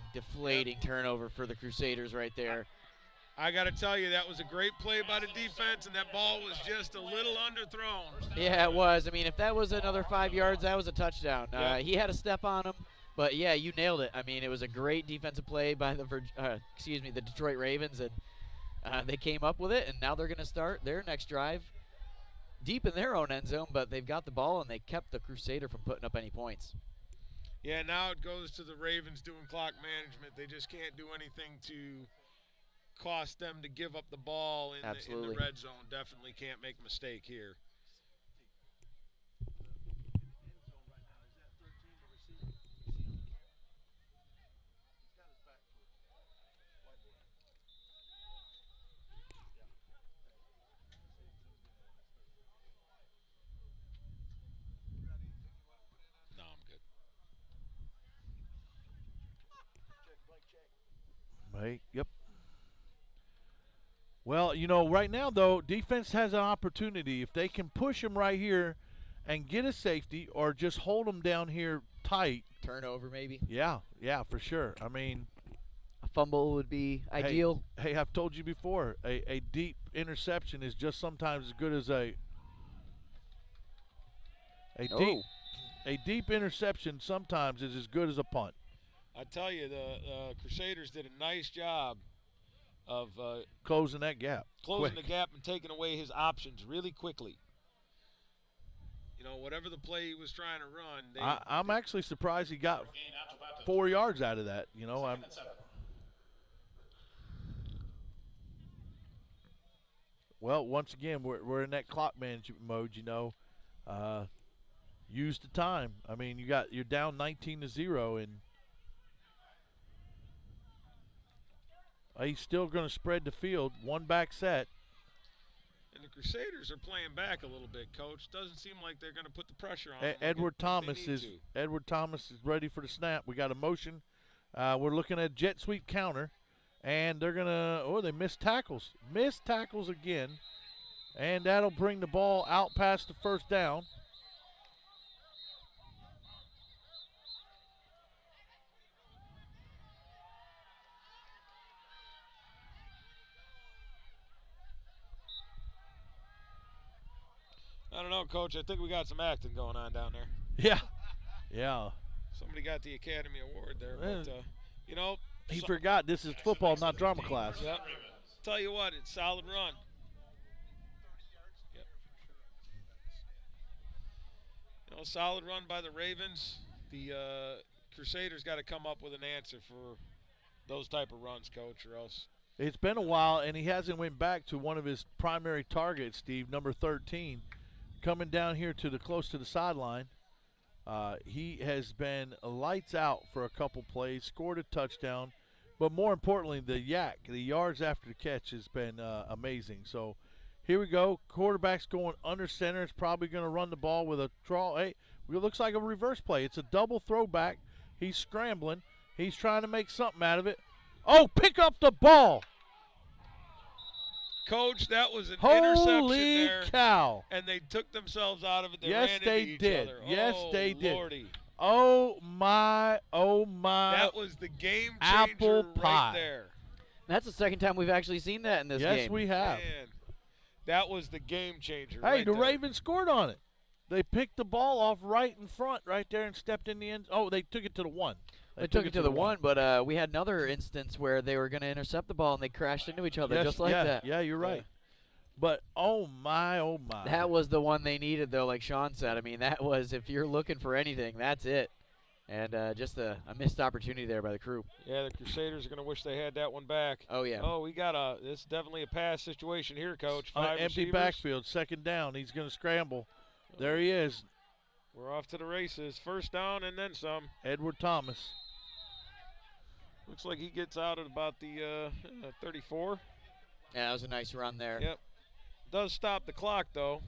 turnover for the Crusaders right there. I got to tell you, that was a great play by the defense, and that ball was just a little underthrown. Yeah, it was. I mean, if that was another 5 yards, that was a touchdown. Yeah. He had a step on him, but, yeah, you nailed it. I mean, it was a great defensive play by the Detroit Ravens, and they came up with it, and now they're going to start their next drive deep in their own end zone, but they've got the ball and they kept the Crusader from putting up any points. Yeah, now it goes to the Ravens doing clock management. They just can't do anything to cost them to give up the ball in the red zone. Definitely can't make a mistake here. No, I'm good. Right, yep. Well, you know, right now, though, defense has an opportunity. If they can push them right here and get a safety or just hold them down here tight. Turnover, maybe. Yeah, for sure. I mean, a fumble would be ideal. Hey, I've told you before, a deep interception is just sometimes as good as a deep interception sometimes is as good as a punt. I tell you, the Crusaders did a nice job of closing that gap. Closing the gap and taking away his options really quickly. You know, whatever the play he was trying to run. I'm actually surprised he got 4 yards out of that. You know, well, once again, we're in that clock management mode, you know. Use the time. I mean, you're down 19-0, and he's still going to spread the field. One back set. And the Crusaders are playing back a little bit, Coach. Doesn't seem like they're going to put the pressure on them. Edward Thomas is ready for the snap. We got a motion. We're looking at jet sweep counter, and they're going to they missed tackles. Missed tackles again. And that'll bring the ball out past the first down. I don't know, Coach. I think we got some acting going on down there. Yeah. Somebody got the Academy Award there, but you know. He forgot this is football, not drama class. Yep. Tell you what, it's solid run. Yep. You know, solid run by the Ravens. The Crusaders got to come up with an answer for those type of runs, Coach, or else. It's been a while, and he hasn't went back to one of his primary targets, Steve, number 13. Coming down here close to the sideline, he has been lights out for a couple plays, scored a touchdown, but more importantly, the yards after the catch has been amazing. So here we go. Quarterback's going under center. It's probably going to run the ball with a draw. Hey, it looks like a reverse play. It's a double throwback. He's scrambling. He's trying to make something out of it. Oh, pick up the ball. Coach, that was an interception there. Holy cow. And they took themselves out of it. They yes, ran they into each did. other. Yes, oh, they did. Lordy. Oh, my. That was the game changer apple pie. right there. That's the second time we've actually seen that in this game. Yes, we have. Man, that was the game changer Hey, right the there. Ravens scored on it. They picked the ball off right in front right there and stepped in the end. Oh, they took it to the one. They took it to the one, but we had another instance where they were going to intercept the ball and they crashed into each other just like that. Yeah, you're right. But, oh, my. That was the one they needed, though, like Sean said. I mean, that was, if you're looking for anything, that's it. And just a missed opportunity there by the crew. Yeah, the Crusaders are going to wish they had that one back. Oh, yeah. Oh, this is definitely a pass situation here, Coach. Five empty receivers. backfield, second down. He's going to scramble. There he is. We're off to the races. First down and then some. Edward Thomas. Looks like he gets out at about the 34. Yeah, that was a nice run there. Yep. Does stop the clock, though.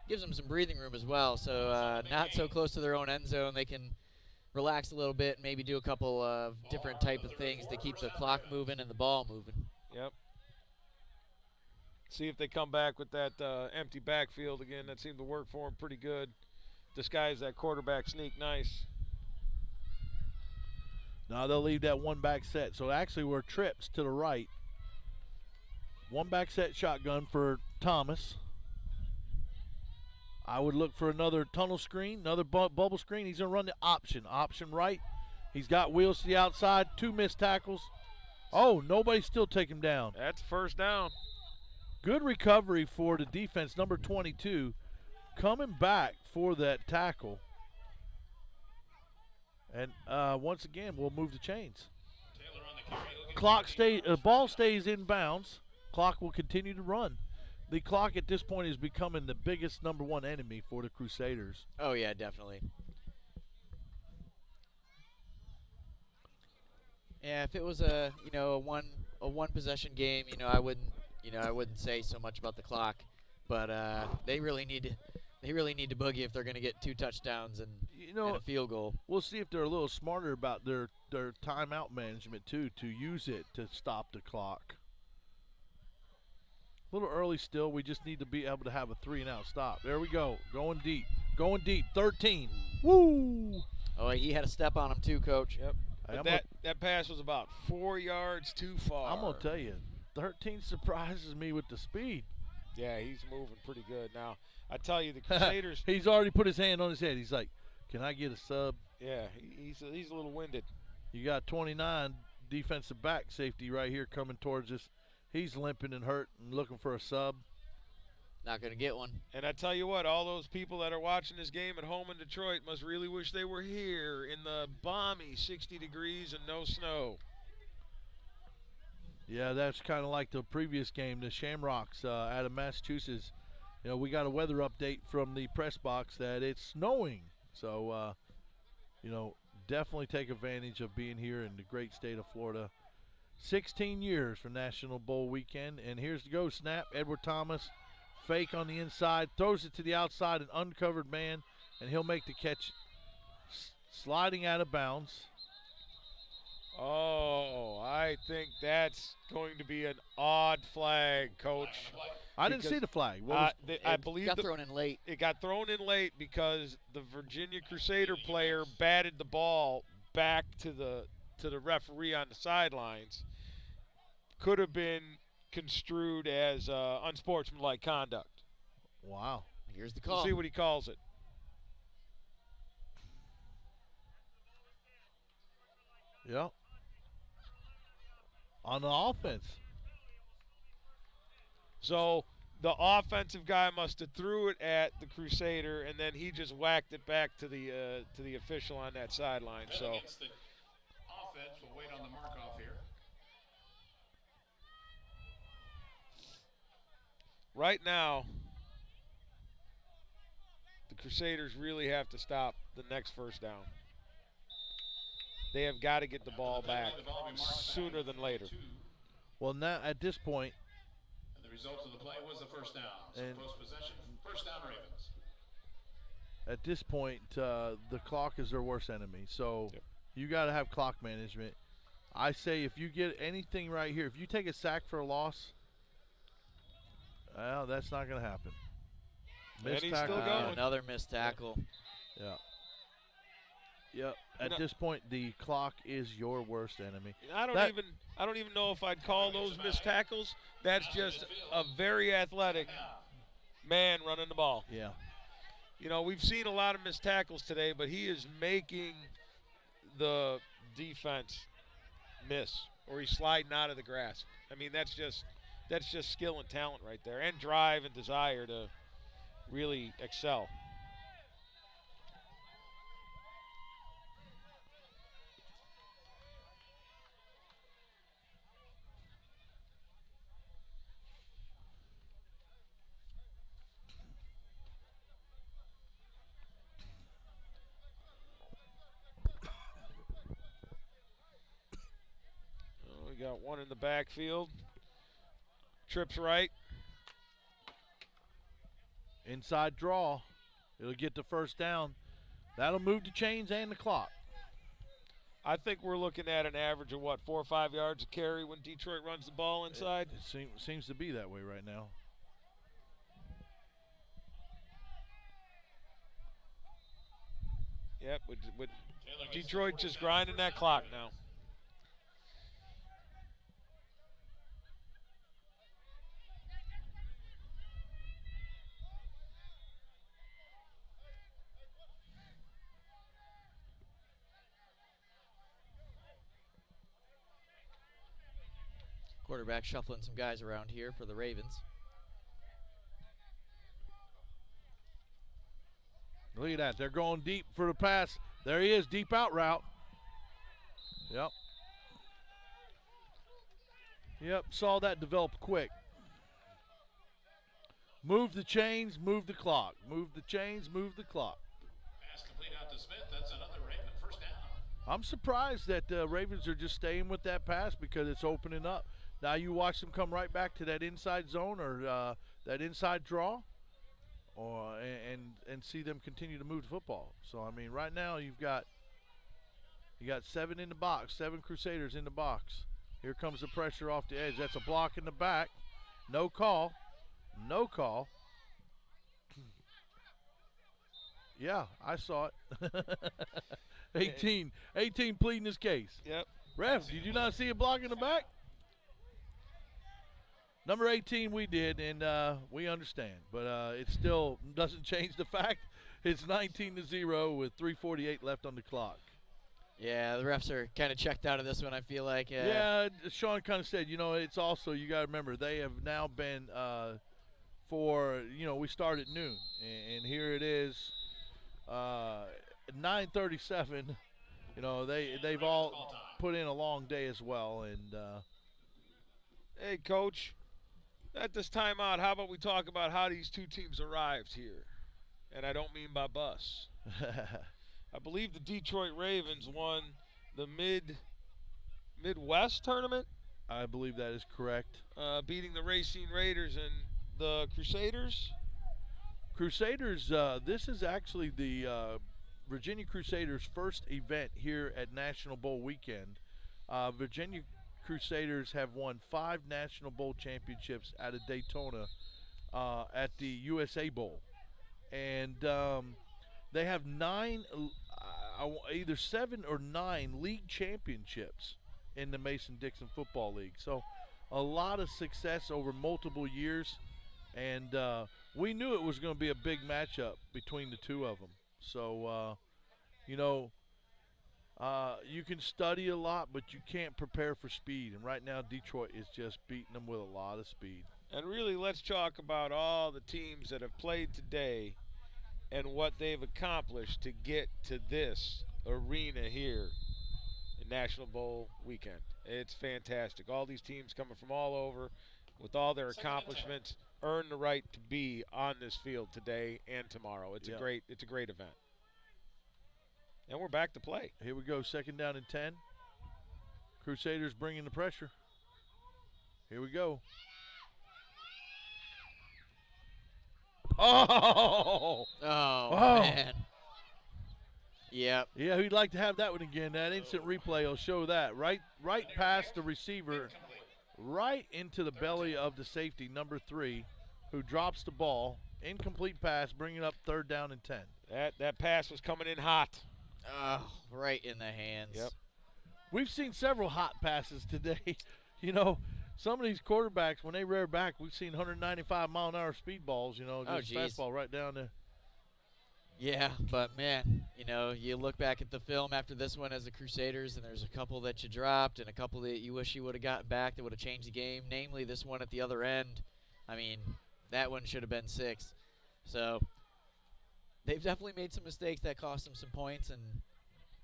Gives them some breathing room as well, so not so close to their own end zone. They can relax a little bit, maybe do a couple of different type of things to keep the clock moving and the ball moving. Yep. See if they come back with that empty backfield again. That seemed to work for them pretty good. Disguise that quarterback sneak nice. Now they'll leave that one back set. So actually we're trips to the right. One back set shotgun for Thomas. I would look for another tunnel screen, another bubble screen. He's going to run the option. Option right. He's got wheels to the outside. 2 missed tackles. Oh, nobody still take him down. That's first down. Good recovery for the defense, number 22, coming back for that tackle. And once again, we'll move the chains. Ball stays in bounds. Clock will continue to run. The clock at this point is becoming the biggest number one enemy for the Crusaders. Oh yeah, definitely. Yeah, if it was a one possession game, I wouldn't say so much about the clock, but they really need to boogie if they're going to get 2 touchdowns and a field goal. We'll see if they're a little smarter about their timeout management too, to use it to stop the clock. A little early still. We just need to be able to have a 3-and-out stop. There we go. Going deep. 13. Woo! Oh, he had a step on him too, Coach. Yep. But that pass was about 4 yards too far. I'm going to tell you, 13 surprises me with the speed. Yeah, he's moving pretty good. Now, I tell you, the Crusaders. He's already put his hand on his head. He's like, can I get a sub? Yeah, he's a little winded. You got 29 defensive back safety right here coming towards us. He's limping and hurt and looking for a sub. Not going to get one. And I tell you what, all those people that are watching this game at home in Detroit must really wish they were here in the balmy 60 degrees and no snow. Yeah, that's kind of like the previous game, the Shamrocks out of Massachusetts. We got a weather update from the press box that it's snowing. So, definitely take advantage of being here in the great state of Florida. 16 years for National Bowl weekend. And here's the go snap. Edward Thomas, fake on the inside, throws it to the outside, an uncovered man, and he'll make the catch sliding out of bounds. Oh, I think that's going to be an odd flag, Coach. I didn't see the flag. I believe it got thrown in late. It got thrown in late because the Virginia Crusader player batted the ball back to the referee on the sidelines. Could have been construed as unsportsmanlike conduct. Wow. Here's the call. We'll see what he calls it. Yep. On the offense. So the offensive guy must have threw it at the Crusader, and then he just whacked it back to the official on that sideline. So Against the offense, we'll wait on the mark off here. right now, the Crusaders really have to stop the next first down. They have got to get the ball back sooner than later. Well, now at this point, And the result of the play was the first down. So And- post possession, first down Ravens. at this point, the clock is their worst enemy. So Yep. you got to have clock management. I say if you get anything right here, if you take a sack for a loss, well, that's not going to happen. And he's tackle. still going. Another missed tackle. Yeah. Yep. At know- this point, the clock is your worst enemy. I don't even know if I'd call those missed tackles. That's just a very athletic man running the ball. Yeah. You know, we've seen a lot of missed tackles today, but he is making the defense miss, or he's sliding out of the grasp. I mean, that's just skill and talent right there, and drive and desire to really excel. We got one in the backfield. Trips right. Inside draw. It'll get the first down. That'll move the chains and the clock. I think we're looking at an average of, 4 or 5 yards a carry when Detroit runs the ball inside. It seems to be that way right now. Yep, with Detroit just grinding that clock now. Quarterback shuffling some guys around here for the Ravens. Look at that. They're going deep for the pass. There he is, deep out route. Yep. Yep, saw that develop quick. Move the chains, move the clock. Move the chains, move the clock. Pass complete out to Smith. That's another Raven first down. I'm surprised that Ravens are just staying with that pass because it's opening up. Now you watch them come right back to that inside zone or that inside draw, and see them continue to move the football. So I mean, right now you got 7 in the box, 7 Crusaders in the box. Here comes the pressure off the edge. That's a block in the back. No call. No call. Yeah, I saw it. 18 pleading his case. Yep. Ref, did you not see a block in the back? Number 18 we did, and we understand. But it still doesn't change the fact it's 19-0 with 3:48 left on the clock. Yeah, the refs are kind of checked out of this one, I feel like. Yeah, Sean kind of said, it's also, you got to remember, they have now been we start at noon. And here it is, 9:37. They've all put in a long day as well. And Hey, Coach, at this timeout, how about we talk about how these two teams arrived here? And I don't mean by bus. I believe the Detroit Ravens won the Midwest tournament. I believe that is correct. Beating the Racine Raiders and the Crusaders. Crusaders, this is actually the Virginia Crusaders' first event here at National Bowl weekend. Virginia Crusaders have won 5 National Bowl championships out of Daytona at the USA Bowl. And they have either 7 or 9 league championships in the Mason-Dixon Football League. So a lot of success over multiple years. And we knew it was going to be a big matchup between the two of them. So, you can study a lot, but you can't prepare for speed. And right now Detroit is just beating them with a lot of speed. And really, let's talk about all the teams that have played today and what they've accomplished to get to this arena here in National Bowl weekend. It's fantastic. All these teams coming from all over with all their accomplishments earn the right to be on this field today and tomorrow. It's a great event. And we're back to play. Here we go, 2nd down and 10. Crusaders bringing the pressure. Here we go. Oh, man. Yep. Yeah, we'd like to have that one again. That instant replay will show that. Right past the receiver, right into the belly of the safety, number 3, who drops the ball. Incomplete pass, bringing up 3rd down and 10. That pass was coming in hot. Oh, right in the hands. Yep. We've seen several hot passes today. Some of these quarterbacks, when they rear back, we've seen 195-mile-an-hour speed balls, just fastball right down there. Yeah, but, man, you look back at the film after this one as the Crusaders, and there's a couple that you dropped and a couple that you wish you would have gotten back that would have changed the game, namely this one at the other end. I mean, that one should have been 6. So they've definitely made some mistakes that cost them some points and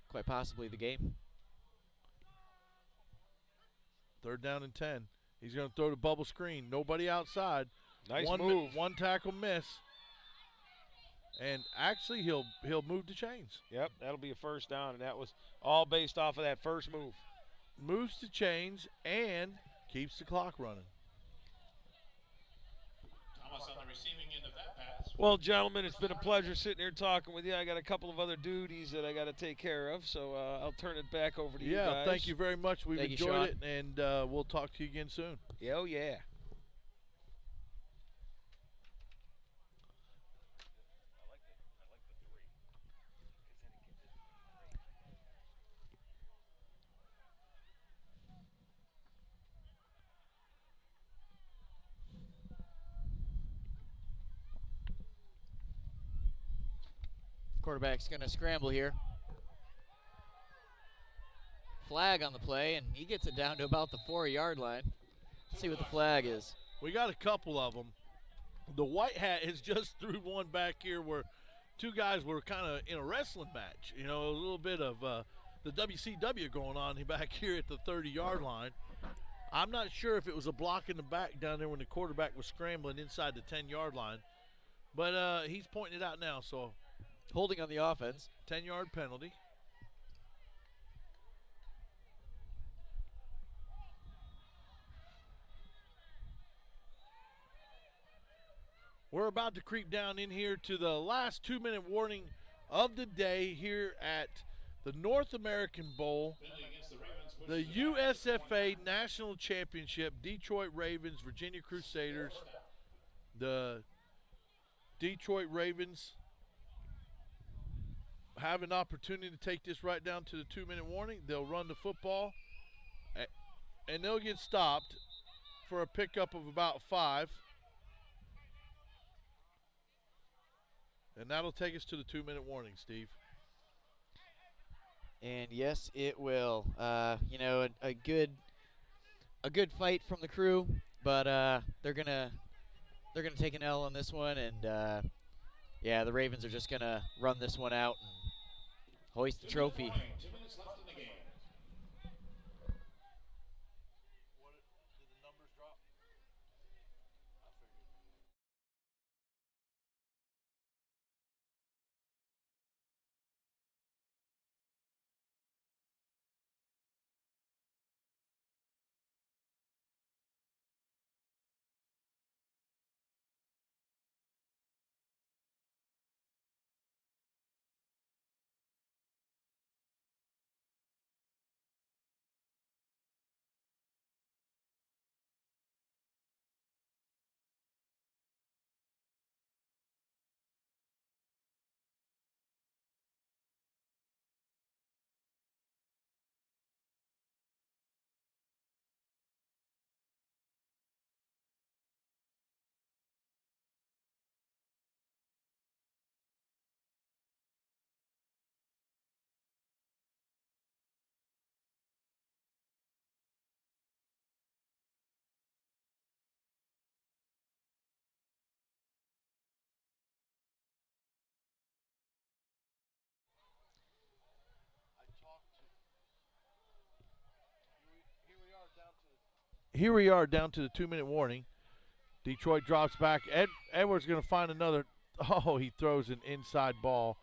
quite possibly the game. 3rd down and 10. He's going to throw the bubble screen. Nobody outside. Nice move. One tackle miss. And actually, he'll move the chains. Yep, that'll be a 1st down, and that was all based off of that first move. Moves the chains and keeps the clock running. Thomas on the receiving end of that pass. Well, gentlemen, it's been a pleasure sitting here talking with you. I got a couple of other duties that I got to take care of, so I'll turn it back over to you guys. Yeah, thank you very much. We've Thank you, enjoyed Sean. it, and we'll talk to you again soon. Yeah, oh, yeah. Quarterback's going to scramble here. Flag on the play, and he gets it down to about the 4-yard line. Let's see what the flag is. We got a couple of them. The white hat has just threw one back here where two guys were kind of in a wrestling match. You know, a little bit of the WCW going on back here at the 30-yard line. I'm not sure if it was a block in the back down there when the quarterback was scrambling inside the 10-yard line. But he's pointing it out now, so. Holding on the offense. 10-yard penalty. We're about to creep down in here to the last 2-minute warning of the day here at the North American Bowl, the USFA National Championship, Detroit Ravens, Virginia Crusaders. The Detroit Ravens have an opportunity to take this right down to the 2-minute warning. They'll run the football, and they'll get stopped for a pickup of about 5. And that'll take us to the 2-minute warning, Steve. And yes, it will. You know, a good fight from the crew, but they're gonna take an L on this one, and yeah, the Ravens are just gonna run this one out and hoist the trophy. 2 minutes left in the game. Did the numbers drop? Here we are down to the 2-minute warning. Detroit drops back. Edwards going to find another. Oh, he throws an inside ball.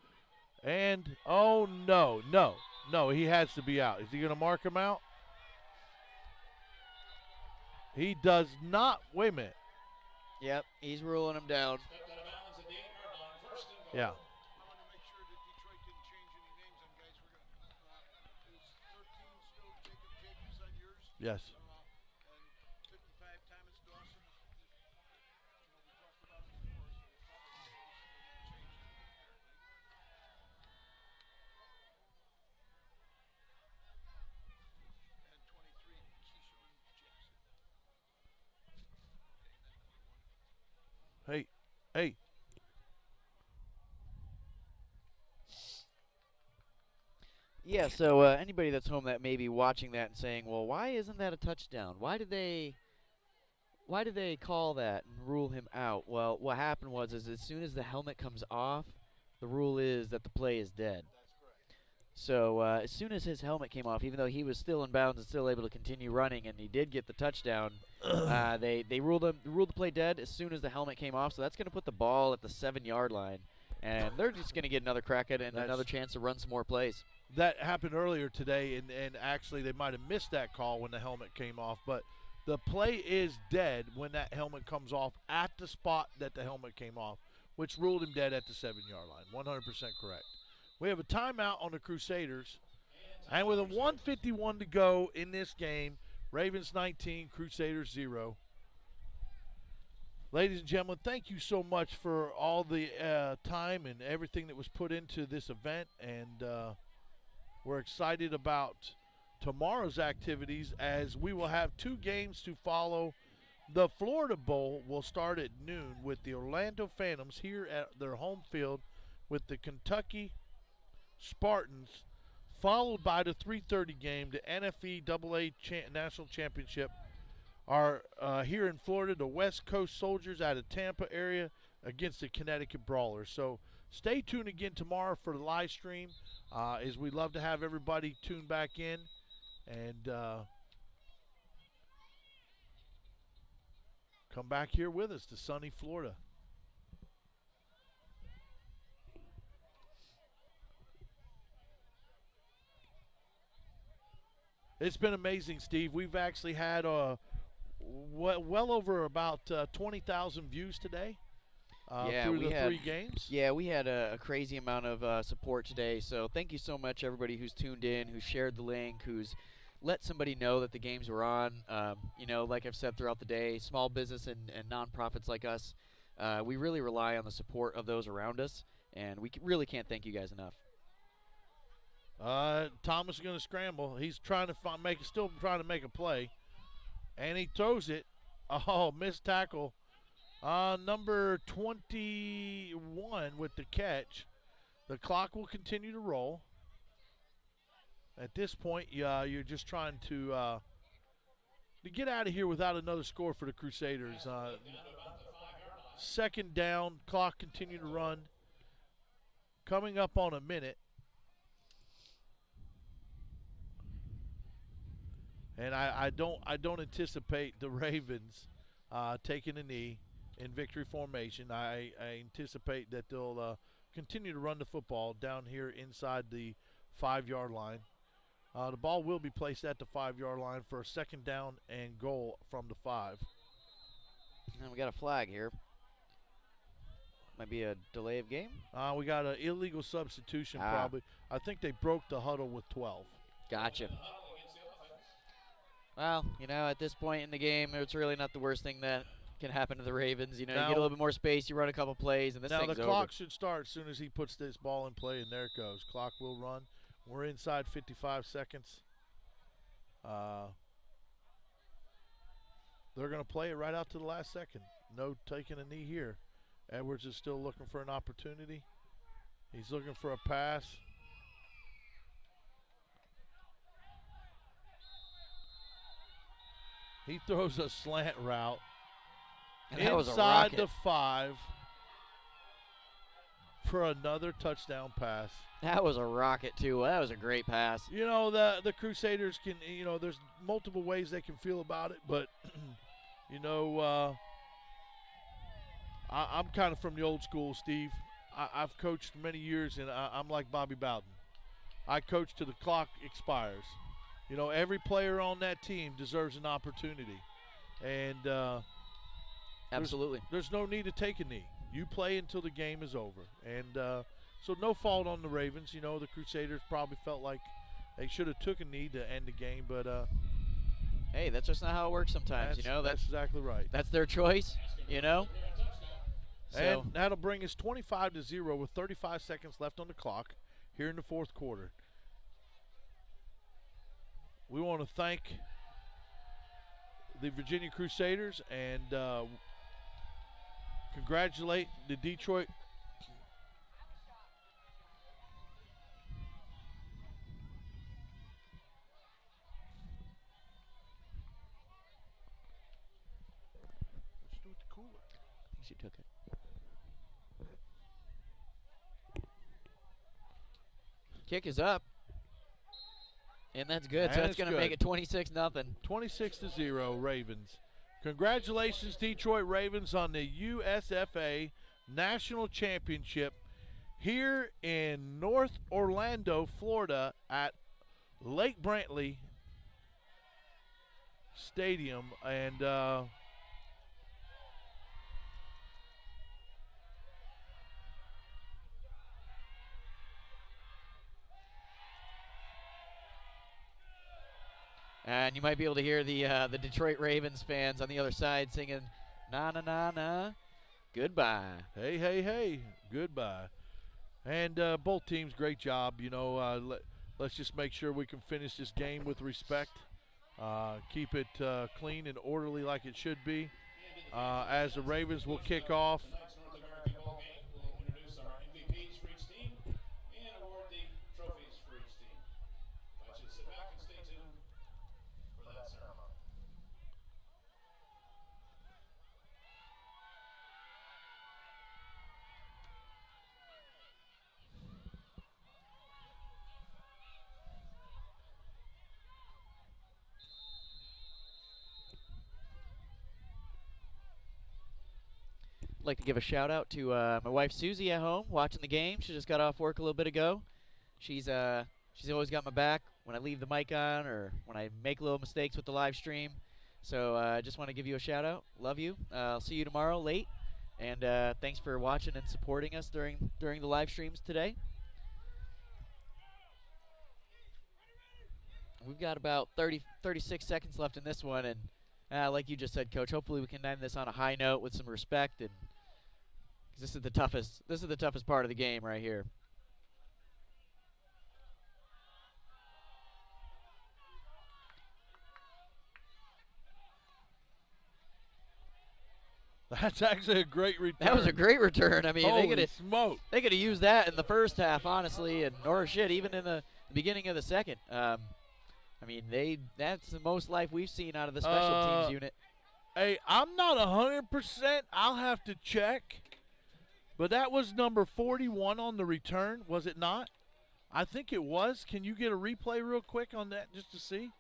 And, oh, no, he has to be out. Is he going to mark him out? He does not. Wait a minute. Yep, he's ruling him down. Stepped out of bounds at the 8-yard line. First and goal. Yeah. I want to make sure that Detroit didn't change any names on guys. We're going to is 13 still Jacob Jacobs on yours? Yes. And 55 Thomas Dawson. We talked about him before, so we'll probably change it. And 23 Keyshawn Jackson. Hey. Yeah, so anybody that's home that may be watching that and saying, well, why isn't that a touchdown? Why did they call that and rule him out? Well, what happened was as soon as the helmet comes off, the rule is that the play is dead. That's correct. So as soon as his helmet came off, even though he was still in bounds and still able to continue running, and he did get the touchdown, they ruled the play dead as soon as the helmet came off. So that's going to put the ball at the 7-yard line, and they're just going to get another crack at it and another chance to run some more plays. That happened earlier today, and actually they might have missed that call when the helmet came off. But the play is dead when that helmet comes off at the spot that the helmet came off, which ruled him dead at the 7-yard line. 100% correct. We have a timeout on the Crusaders. And with a 1:51 to go in this game, Ravens 19, Crusaders 0. Ladies and gentlemen, thank you so much for all the time and everything that was put into this event. And we're excited about tomorrow's activities as we will have 2 games to follow. The Florida Bowl will start at noon with the Orlando Phantoms here at their home field with the Kentucky Spartans, followed by the 3:30 game, the NFE National Championship are here in Florida, the West Coast Soldiers out of Tampa area against the Connecticut Brawlers. So Stay tuned again tomorrow for the live stream, as we love to have everybody tune back in. And come back here with us to sunny Florida. It's been amazing, Steve. We've actually had well over about 20,000 views today through the 3 games. Yeah, we had a crazy amount of support today. So thank you so much, everybody who's tuned in, who shared the link, who's let somebody know that the games were on. You know, like I've said throughout the day, small business and nonprofits like us, we really rely on the support of those around us, and we really can't thank you guys enough. Thomas is going to scramble. He's trying to still trying to make a play, and he throws it. Oh, missed tackle. Number 21 with the catch. The clock will continue to roll. At this point, you're just trying to get out of here without another score for the Crusaders. Second down, clock continue to run. Coming up on a minute. And I don't anticipate the Ravens taking a knee in victory formation. I anticipate that they'll continue to run the football down here inside the 5-yard line. The ball will be placed at the 5-yard line for a second down and goal from the 5. And we got a flag here. Might be a delay of game. We got an illegal substitution probably. I think they broke the huddle with 12. Gotcha. Well, you know, at this point in the game, it's really not the worst thing that can happen to the Ravens. You know, you get a little bit more space, you run a couple plays, and this thing's over. Now the clock should start as soon as he puts this ball in play, and there it goes. Clock will run. We're inside 55 seconds. They're going to play it right out to the last second. No taking a knee here. Edwards is still looking for an opportunity. He's looking for a pass. He throws a slant route inside the 5 for another touchdown pass. That was a rocket, too. That was a great pass. You know, the Crusaders can, you know, there's multiple ways they can feel about it, but, you know, I'm kind of from the old school, Steve. I've coached many years, and I'm like Bobby Bowden. I coach till the clock expires. You know, every player on that team deserves an opportunity. And absolutely, there's no need to take a knee. You play until the game is over. And so no fault on the Ravens. You know, the Crusaders probably felt like they should have took a knee to end the game. But, hey, that's just not how it works sometimes, you know. That's exactly right. That's their choice, you know. And that'll bring us 25-0 with 35 seconds left on the clock here in the fourth quarter. We want to thank the Virginia Crusaders and congratulate the Detroit. Let's do it the cooler. I think she took it. Kick is up. And that's good. And so that's going to make it 26-0. 26-0 Ravens. Congratulations, Detroit Ravens, on the USFA National Championship here in North Orlando, Florida at Lake Brantley Stadium. And you might be able to hear the Detroit Ravens fans on the other side singing, "Na na na na, goodbye." Hey, hey, hey, goodbye. And both teams, great job. You know, let's just make sure we can finish this game with respect. Keep it clean and orderly like it should be. As the Ravens will kick off. Tonight's North American Bowl game, we'll introduce our MVPs for each team and award the trophies for each team. I want you to sit back and stay tuned for that ceremony. like to give a shout out to my wife Susie at home watching the game. She just got off work a little bit ago. She's always got my back when I leave the mic on or when I make little mistakes with the live stream. So I just want to give you a shout out. Love you. I'll see you tomorrow late. And thanks for watching and supporting us during the live streams today. We've got about 36 seconds left in this one, and like you just said, Coach, hopefully we can end this on a high note with some respect, and 'cause this is the toughest part of the game right here. That's actually a great return. That was a great return. I mean, Holy smoke. they could have used that in the first half, honestly, or even in the beginning of the second. I mean, that's the most life we've seen out of the special teams unit. Hey, I'm not 100%. I'll have to check. But that was number 41 on the return, was it not? I think it was. Can you get a replay real quick on that just to see?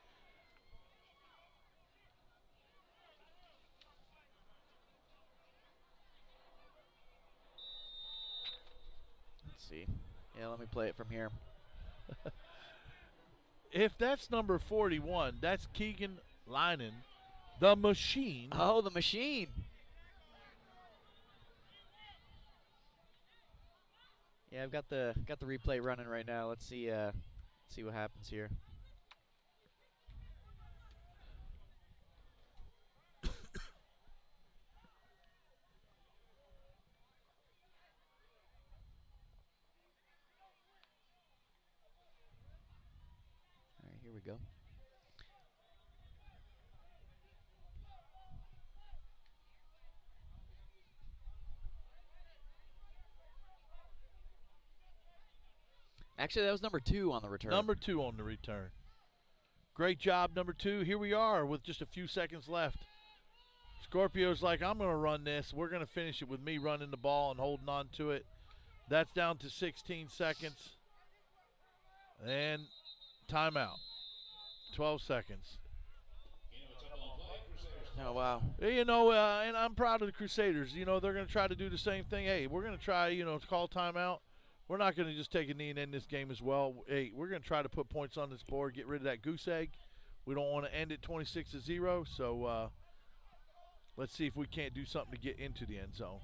Let's see. Yeah, let me play it from here. If that's number 41, that's Keegan Linen, the machine. Oh, the machine. Yeah, I've got the replay running right now. Let's see what happens here. All right, here we go. Actually, that was number 2 on the return. Number 2 on the return. Great job, number 2. Here we are with just a few seconds left. Scorpio's like, I'm going to run this. We're going to finish it with me running the ball and holding on to it. That's down to 16 seconds. And timeout. 12 seconds. Oh, wow. You know, and I'm proud of the Crusaders. You know, they're going to try to do the same thing. Hey, we're going to try, to call timeout. We're not going to just take a knee and end this game as well. Hey, we're going to try to put points on this board, get rid of that goose egg. We don't want to end it 26-0, so let's see if we can't do something to get into the end zone.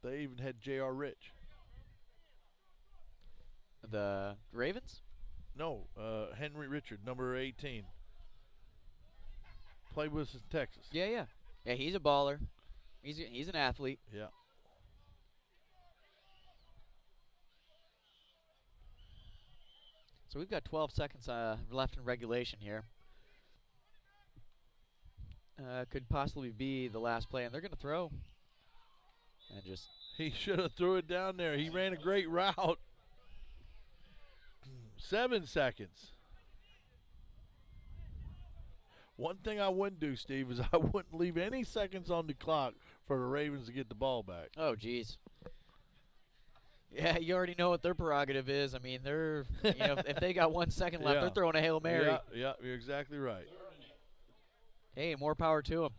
They even had J.R. Rich. The Ravens? No, Henry Richard, number 18. Played with us in Texas. Yeah. Yeah, he's a baller. He's an athlete. Yeah. So we've got 12 seconds left in regulation here. Could possibly be the last play, and they're going to throw. And just he should have threw it down there. He ran a great route. 7 seconds. One thing I wouldn't do, Steve, is I wouldn't leave any seconds on the clock for the Ravens to get the ball back. Oh, geez. Yeah, you already know what their prerogative is. I mean, they're if they got 1 second left, they're throwing a Hail Mary. Yeah, you're exactly right. Hey, more power to them.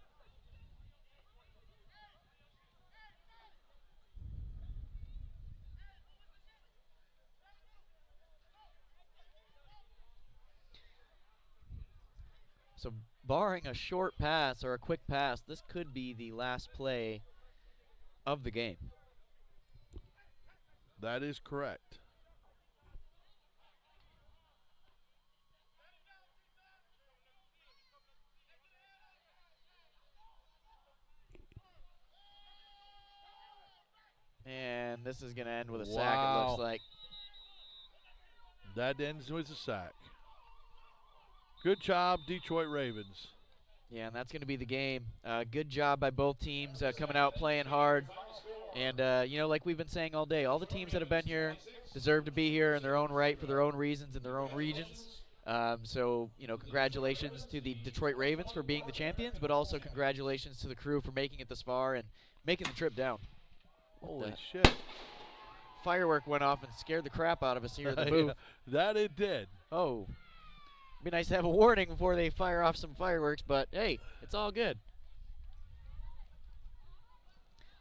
So barring a short pass or a quick pass, this could be the last play of the game. That is correct. And this is going to end with a sack, it looks like. That ends with a sack. Good job, Detroit Ravens. Yeah, and that's going to be the game. Good job by both teams coming out playing hard. And, like we've been saying all day, all the teams that have been here deserve to be here in their own right for their own reasons in their own regions. Congratulations to the Detroit Ravens for being the champions, but also congratulations to the crew for making it this far and making the trip down. Holy shit. Firework went off and scared the crap out of us here in the booth. That it did. Oh. It'd be nice to have a warning before they fire off some fireworks, but hey, it's all good.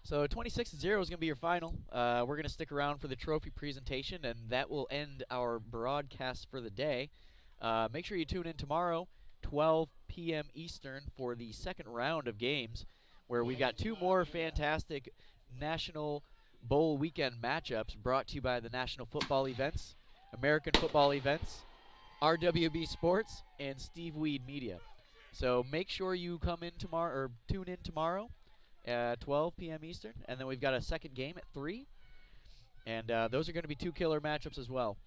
So 26-0 is going to be your final. We're going to stick around for the trophy presentation, and that will end our broadcast for the day. Make sure you tune in tomorrow, 12 p.m. Eastern, for the second round of games, where we've got 2 more fantastic National Bowl weekend matchups brought to you by the National Football Events, American Football Events, RWB Sports, and Steve Weed Media. So make sure you come in tomorrow, or tune in tomorrow at 12 p.m. Eastern, and then we've got a second game at 3, and those are going to be 2 killer matchups as well.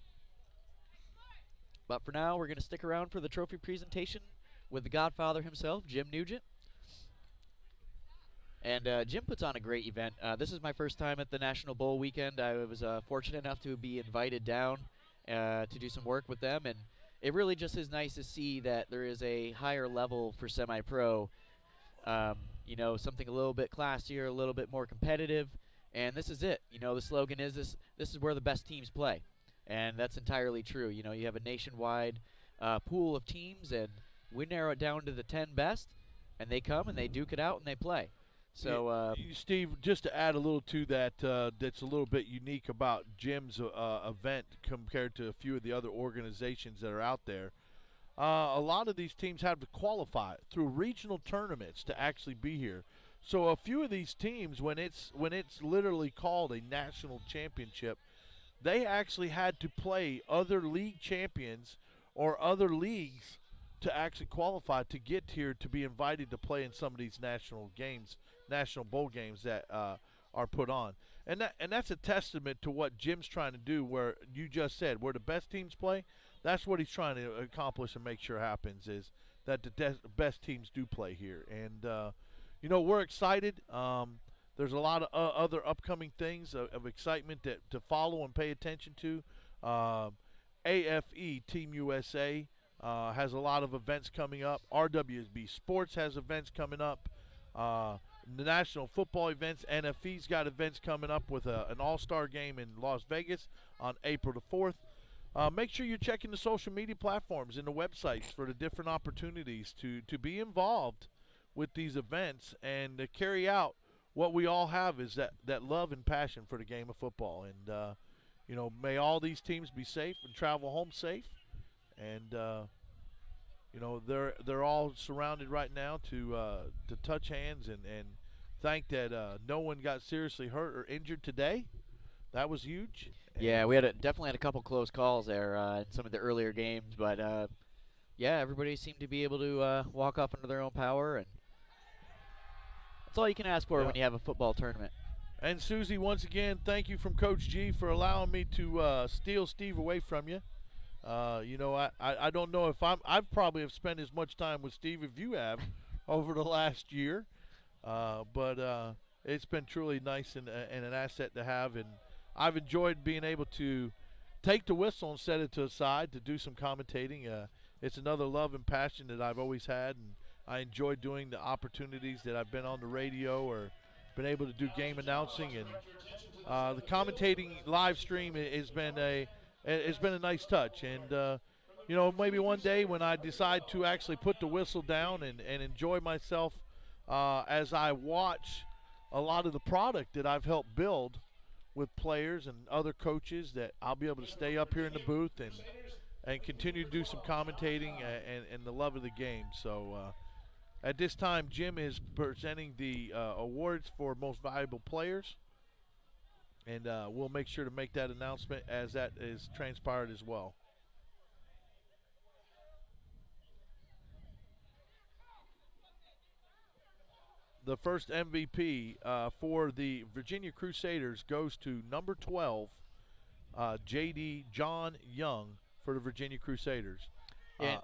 But for now, we're going to stick around for the trophy presentation with the Godfather himself, Jim Nugent. And Jim puts on a great event. This is my first time at the National Bowl weekend. I was fortunate enough to be invited down to do some work with them, and it really just is nice to see that there is a higher level for semi-pro. Something a little bit classier, a little bit more competitive, and this is it. The slogan is this is where the best teams play, and that's entirely true. You have a nationwide pool of teams, and we narrow it down to the 10 best, and they come and they duke it out and they play. So, Steve, just to add a little to that, that's a little bit unique about Jim's event compared to a few of the other organizations that are out there. A lot of these teams have to qualify through regional tournaments to actually be here. So a few of these teams, when it's literally called a national championship, they actually had to play other league champions or other leagues to actually qualify to get here to be invited to play in some of these national games, national bowl games that are put on. And that's a testament to what Jim's trying to do, where you just said where the best teams play. That's what he's trying to accomplish and make sure happens, is that the best teams do play here. And, we're excited. There's a lot of other upcoming things of excitement to follow and pay attention to. AFE, Team USA, has a lot of events coming up. RWB Sports has events coming up. The National Football Events, NFE's got events coming up with an all-star game in Las Vegas on April the 4th. Make sure you're checking the social media platforms and the websites for the different opportunities to be involved with these events and to carry out what we all have, is that love and passion for the game of football. And, may all these teams be safe and travel home safe. And, they're all surrounded right now to touch hands and thank that no one got seriously hurt or injured today. That was huge. Yeah, we definitely had a couple close calls there in some of the earlier games, but everybody seemed to be able to walk off under their own power, and that's all you can ask for when you have a football tournament. And Susie, once again, thank you from Coach G for allowing me to steal Steve away from you. I don't know if I've probably have spent as much time with Steve as you have over the last year, but it's been truly nice and an asset to have, and I've enjoyed being able to take the whistle and set it to the side to do some commentating. It's another love and passion that I've always had, and I enjoy doing the opportunities that I've been on the radio or been able to do game announcing, and the commentating live stream has been a nice touch. And maybe one day when I decide to actually put the whistle down and enjoy myself as I watch a lot of the product that I've helped build with players and other coaches, that I'll be able to stay up here in the booth and continue to do some commentating and the love of the game. So at this time, Jim is presenting the awards for most valuable players, and we'll make sure to make that announcement as that is transpired as well. The first MVP for the Virginia Crusaders goes to number 12, J.D. John Young, for the Virginia Crusaders. And,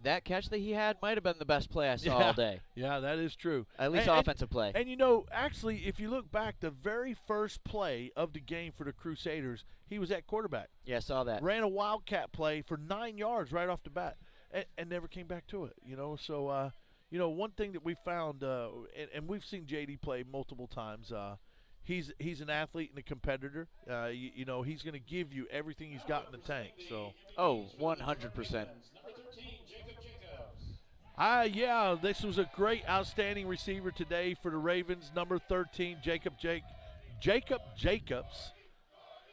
that catch that he had might have been the best play I saw all day. Yeah, that is true. At least offensive play. And, actually, if you look back, the very first play of the game for the Crusaders, he was at quarterback. Yeah, I saw that. Ran a wildcat play for 9 yards right off the bat and never came back to it, So, one thing that we found, and we've seen JD play multiple times, he's an athlete and a competitor. He's going to give you everything he's got in the tank. So. Oh, 100%. Number 13, Jacob Jacobs. Yeah, this was a great, outstanding receiver today for the Ravens. Number 13, Jacob Jacobs.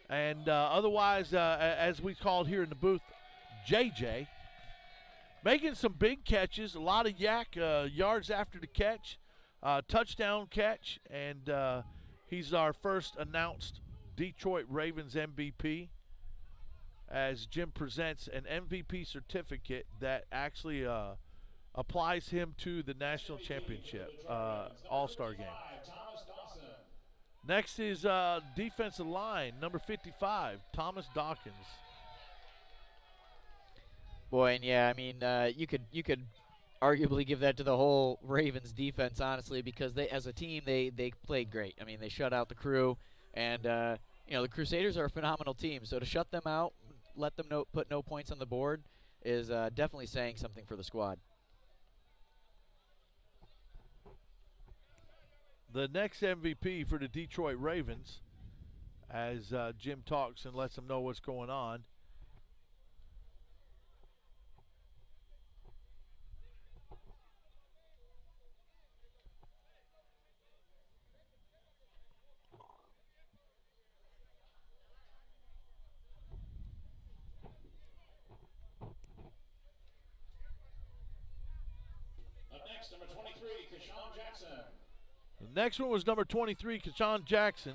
And otherwise, as we called here in the booth, JJ. Making some big catches, a lot of yards after the catch, touchdown catch, and he's our first announced Detroit Ravens MVP as Jim presents an MVP certificate that actually applies him to the national championship all-star game. Thomas Dawson. Next is defensive line, number 55, Thomas Dawkins. Boy, and yeah, I mean, you could arguably give that to the whole Ravens defense, honestly, because they, as a team, they played great. I mean, they shut out the Crew, and the Crusaders are a phenomenal team. So to shut them out, let them put no points on the board, is definitely saying something for the squad. The next MVP for the Detroit Ravens, as Jim talks and lets them know what's going on. Up next, number 23, Keshawn Jackson. The next one was number 23, Keshawn Jackson.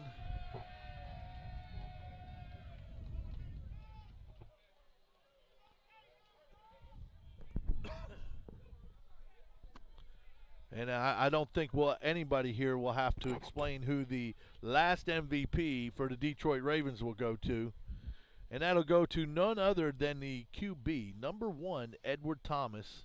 And I don't think anybody here will have to explain who the last MVP for the Detroit Ravens will go to. And that'll go to none other than the QB, number 1, Edward Thomas,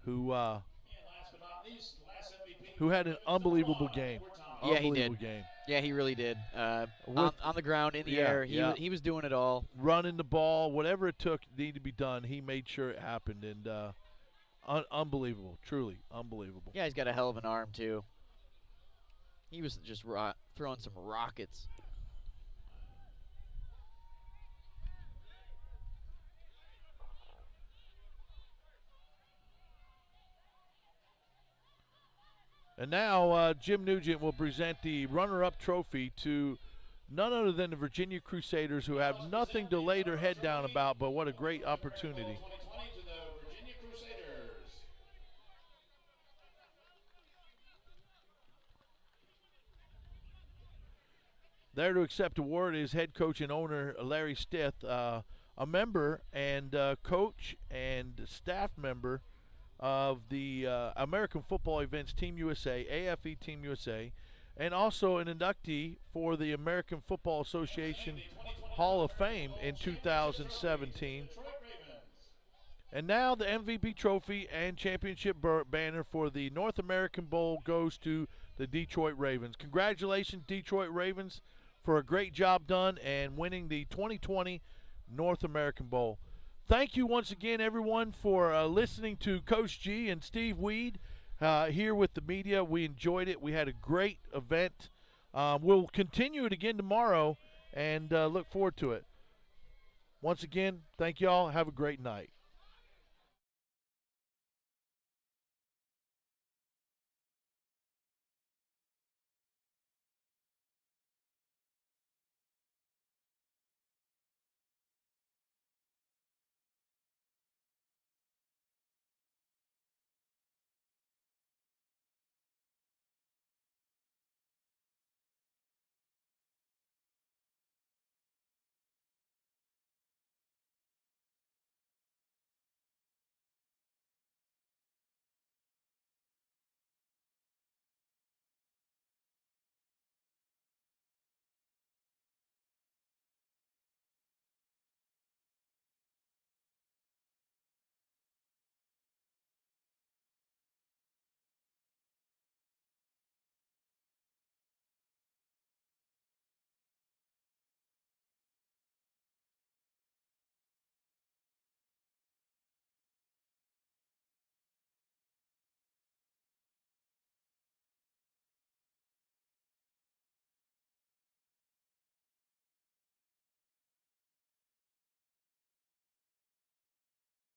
who And last but not least, last MVP. who had an unbelievable game. Yeah, he Unbelievable did. game. Yeah, he really did. On the ground, in the Yeah, air, yeah. he was doing it all. Running the ball, whatever it took needed to be done, he made sure it happened. And unbelievable, truly unbelievable. Yeah, he's got a hell of an arm, too. He was just throwing some rockets. And now Jim Nugent will present the runner-up trophy to none other than the Virginia Crusaders, who have nothing to lay their head down about, but what a great opportunity. 2020 to the Virginia Crusaders. There to accept award is head coach and owner Larry Stith, a member and coach and staff member of the American Football Events Team USA, AFE Team USA, and also an inductee for the American Football Association Hall of Fame in 2017. And now the MVP trophy and championship banner for the North American Bowl goes to the Detroit Ravens. Congratulations, Detroit Ravens, for a great job done and winning the 2020 North American Bowl. Thank you once again, everyone, for listening to Coach G and Steve Weed here with the media. We enjoyed it. We had a great event. We'll continue it again tomorrow and look forward to it. Once again, thank you all. Have a great night.